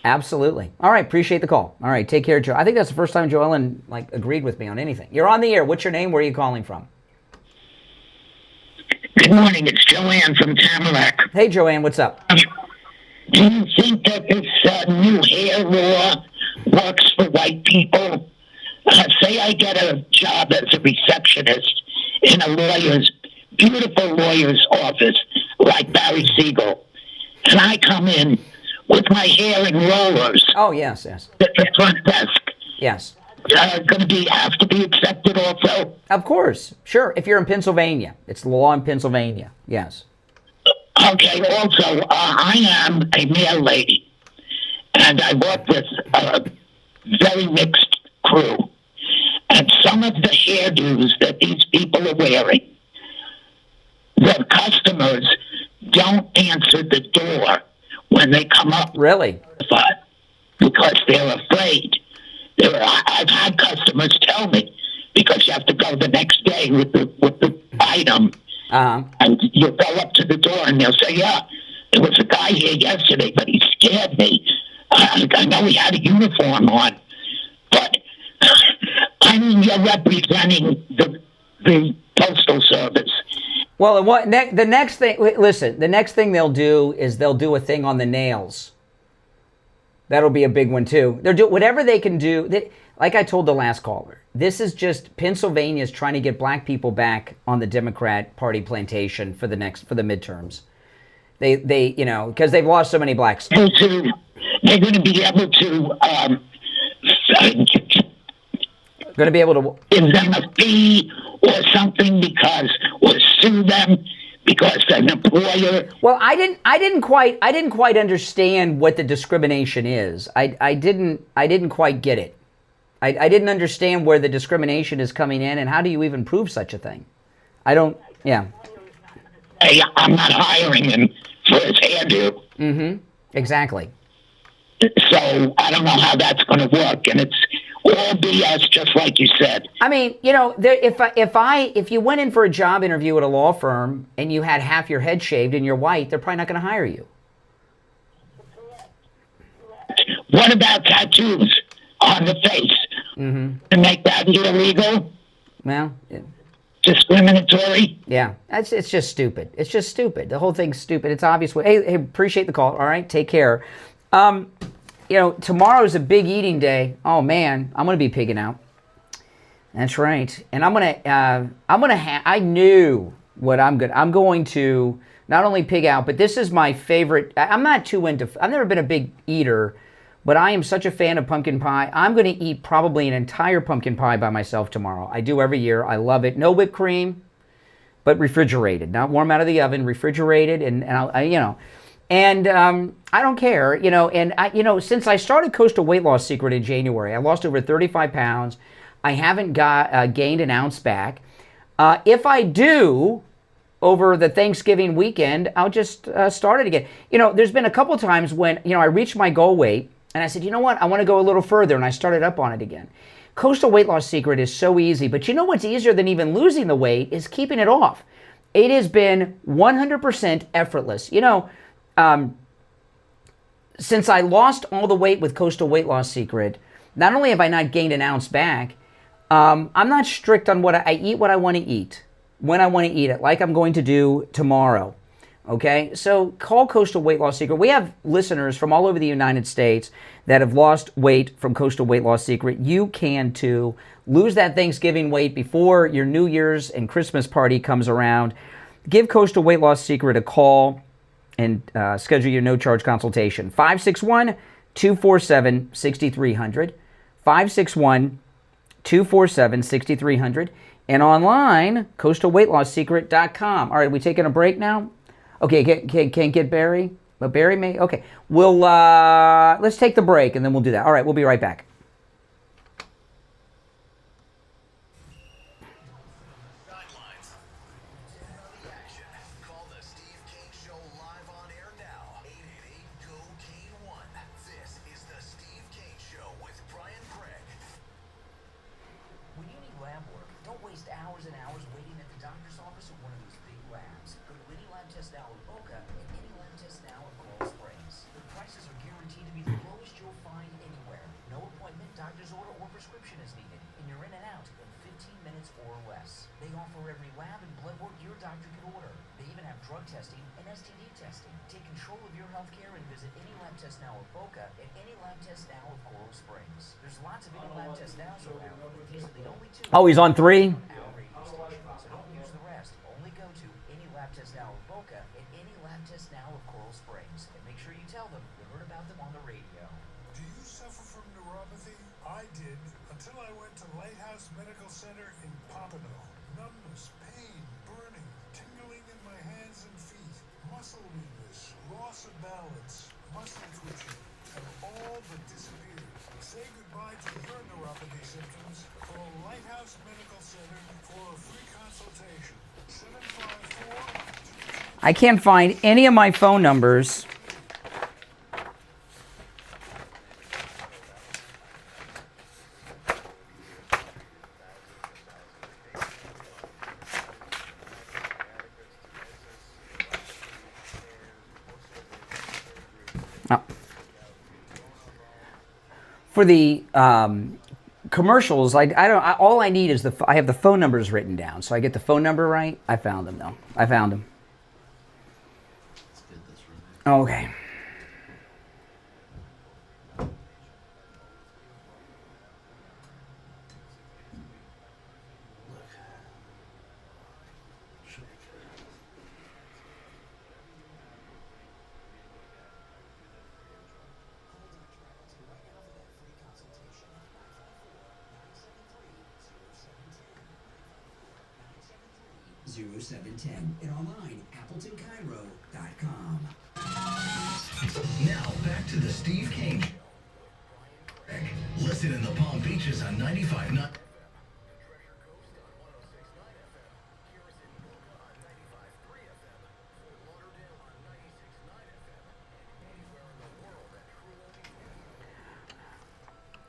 Absolutely. All right, appreciate the call. All right, take care, Joe. I think that's the first time Joellen agreed with me on anything. You're on the air. What's your name? Where are you calling from? Good morning. It's Joanne from Tamarack. Hey, Joanne. What's up? Do you think that this new hair law works for white people? Say I get a job as a receptionist in a beautiful lawyer's office like Barry Siegel, and I come in with my hair in rollers. Oh, yes. At the front desk. Yes. Going to have to be accepted also? Of course. Sure. If you're in Pennsylvania. It's the law in Pennsylvania. Yes. Okay. Also, I am a male lady, and I work with a very mixed crew. And some of the hairdos that these people are wearing, the customers don't answer the door when they come up. Really? Because they're afraid. I've had customers tell me, because you have to go the next day with the item, and you go up to the door and they'll say, yeah, there was a guy here yesterday, but he scared me. I know he had a uniform on, but I mean, you're representing the Postal Service. Well, the next thing, listen, the next thing they'll do is they'll do a thing on the nails. That'll be a big one, too. They'll do whatever they can do. Like I told the last caller, this is just Pennsylvania's trying to get black people back on the Democrat Party plantation for the midterms. They because they've lost so many blacks. They're going to be able to give them a fee or something or sue them because an employer. Well, I didn't quite understand what the discrimination is. I didn't quite get it. I didn't understand where the discrimination is coming in, and how do you even prove such a thing? Yeah. Hey, I'm not hiring him for his hairdo. Mm-hmm. Exactly. So I don't know how that's going to work, and it's all BS, just like you said. I mean, if you went in for a job interview at a law firm and you had half your head shaved and you're white, they're probably not going to hire you. What about tattoos on the face? Mm-hmm. To make that illegal? Well, discriminatory? Yeah, it's just stupid. It's just stupid. The whole thing's stupid. It's obvious. Hey, appreciate the call. All right, take care. Tomorrow's a big eating day. Oh man, I'm gonna be pigging out. That's right. And I knew what I'm going to not only pig out, but this is my favorite. I've never been a big eater, but I am such a fan of pumpkin pie. I'm going to eat probably an entire pumpkin pie by myself tomorrow. I do every year. I love it. No whipped cream, but refrigerated, not warm out of the oven, refrigerated. And I don't care, and since I started Coastal Weight Loss Secret in January, I lost over 35 pounds. I haven't gained an ounce back. If I do, over the Thanksgiving weekend, I'll just start it again. There's been a couple times when, I reached my goal weight, and I said, you know what, I want to go a little further, and I started up on it again. Coastal Weight Loss Secret is so easy, but you know what's easier than even losing the weight is keeping it off. It has been 100% effortless. Since I lost all the weight with Coastal Weight Loss Secret, not only have I not gained an ounce back, I'm not strict on what I eat what I want to eat, when I want to eat it, like I'm going to do tomorrow. Okay, so call Coastal Weight Loss Secret. We have listeners from all over the United States that have lost weight from Coastal Weight Loss Secret. You can too. Lose that Thanksgiving weight before your New Year's and Christmas party comes around. Give Coastal Weight Loss Secret a call and schedule your no-charge consultation. 561-247-6300. 561-247-6300. And online, coastalweightlossecret.com. All right, are we taking a break now? Okay, can't get Barry? But Barry may. Okay, we'll let's take the break and then we'll do that. All right, we'll be right back. Oh, he's on 3? Do you suffer from neuropathy? I did until I went to Lighthouse Medical Center in Pompano. Numbness, pain, burning, tingling in my hands and feet, muscle weakness, loss of balance, muscle twitching, and all but disappeared. Say goodbye to your neuropathy symptoms. Call Lighthouse Medical Center for a free consultation. 754. I can't find any of my phone numbers. For the commercials, I don't. All I need is I have the phone numbers written down, so I get the phone number right. I found them though. I found them. Okay. and online, AppletonCairo.com. Now back to the Steve Kane Show. Listen in the Palm Beaches on 95.9.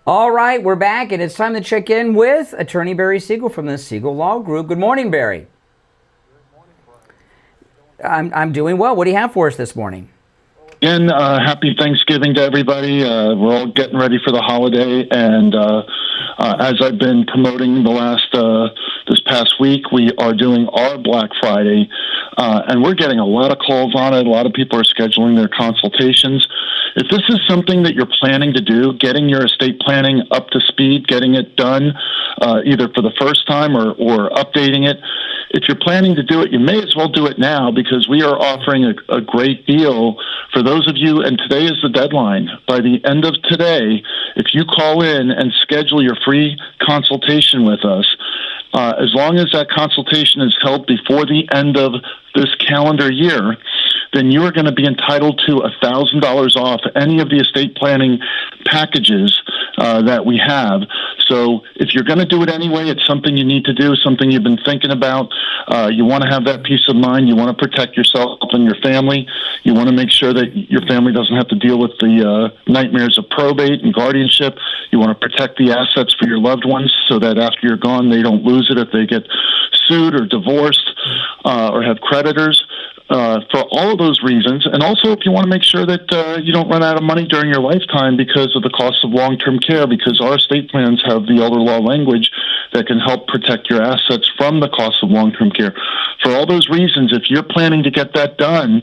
All right, we're back, and it's time to check in with Attorney Barry Siegel from the Siegel Law Group. Good morning, Barry. I'm doing well. What do you have for us this morning? Again, happy Thanksgiving to everybody. We're all getting ready for the holiday, and as I've been promoting this past week, we are doing our Black Friday, and we're getting a lot of calls on it. A lot of people are scheduling their consultations. If this is something that you're planning to do, getting your estate planning up to speed, getting it done either for the first time or updating it, if you're planning to do it, you may as well do it now, because we are offering a great deal for those of you, and today is the deadline. By the end of today, if you call in and schedule your free consultation with us, as long as that consultation is held before the end of this calendar year, then you are going to be entitled to $1,000 off any of the estate planning packages that we have. So if you're going to do it anyway, it's something you need to do, something you've been thinking about. You want to have that peace of mind. You want to protect yourself and your family. You want to make sure that your family doesn't have to deal with the nightmares of probate and guardianship. You want to protect the assets for your loved ones so that after you're gone, they don't lose it if they get sued or divorced or have creditors. For all of those reasons, and also if you want to make sure that you don't run out of money during your lifetime because of the cost of long-term care, because our estate plans have the elder law language that can help protect your assets from the cost of long-term care. For all those reasons, if you're planning to get that done,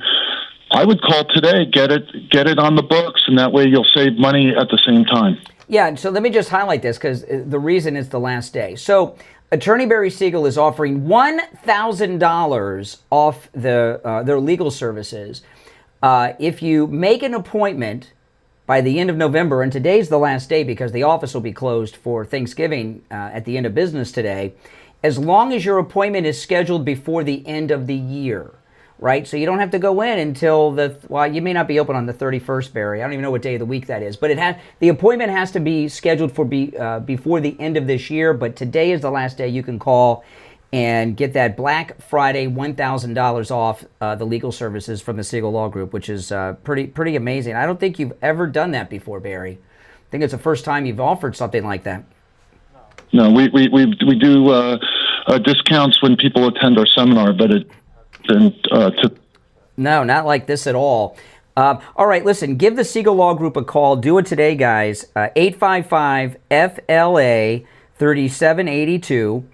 I would call today, get it on the books, and that way you'll save money at the same time. Yeah, so let me just highlight this, because the reason it's the last day. So Attorney Barry Siegel is offering $1,000 off their legal services if you make an appointment by the end of November, and today's the last day because the office will be closed for Thanksgiving at the end of business today, as long as your appointment is scheduled before the end of the year. right? So you don't have to go in until you may not be open on the 31st, Barry. I don't even know what day of the week that is. But the appointment has to be scheduled for before the end of this year. But today is the last day you can call and get that Black Friday $1,000 off the legal services from the Siegel Law Group, which is pretty amazing. I don't think you've ever done that before, Barry. I think it's the first time you've offered something like that. No, we do discounts when people attend our seminar, but No, not like this at all. All right, listen, give the Siegel Law Group a call. Do it today, guys. 855-FLA-3782.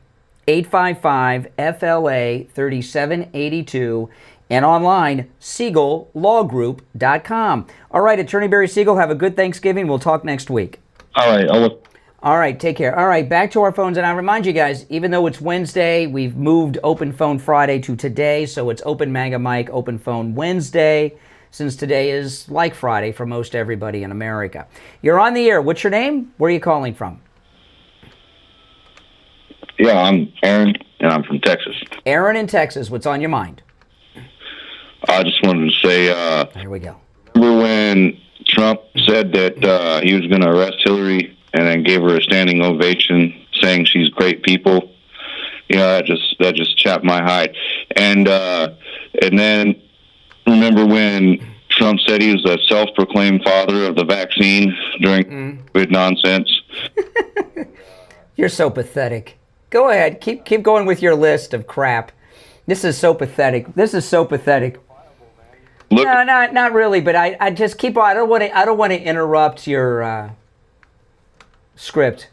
855-FLA-3782. And online, SiegelLawGroup.com. All right, Attorney Barry Siegel, have a good Thanksgiving. We'll talk next week. All right, All right, take care. All right, back to our phones. And I remind you guys, even though it's Wednesday, we've moved Open Phone Friday to today. So it's Open MAGA Mike, Open Phone Wednesday, since today is like Friday for most everybody in America. You're on the air. What's your name? Where are you calling from? Yeah, I'm Aaron, and I'm from Texas. Aaron in Texas. What's on your mind? I just wanted to say, here we go. Remember when Trump said that he was going to arrest Hillary and then gave her a standing ovation saying she's great people? You know, that just chapped my hide. And then remember when Trump said he was a self-proclaimed father of the vaccine during COVID nonsense? You're so pathetic. Go ahead. Keep going with your list of crap. This is so pathetic. Look, no, not really. But I just keep on. I don't want to interrupt your script.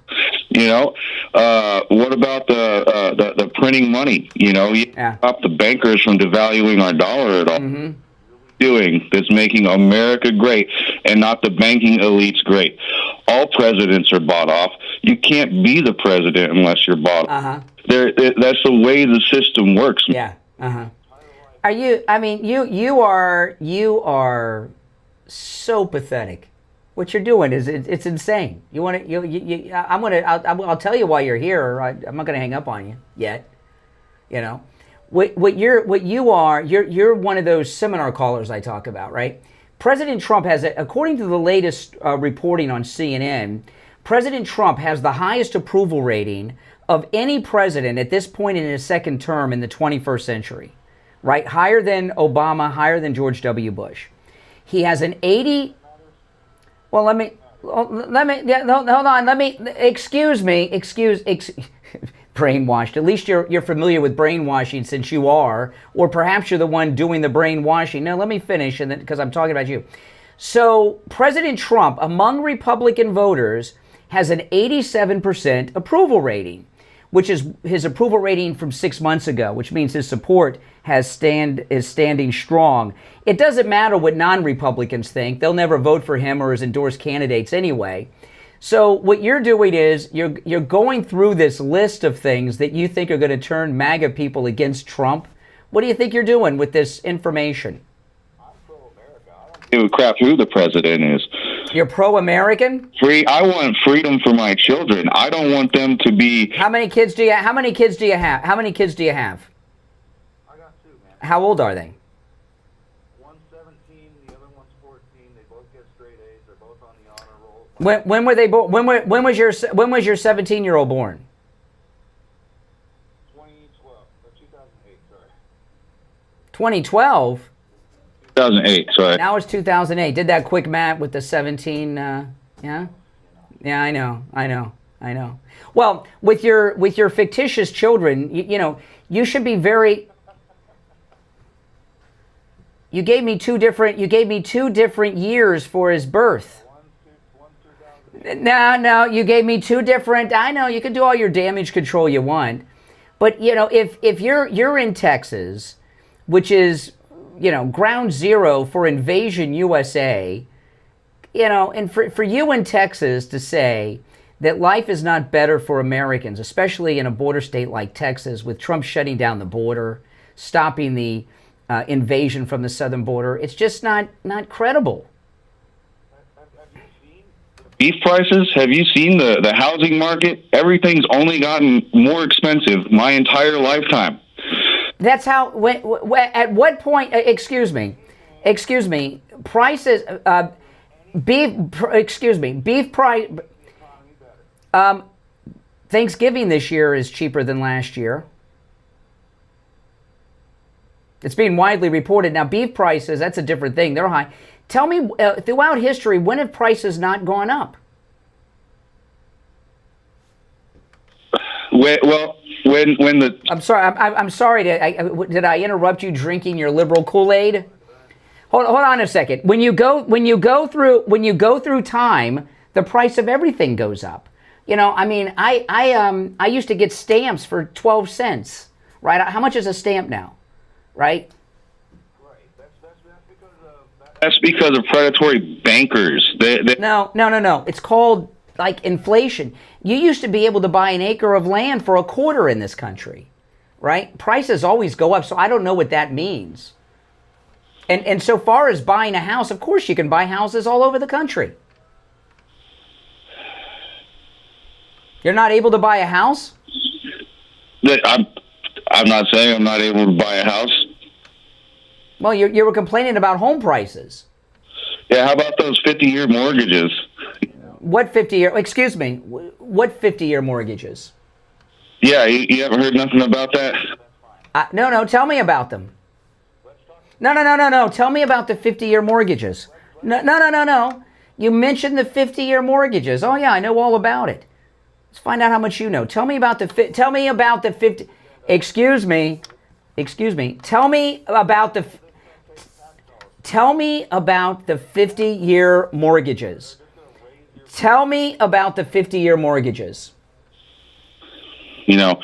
You know, what about the printing money? You know, you stop the bankers from devaluing our dollar at all. Doing that's making America great and not the banking elites great. All presidents are bought off. You can't be the president unless you're bought off. That's the way the system works. Yeah. Are you? I mean, you are so pathetic. What you're doing is it's insane. You want to? I'll tell you why you're here. I'm not going to hang up on you yet. You know. What you are, you're one of those seminar callers I talk about, right? President Trump has, according to the latest reporting on CNN, President Trump has the highest approval rating of any president at this point in his second term in the 21st century, right? Higher than Obama, higher than George W. Bush. He has an 80. Well, hold on. Excuse me. Brainwashed. At least you're familiar with brainwashing since you are, or perhaps you're the one doing the brainwashing. No, let me finish, and then because I'm talking about you. So President Trump, among Republican voters, has an 87% approval rating, which is his approval rating from 6 months ago, which means his support is standing strong. It doesn't matter what non-Republicans think; they'll never vote for him or his endorsed candidates anyway. So what you're doing is you're going through this list of things that you think are going to turn MAGA people against Trump. What do you think you're doing with this information? Give a crap who the president is. You're pro-American? I want freedom for my children. I don't want them to be. How many kids do you have? I got 2, man. How old are they? One's 17, the other one's 14. They both get straight A's. They're both on the honor roll. When were they born? When was your 17-year-old born? 2008, sorry. 2012? 2008, sorry. Now it's 2008. Did that quick math with the 17, yeah? Yeah, I know. Well, with your fictitious children, you should be very. You gave me two different years for his birth. No, you gave me 2 different. I know you can do all your damage control you want, but if you're in Texas, which is ground zero for Invasion USA, and for you in Texas to say that life is not better for Americans, especially in a border state like Texas, with Trump shutting down the border, stopping the invasion from the southern border, it's just not credible. Beef prices, have you seen the housing market? Everything's only gotten more expensive my entire lifetime. That's how. At what point? Excuse me. Prices. Beef price. Thanksgiving this year is cheaper than last year. It's being widely reported. Now, beef prices, that's a different thing. They're high. Tell me, throughout history, when have prices not gone up? Well, when the... I'm sorry. I'm sorry. Did I interrupt you drinking your liberal Kool-Aid? Hold on a second. When you go through time, the price of everything goes up. You know, I mean, I used to get stamps for 12 cents, right? How much is a stamp now, right? That's because of predatory bankers. No. It's called, like, inflation. You used to be able to buy an acre of land for $0.25 in this country, right? Prices always go up, so I don't know what that means. And so far as buying a house, of course you can buy houses all over the country. You're not able to buy a house? I'm not saying I'm not able to buy a house. Well, you were complaining about home prices. Yeah, how about those 50-year mortgages? What 50-year? Excuse me. What 50-year mortgages? Yeah, you haven't heard nothing about that? No. Tell me about them. No. Tell me about the 50-year mortgages. No. You mentioned the 50-year mortgages. Oh yeah, I know all about it. Let's find out how much you know. Tell me about the 50. Excuse me. Tell me about the 50-year mortgages. Tell me about the 50-year mortgages. You know,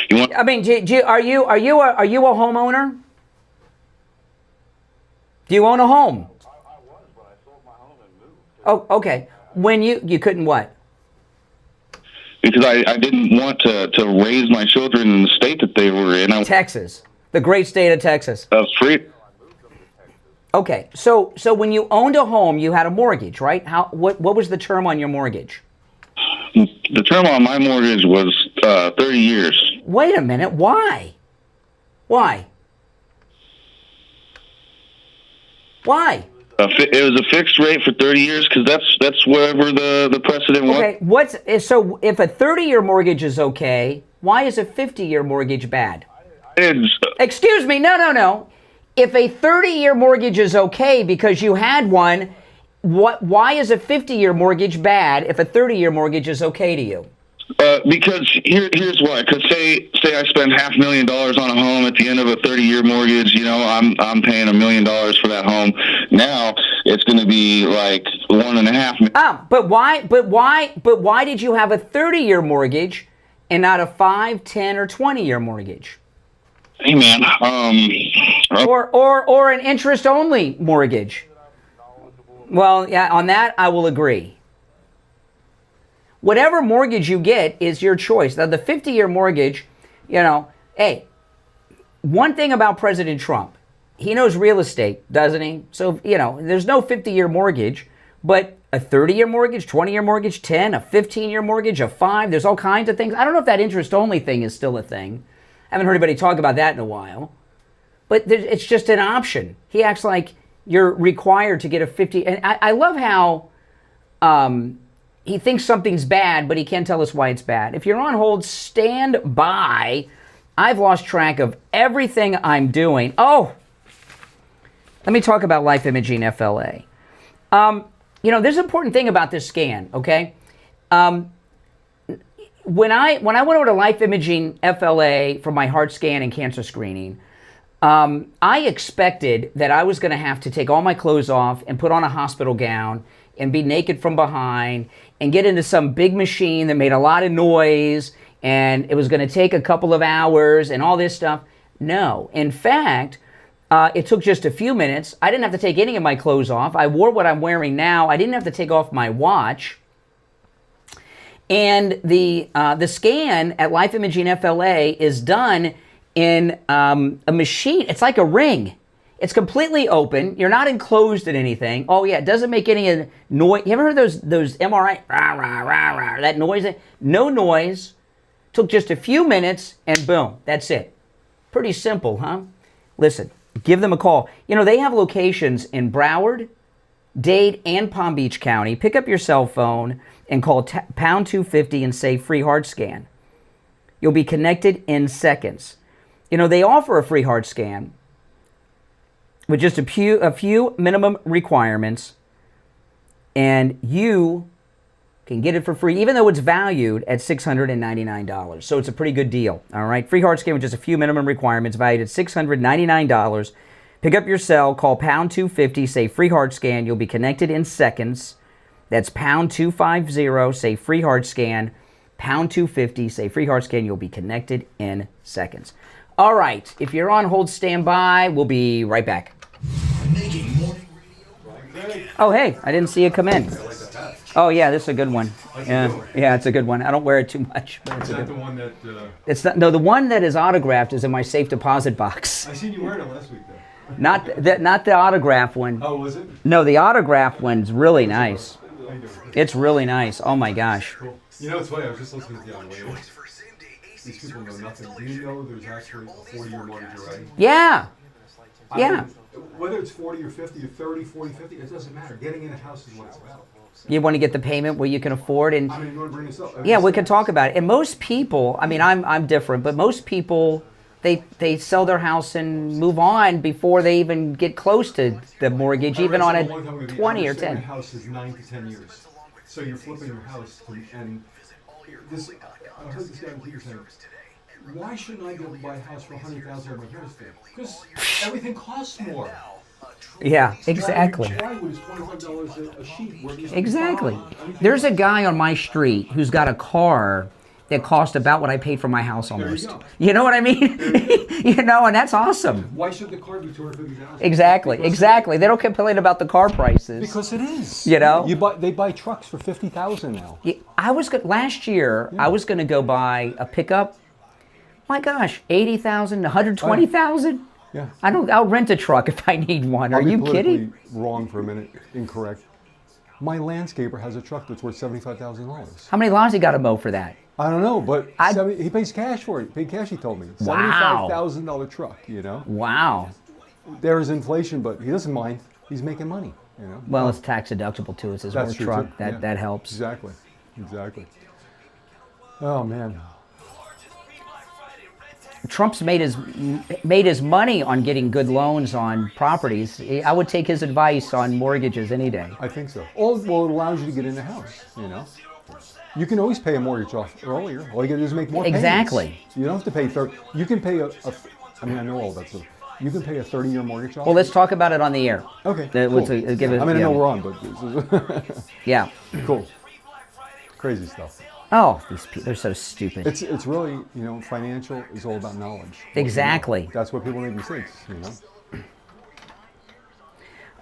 you want. I mean, are you a homeowner? Do you own a home? I was, but I sold my home and moved. Oh, okay. When you couldn't what? Because I didn't want to raise my children in the state that they were in. Texas, the great state of Texas. That's free. Okay, so when you owned a home, you had a mortgage, right? What was the term on your mortgage? The term on my mortgage was 30 years. Wait a minute, why? Why? It was a fixed rate for 30 years because that's wherever the precedent was. Okay, so if a 30-year mortgage is okay, why is a 50-year mortgage bad? Excuse me, no. If a 30-year mortgage is okay because you had one, why is a 50-year mortgage bad if a 30-year mortgage is okay to you? Because here's why. Because say I spend $500,000 on a home at the end of a 30-year mortgage. You know, I'm paying $1 million for that home. Now it's going to be like $1.5 million. But why did you have a 30-year mortgage and not a 5, 10, or 20-year mortgage? Hey man, or an interest-only mortgage. Well, yeah, on that I will agree. Whatever mortgage you get is your choice. Now, the 50-year mortgage, you know, hey, one thing about President Trump, he knows real estate, doesn't he? So, you know, there's no 50-year mortgage, but a 30-year mortgage, 20-year mortgage, 10, a 15-year mortgage, a 5, there's all kinds of things. I don't know if that interest-only thing is still a thing. I haven't heard anybody talk about that in a while. But it's just an option. He acts like you're required to get a 50. And I love how he thinks something's bad, but he can't tell us why it's bad. If you're on hold, stand by. I've lost track of everything I'm doing. Oh, let me talk about Life Imaging FLA. You know, there's an important thing about this scan, okay? When I went over to Life Imaging FLA for my heart scan and cancer screening, I expected that I was going to have to take all my clothes off and put on a hospital gown and be naked from behind and get into some big machine that made a lot of noise and it was going to take a couple of hours and all this stuff. No. In fact, it took just a few minutes. I didn't have to take any of my clothes off. I wore what I'm wearing now. I didn't have to take off my watch. And the scan at Life Imaging FLA is done in a machine. It's like a ring. It's completely open. You're not enclosed in anything. Oh yeah, it doesn't make any noise. You ever heard those MRI? Rah, rah, rah, rah, that noise? No noise. Took just a few minutes and boom, that's it. Pretty simple, huh? Listen, give them a call. You know, they have locations in Broward, Dade, and Palm Beach County. Pick up your cell phone and call pound 250 and say free hard scan. You'll be connected in seconds. You know, they offer a free hard scan with just a few minimum requirements, and you can get it for free, even though it's valued at $699. So it's a pretty good deal, all right? Free hard scan with just a few minimum requirements, valued at $699. Pick up your cell, call pound 250, say free hard scan. You'll be connected in seconds. That's pound 250, say free hard scan. Pound 250, say free hard scan. You'll be connected in seconds. All right, if you're on hold, stand by. We'll be right back. Oh, hey, I didn't see you come in. Oh, yeah, this is a good one. Yeah, it's a good one. I don't wear it too much, but it's a good one. Is that the one that... It's not, no, the one that is autographed is in my safe deposit box. I seen you wearing it last week, though. Not the autograph one. Oh, was it? No, the autograph one's really nice. It's really nice. Oh, my gosh. Cool. You know, it's funny. I was just listening to the other way. These people know nothing. Do you know there's actually a 40-year mortgage already? Yeah. Yeah. I mean, whether it's 40 or 50 or 30, 40, 50, it doesn't matter. Getting in a house is what it's about. You want to get the payment where you can afford, and I mean, you want to bring this up? yeah, we can talk about it. And most people, I mean, I'm different, but most people, they sell their house and move on before they even get close to the mortgage, even on a 20 or 10. Your house is 9 to 10 years, so you're flipping your house, and this. I heard this guy on TV saying, "Why shouldn't I be able to buy a house for $100,000 on my real estate? Because everything costs more." Yeah, exactly. Plywood is $25 a sheet. Exactly. There's a guy on my street who's got a car that cost about what I paid for my house almost. You know what I mean? You know, and that's awesome. Why should the car be $250,000? Exactly. They don't complain about the car prices. Because it is. You know? They buy trucks for $50,000 now. Yeah, last year, I was going to go buy a pickup. My gosh, $80,000, $120,000. Yeah. I'll rent a truck if I need one. Are you kidding? Wrong for a minute. Incorrect. My landscaper has a truck that's worth $75,000. How many lawns he got to mow for that? I don't know, but he pays cash for it. He paid cash, he told me. Wow. $75,000 truck, you know? Wow. There is inflation, but he doesn't mind. He's making money, you know? Well, it's tax deductible too. It's his work truck. That helps. Exactly. Oh, man. Trump's made his money on getting good loans on properties. I would take his advice on mortgages any day. I think so. Well, it allows you to get in the house, you know? You can always pay a mortgage off earlier. All you got to do is make more payments. Exactly. You don't have to pay 30. You can pay I mean, I know all that stuff. You can pay a 30-year mortgage off. Well, let's talk about it on the air. Okay. Cool. I know we're on, but... Yeah. Cool. Crazy stuff. Oh, these people, they're so stupid. It's really, you know, financial is all about knowledge. Exactly. You know. That's why people make mistakes, you know.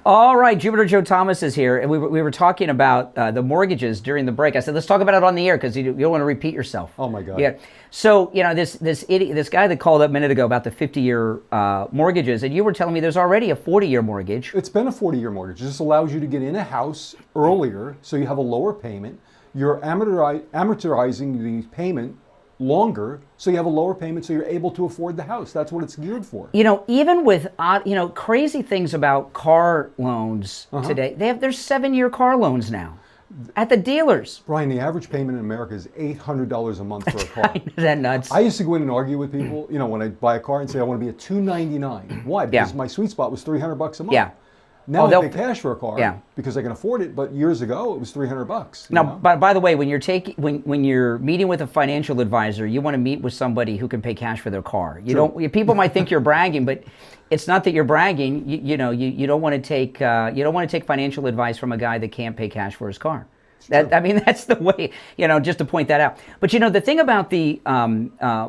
All right, Jupiter Joe Thomas is here, and we were talking about the mortgages during the break. I said, let's talk about it on the air because you don't want to repeat yourself. Oh my God. Yeah. So, you know, this idiot, this guy that called up a minute ago about the 50-year mortgages, and you were telling me there's already a 40-year mortgage. It's been a 40-year mortgage. It just allows you to get in a house earlier, so you have a lower payment. You're amortizing the payment longer, so you have a lower payment, so you're able to afford the house. That's what it's geared for. You know, even with crazy things about car loans today, there's 7-year car loans now at the dealers. Brian, the average payment in America is $800 a month for a car. Isn't that nuts? I used to go in and argue with people, you know, when I buy a car and say I want to be at $299. Why? Because my sweet spot was $300 a month. Yeah. Now I pay cash for a car because I can afford it, but years ago it was $300. Now, by the way, when you're meeting with a financial advisor, you want to meet with somebody who can pay cash for their car. People might think you're bragging, but it's not that you're bragging. You don't want to take financial advice from a guy that can't pay cash for his car. That's the way, just to point that out. But the thing about the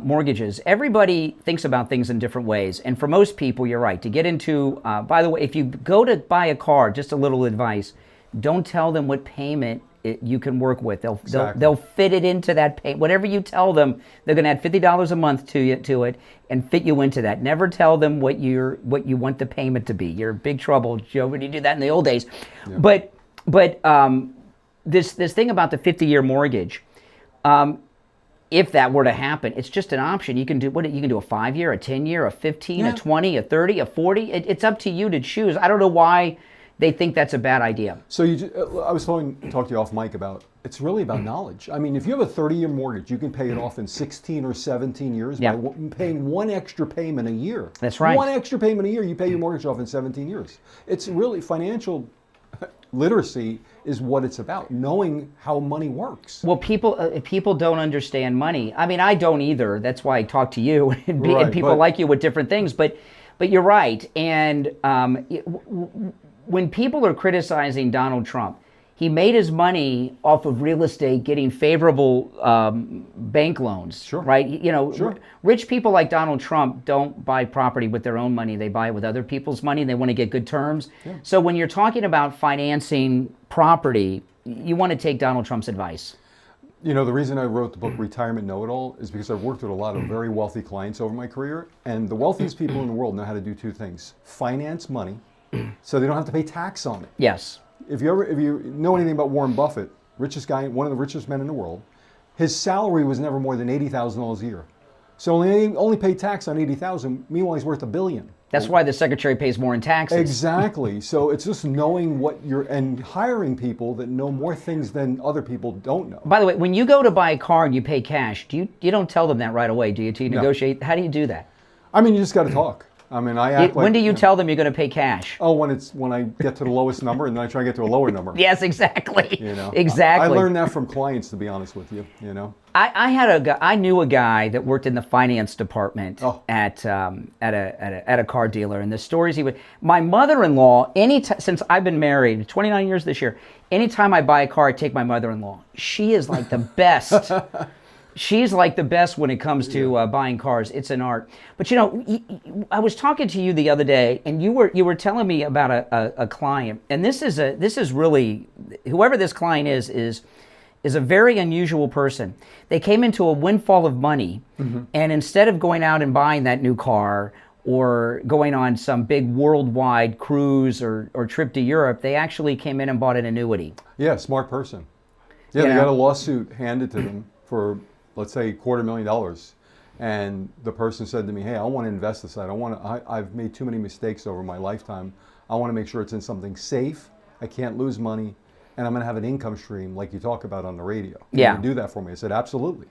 mortgages, everybody thinks about things in different ways. And for most people, you're right. To get into, by the way, if you go to buy a car, just a little advice, don't tell them what payment you can work with. They'll fit it into that pay. Whatever you tell them, they're going to add $50 a month to it and fit you into that. Never tell them what you want the payment to be. You're in big trouble, Joe, when you do that in the old days. Yeah. But this thing about the 50-year mortgage, if that were to happen, it's just an option. You can do you can do a 5-year, a 10-year, a 15, a 20, a 30, a 40. It's up to you to choose. I don't know why they think that's a bad idea. So I was talking to you off mic about, it's really about knowledge. I mean, if you have a 30-year mortgage, you can pay it off in 16 or 17 years by paying one extra payment a year. That's right. One extra payment a year, you pay your mortgage off in 17 years. It's really financial literacy is what it's about, knowing how money works. Well, people don't understand money. I mean, I don't either. That's why I talk to you and people like you with different things. But you're right. And when people are criticizing Donald Trump, he made his money off of real estate, getting favorable bank loans, right? You know, rich people like Donald Trump don't buy property with their own money. They buy it with other people's money. They want to get good terms. Yeah. So when you're talking about financing property, you want to take Donald Trump's advice. You know, the reason I wrote the book Retirement Know-It-All is because I've worked with a lot of very wealthy clients over my career, and the wealthiest people in the world know how to do two things: finance money, so they don't have to pay tax on it. Yes. If you know anything about Warren Buffett, richest guy, one of the richest men in the world, his salary was never more than $80,000 a year. So only paid tax on $80,000. Meanwhile, he's worth $1 billion. That's why the secretary pays more in taxes. Exactly. So it's just knowing and hiring people that know more things than other people don't know. By the way, when you go to buy a car and you pay cash, you don't tell them that right away, do you? Do you negotiate? How do you do that? I mean, you just got to talk. I mean, when do you tell them you're going to pay cash? Oh, when I get to the lowest number, and then I try to get to a lower number. Yes, exactly. You know, exactly. I learned that from clients, to be honest with you. You know, I knew a guy that worked in the finance department at a car dealer, and the stories he would. My mother-in-law, since I've been married 29 years this year, anytime I buy a car, I take my mother-in-law. She is like the best. She's like the best when it comes to buying cars. It's an art. But you know, I was talking to you the other day, and you were telling me about a client, and this is really, whoever this client is a very unusual person. They came into a windfall of money, and instead of going out and buying that new car or going on some big worldwide cruise or trip to Europe, they actually came in and bought an annuity. Yeah, smart person. Yeah, they got a lawsuit handed to them for, let's say, $250,000, and the person said to me, "Hey, I want to invest this. I've made too many mistakes over my lifetime. I want to make sure it's in something safe. I can't lose money, and I'm going to have an income stream like you talk about on the radio. Can you do that for me?" I said, "Absolutely."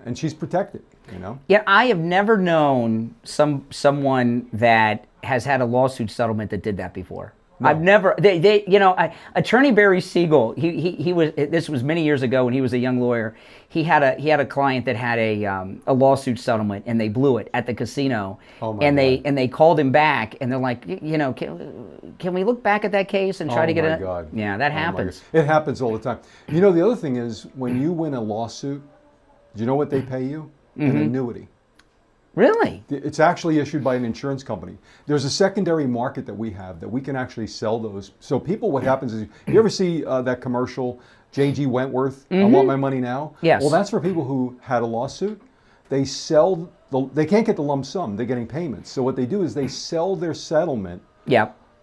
And she's protected, you know. Yeah, I have never known someone that has had a lawsuit settlement that did that before. No. I've never. Attorney Barry Siegel. He was. This was many years ago when he was a young lawyer. He had a client that had a lawsuit settlement, and they blew it at the casino. Oh my God. They called him back, and they're like, can we look back at that case and try to get it? God. Yeah, that happens. It happens all the time. You know, the other thing is when you win a lawsuit, do you know what they pay you? An annuity. Really? It's actually issued by an insurance company. There's a secondary market that we have that we can actually sell those. So people, what happens is, you ever see that commercial, J.G. Wentworth, I want my money now? Yes. Well, that's for people who had a lawsuit. They they can't get the lump sum. They're getting payments. So what they do is they sell their settlement,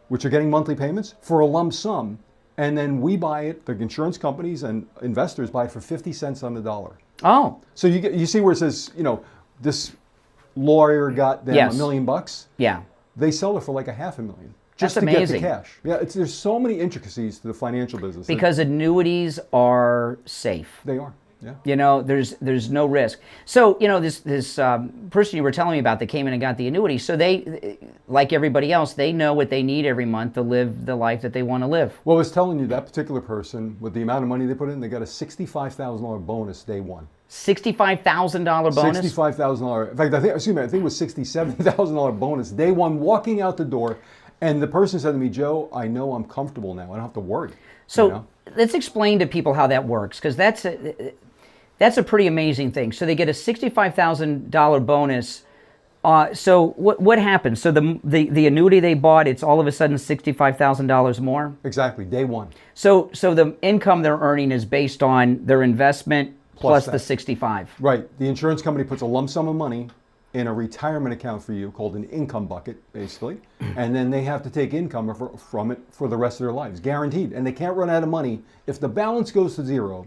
which are getting monthly payments, for a lump sum. And then we buy it, the insurance companies and investors buy it for 50 cents on the dollar. Oh. So you see where it says, this lawyer got them $1 million. Yeah. They sell it for like $500,000 just That's to amazing. get the cash. Yeah, there's so many intricacies to the financial business. Because annuities are safe. They are. Yeah. You know, there's no risk. So, this person you were telling me about that came in and got the annuity, so they, like everybody else, they know what they need every month to live the life that they want to live. Well, I was telling you, that particular person, with the amount of money they put in, they got a $65,000 bonus day one. $65,000 bonus? $65,000. In fact, I think it was $67,000 bonus day one, walking out the door. And the person said to me, "Joe, I know I'm comfortable now. I don't have to worry." So let's explain to people how that works, because that's a pretty amazing thing. So they get a $65,000 bonus. So what happens? So the annuity they bought, it's all of a sudden $65,000 more? Exactly, day one. So the income they're earning is based on their investment plus the 65. Right. The insurance company puts a lump sum of money in a retirement account for you called an income bucket, basically. And then they have to take income from it for the rest of their lives, guaranteed. And they can't run out of money. If the balance goes to zero,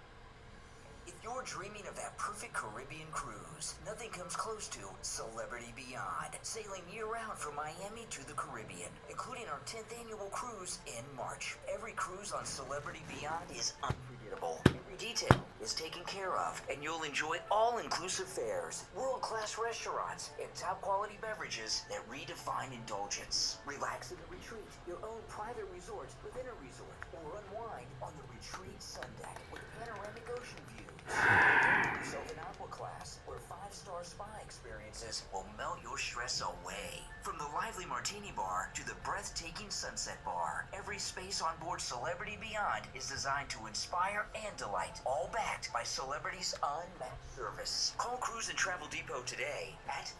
you're dreaming of that perfect Caribbean cruise, nothing comes close to Celebrity Beyond, sailing year-round from Miami to the Caribbean, including our 10th annual cruise in March. Every cruise on Celebrity Beyond is unforgettable. Every detail is taken care of, and you'll enjoy all-inclusive fares, world-class restaurants, and top-quality beverages that redefine indulgence. Relax in a retreat, your own private resort within a resort, or unwind on the retreat sun deck with panoramic ocean views. Take yourself in Aqua Class, where 5-star spa experiences will melt your stress away. From the lively martini bar to the breathtaking sunset bar, every space on board Celebrity Beyond is designed to inspire and delight, all backed by Celebrity's unmatched service. Call Cruise and Travel Depot today at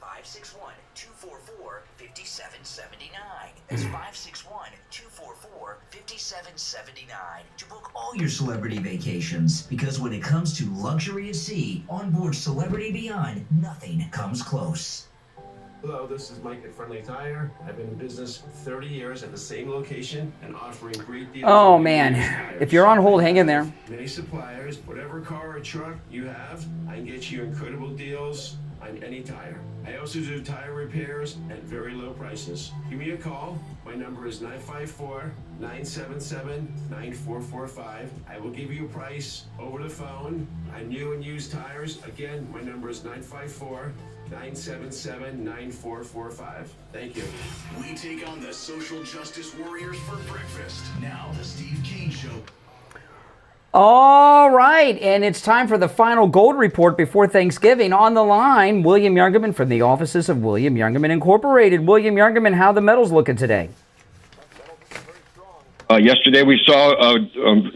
561-244-5779. That's 561-244-5779 to book all your celebrity vacations, because when it comes to luxury at sea, on board Celebrity Beyond, nothing comes close. Hello, this is Mike at Friendly Tire. I've been in business 30 years at the same location and offering great deals. Oh man, if you're on hold, hang in there. Many suppliers, whatever car or truck you have, I can get you incredible deals on any tire. I also do tire repairs at very low prices. Give me a call. My number is 954-977-9445. I will give you a price over the phone on new and used tires. Again, my number is 954-977-9445. Thank you. We take on the social justice warriors for breakfast. Now, the Steve Kane Show. All right, and it's time for the final gold report before Thanksgiving. On the line, William Youngerman from the offices of William Youngerman Incorporated. William Youngerman, how the metals looking today? Yesterday we saw a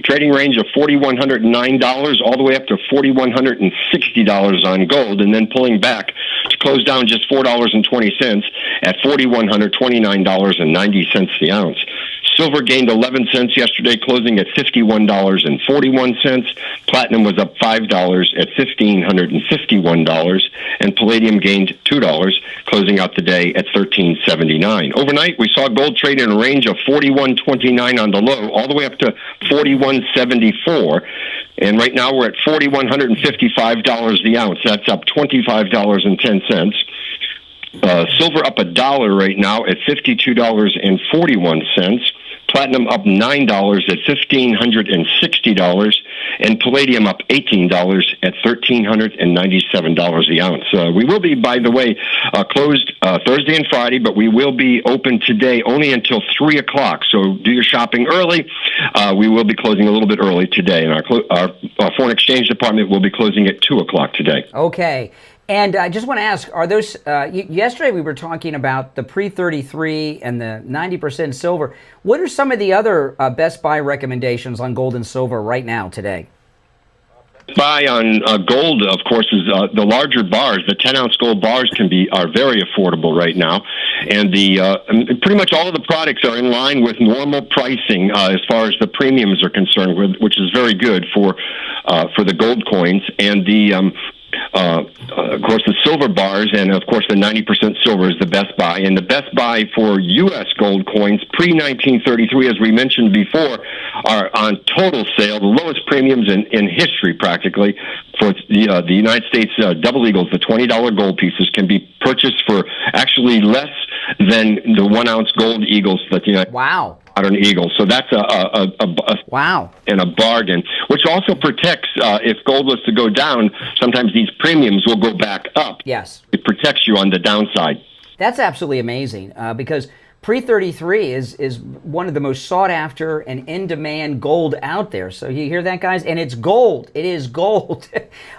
trading range of $4,109 all the way up to $4,160 on gold, and then pulling back to close down just $4.20 at $4,129.90 the ounce. Silver gained 11 cents yesterday, closing at $51.41. Platinum was up $5 at $1,551, and palladium gained $2, closing out the day at $13.79. Overnight, we saw gold trade in a range of $41.29 on the low, all the way up to $41.74. And right now we're at $4,155 the ounce. That's up $25.10. Silver up $1 right now at $52.41. Platinum up $9 at $1,560, and palladium up $18 at $1,397 the ounce. We will be, by the way, closed Thursday and Friday, but we will be open today only until 3 o'clock. So do your shopping early. We will be closing a little bit early today, and our foreign exchange department will be closing at 2 o'clock today. Okay. And I just want to ask, are those, yesterday we were talking about the pre-33 and the 90% silver. What are some of the other best buy recommendations on gold and silver right now today? Buy on gold, of course, is the larger bars. The 10-ounce gold bars are very affordable right now, and pretty much all of the products are in line with normal pricing as far as the premiums are concerned, which is very good for the gold coins. And of course, the silver bars, and of course, the 90% silver is the best buy. And the best buy for U.S. gold coins pre-1933, as we mentioned before, are on total sale, the lowest premiums in history, practically. For the United States double eagles, the $20 gold pieces can be purchased for actually less than the 1 ounce gold eagles that the United modern eagle. So that's a wow and a bargain, which also protects if gold was to go down. Sometimes these premiums will go back up. Yes, it protects you on the downside. That's absolutely amazing because pre-33 is one of the most sought after and in demand gold out there. So you hear that, guys? And it's gold. It is gold.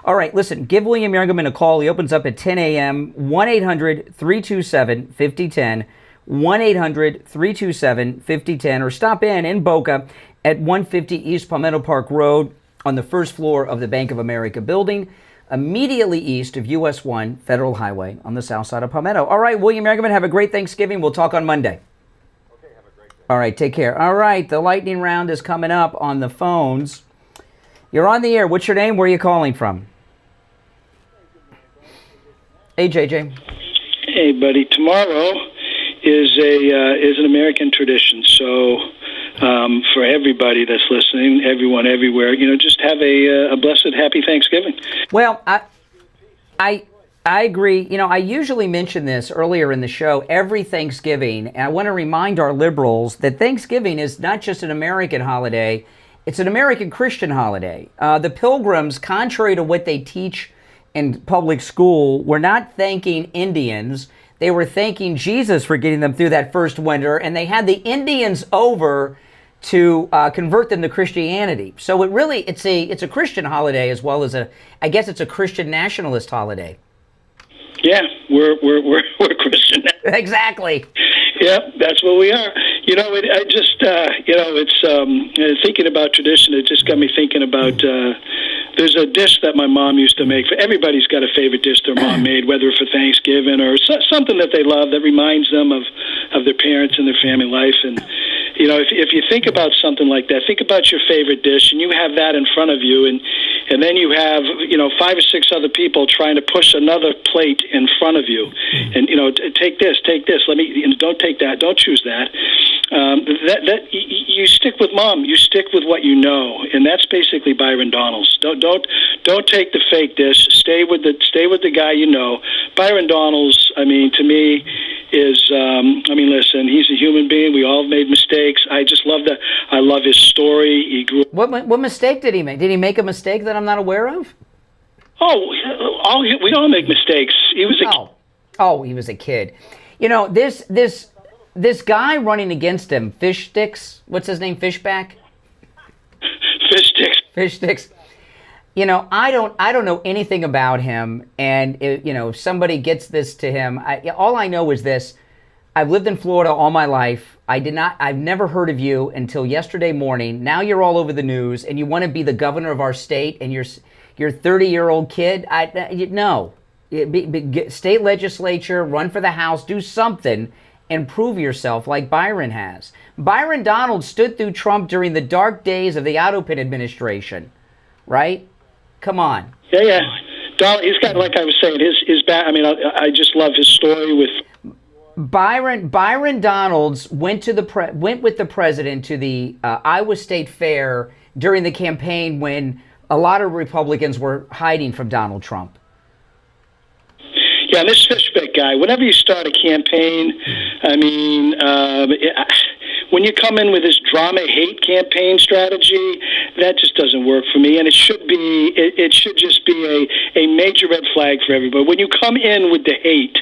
All right, listen, give William Youngerman a call. He opens up at 10 a.m. 1-800-327-5010. 1-800-327-5010, or stop in Boca at 150 East Palmetto Park Road on the first floor of the Bank of America building, immediately east of US 1 Federal Highway on the south side of Palmetto. All right, William Youngerman, have a great Thanksgiving. We'll talk on Monday. Okay, have a great day. All right, take care. All right, the lightning round is coming up on the phones. You're on the air. What's your name? Where are you calling from? Hey, JJ. Hey, buddy. Tomorrow is an American tradition. So for everybody that's listening, everyone everywhere. Just have a blessed, happy Thanksgiving. Well, I agree. I usually mention this earlier in the show every Thanksgiving, and I want to remind our liberals that Thanksgiving is not just an American holiday, it's an American Christian holiday. The Pilgrims, contrary to what they teach in public school, were not thanking Indians. They were thanking Jesus for getting them through that first winter, and they had the Indians over to convert them to Christianity. So it's a Christian holiday as well as I guess it's a Christian nationalist holiday. Yeah, we're Christian. Exactly. Yeah, that's what we are. It's thinking about tradition. It just got me thinking about. There's a dish that my mom used to make. Everybody's got a favorite dish their mom made, whether for Thanksgiving or something that they love that reminds them of their parents and their family life. And if you think about something like that, think about your favorite dish, and you have that in front of you, and then you have 5 or 6 other people trying to push another plate in front of you, and take this. Let me. Don't take that. Don't choose that. That you stick with mom. You stick with what you know, and that's basically Byron Donalds. Don't take the fake dish. Stay with the guy you know. Byron Donalds, to me, is listen. He's a human being. We all made mistakes. I just love that. I love his story. He grew. What mistake did he make? Did he make a mistake that I'm not aware of? We all make mistakes. He was a kid. Oh, he was a kid. This guy running against him, Fish Sticks. What's his name? Fishback. Fish Sticks. I don't know anything about him, and if somebody gets this to him, all I know is this: I've lived in Florida all my life. I've never heard of you until yesterday morning. Now you're all over the news, and you want to be the governor of our state, and you're 30-year-old kid. No, state legislature, run for the House, do something, and prove yourself like Byron has. Byron Donalds stood through Trump during the dark days of the Autopin administration, right? Come on. Yeah. He's got, like I was saying, his back. I just love his story with Byron Donalds went with the president to the Iowa State Fair during the campaign when a lot of Republicans were hiding from Donald Trump. Yeah, this Fishback guy, whenever you start a campaign, when you come in with this drama hate campaign strategy, that just doesn't work for me. And it should just be a major red flag for everybody. When you come in with the hate,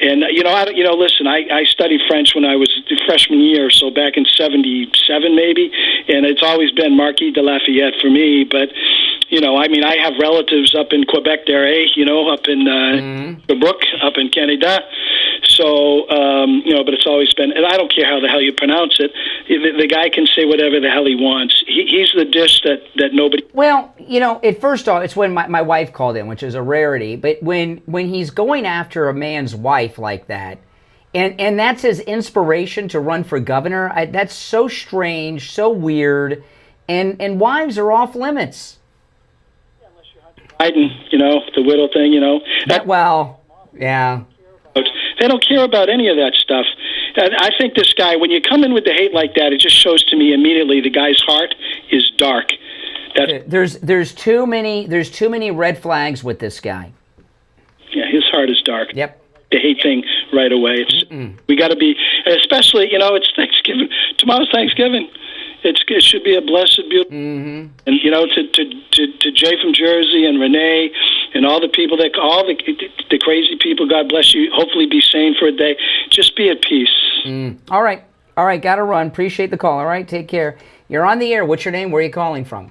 and listen, I studied French when I was a freshman year, so back in '77 maybe, and it's always been Marquis de Lafayette for me. But I have relatives up in Quebec there, up in Quebec, up in Canada. So, but it's always been, and I don't care how the hell you pronounce it. The guy can say whatever the hell he wants. He's the dish that nobody. Well, first off, it's when my wife called in, which is a rarity. But when he's going after a man's wife like that, and that's his inspiration to run for governor, that's so strange, so weird, and wives are off limits. Biden, the widow thing, yeah. They don't care about any of that stuff. I think this guy, when you come in with the hate like that, it just shows to me immediately the guy's heart is dark. There's too many red flags with this guy. Yeah, his heart is dark. Yep. The hate thing right away. We got to be, especially, it's Thanksgiving. Tomorrow's Thanksgiving. It should be a blessed, beautiful. And to Jay from Jersey and Renee and all the people all the crazy people. God bless you. Hopefully, be sane for a day. Just be at peace. All right. Got to run. Appreciate the call. All right. Take care. You're on the air. What's your name? Where are you calling from?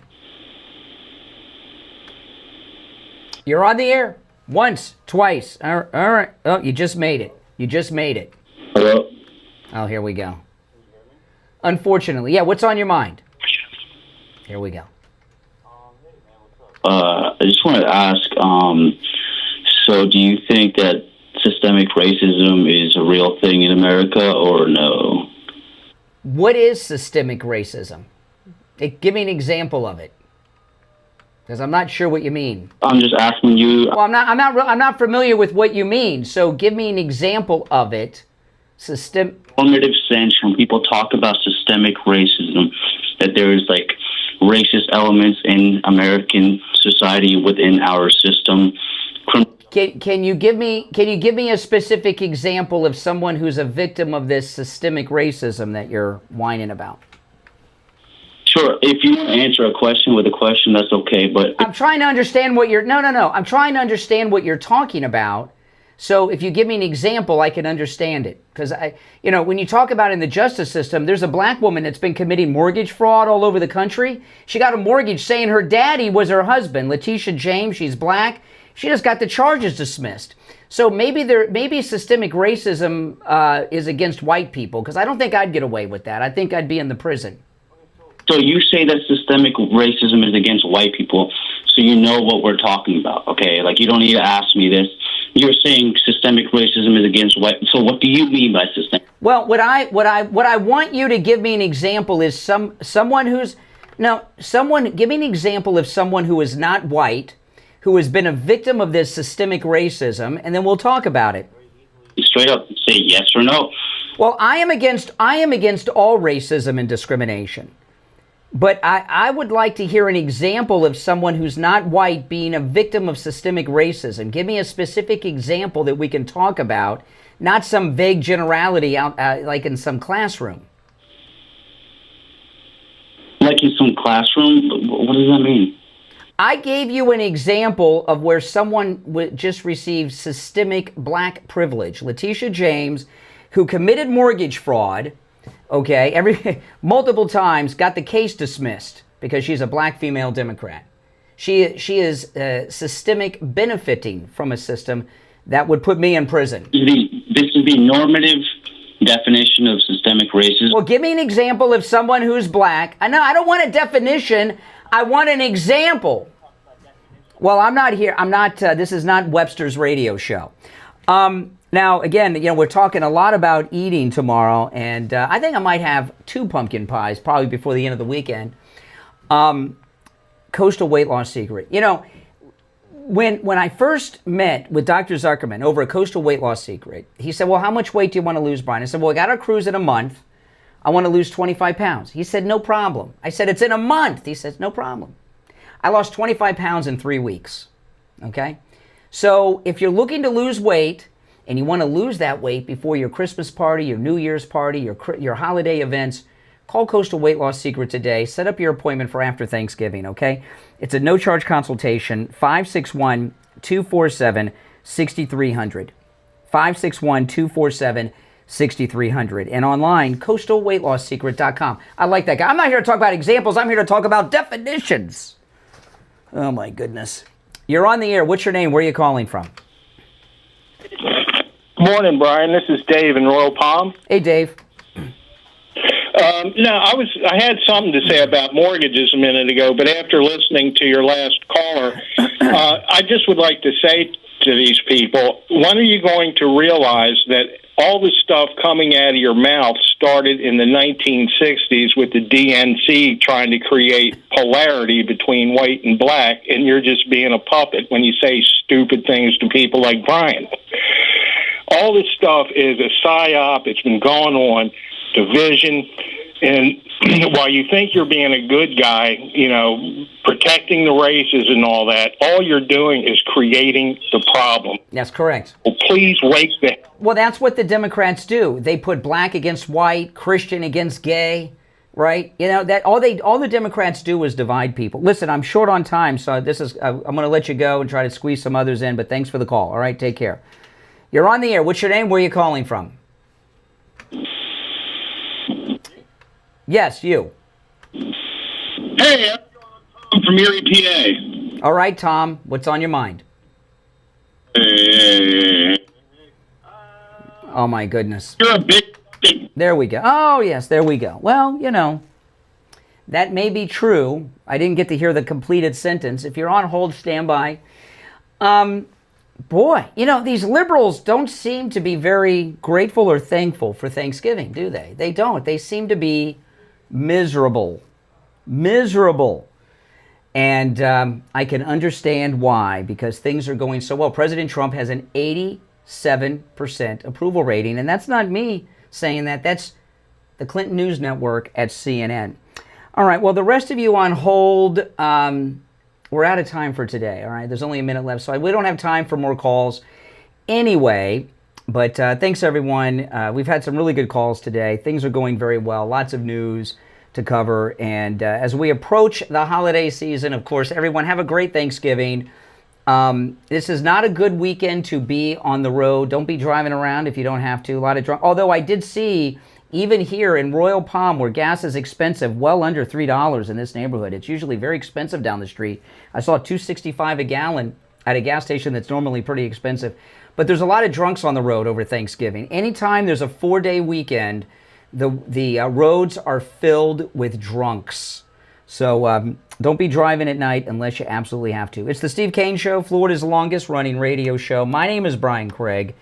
You're on the air. Once, twice. All right. Oh, you just made it. Hello. Oh, here we go. Unfortunately. Yeah, what's on your mind? Here we go. I just wanted to ask, so do you think that systemic racism is a real thing in America or no? What is systemic racism? Give me an example of it. Because I'm not sure what you mean. I'm just asking you. Well, I'm not familiar with what you mean. So give me an example of it. normative sense when people talk about systemic racism, that there is like racist elements in American society within our system. Can you give me a specific example of someone who's a victim of this systemic racism that you're whining about? Sure. If you want to answer a question with a question, that's okay. But I'm trying to understand what you're. No. I'm trying to understand what you're talking about. So if you give me an example, I can understand it. Because when you talk about in the justice system, there's a black woman that's been committing mortgage fraud all over the country. She got a mortgage saying her daddy was her husband, Letitia James. She's black. She just got the charges dismissed. So maybe systemic racism is against white people, because I don't think I'd get away with that. I think I'd be in the prison. So you say that systemic racism is against white people, so you know what we're talking about, okay? Like, you don't need to ask me this. You're saying systemic racism is against white. So what do you mean by systemic? Well, what I want you to give me an example is someone who's give me an example of someone who is not white, who has been a victim of this systemic racism, and then we'll talk about it. Straight up say yes or no. Well, I am against all racism and discrimination. But I would like to hear an example of someone who's not white being a victim of systemic racism. Give me a specific example that we can talk about, not some vague generality out like in some classroom. Like in some classroom? What does that mean? I gave you an example of where someone just received systemic black privilege. Letitia James, who committed mortgage fraud, multiple times, got the case dismissed because she's a black female Democrat. She is systemic benefiting from a system that would put me in prison. This is the normative definition of systemic racism. Well, give me an example of someone who's black. I don't want a definition. I want an example. Well, I'm not here. This is not Webster's radio show. Now, again, we're talking a lot about eating tomorrow, and I think I might have 2 pumpkin pies probably before the end of the weekend. Coastal Weight Loss Secret. When I first met with Dr. Zuckerman over at Coastal Weight Loss Secret, he said, well, how much weight do you want to lose, Brian? I said, well, I got a cruise in a month. I want to lose 25 pounds. He said, no problem. I said, it's in a month. He says, no problem. I lost 25 pounds in 3 weeks. Okay? So if you're looking to lose weight, and you want to lose that weight before your Christmas party, your New Year's party, your holiday events, call Coastal Weight Loss Secret today. Set up your appointment for after Thanksgiving, okay? It's a no-charge consultation, 561-247-6300. 561-247-6300. And online, coastalweightlossecret.com. I like that guy. I'm not here to talk about examples. I'm here to talk about definitions. Oh, my goodness. You're on the air. What's your name? Where are you calling from? Morning, Brian. This is Dave in Royal Palm. Hey, Dave. I had something to say about mortgages a minute ago, but after listening to your last caller, I just would like to say to these people, when are you going to realize that all the stuff coming out of your mouth started in the 1960s with the DNC trying to create polarity between white and black, and you're just being a puppet when you say stupid things to people like Brian? All this stuff is a psyop. It's been going on, division. And while you think you're being a good guy, protecting the races and all that, all you're doing is creating the problem. That's correct. Well, please wake the... Well, that's what the Democrats do. They put black against white, Christian against gay, right? That all the Democrats do is divide people. Listen, I'm short on time, so I'm going to let you go and try to squeeze some others in, but thanks for the call. All right, take care. You're on the air. What's your name? Where are you calling from? Yes, you. Hey, I'm from Erie, PA. All right, Tom. What's on your mind? Oh, my goodness. You're a big... There we go. Oh, yes, there we go. Well, that may be true. I didn't get to hear the completed sentence. If you're on hold, stand by. Boy, these liberals don't seem to be very grateful or thankful for Thanksgiving, do they? They don't. They seem to be miserable. And I can understand why, because things are going so well. President Trump has an 80 87% approval rating. And that's not me saying that. That's the Clinton News Network at CNN. All right, well, the rest of you on hold, we're out of time for today, all right? There's only a minute left, so we don't have time for more calls anyway. But thanks, everyone. We've had some really good calls today. Things are going very well. Lots of news to cover. And as we approach the holiday season, of course, everyone have a great Thanksgiving. This is not a good weekend to be on the road. Don't be driving around if you don't have to. A lot of drunk. Although I did see, even here in Royal Palm, where gas is expensive, well under $3 in this neighborhood. It's usually very expensive down the street. I saw $2.65 a gallon at a gas station that's normally pretty expensive. But there's a lot of drunks on the road over Thanksgiving. Anytime there's a 4-day weekend, the roads are filled with drunks. So don't be driving at night unless you absolutely have to. It's the Steve Kane Show, Florida's longest running radio show. My name is Brian Craig.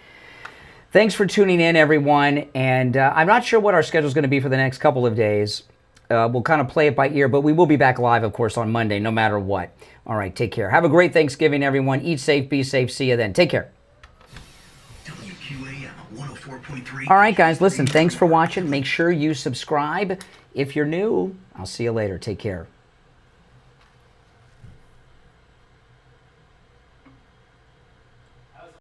Thanks for tuning in, everyone. And I'm not sure what our schedule is going to be for the next couple of days. We'll kind of play it by ear, but we will be back live, of course, on Monday, no matter what. All right, take care. Have a great Thanksgiving, everyone. Eat safe, be safe. See you then. Take care. All right, guys, listen, thanks for watching. Make sure you subscribe. If you're new, I'll see you later. Take care.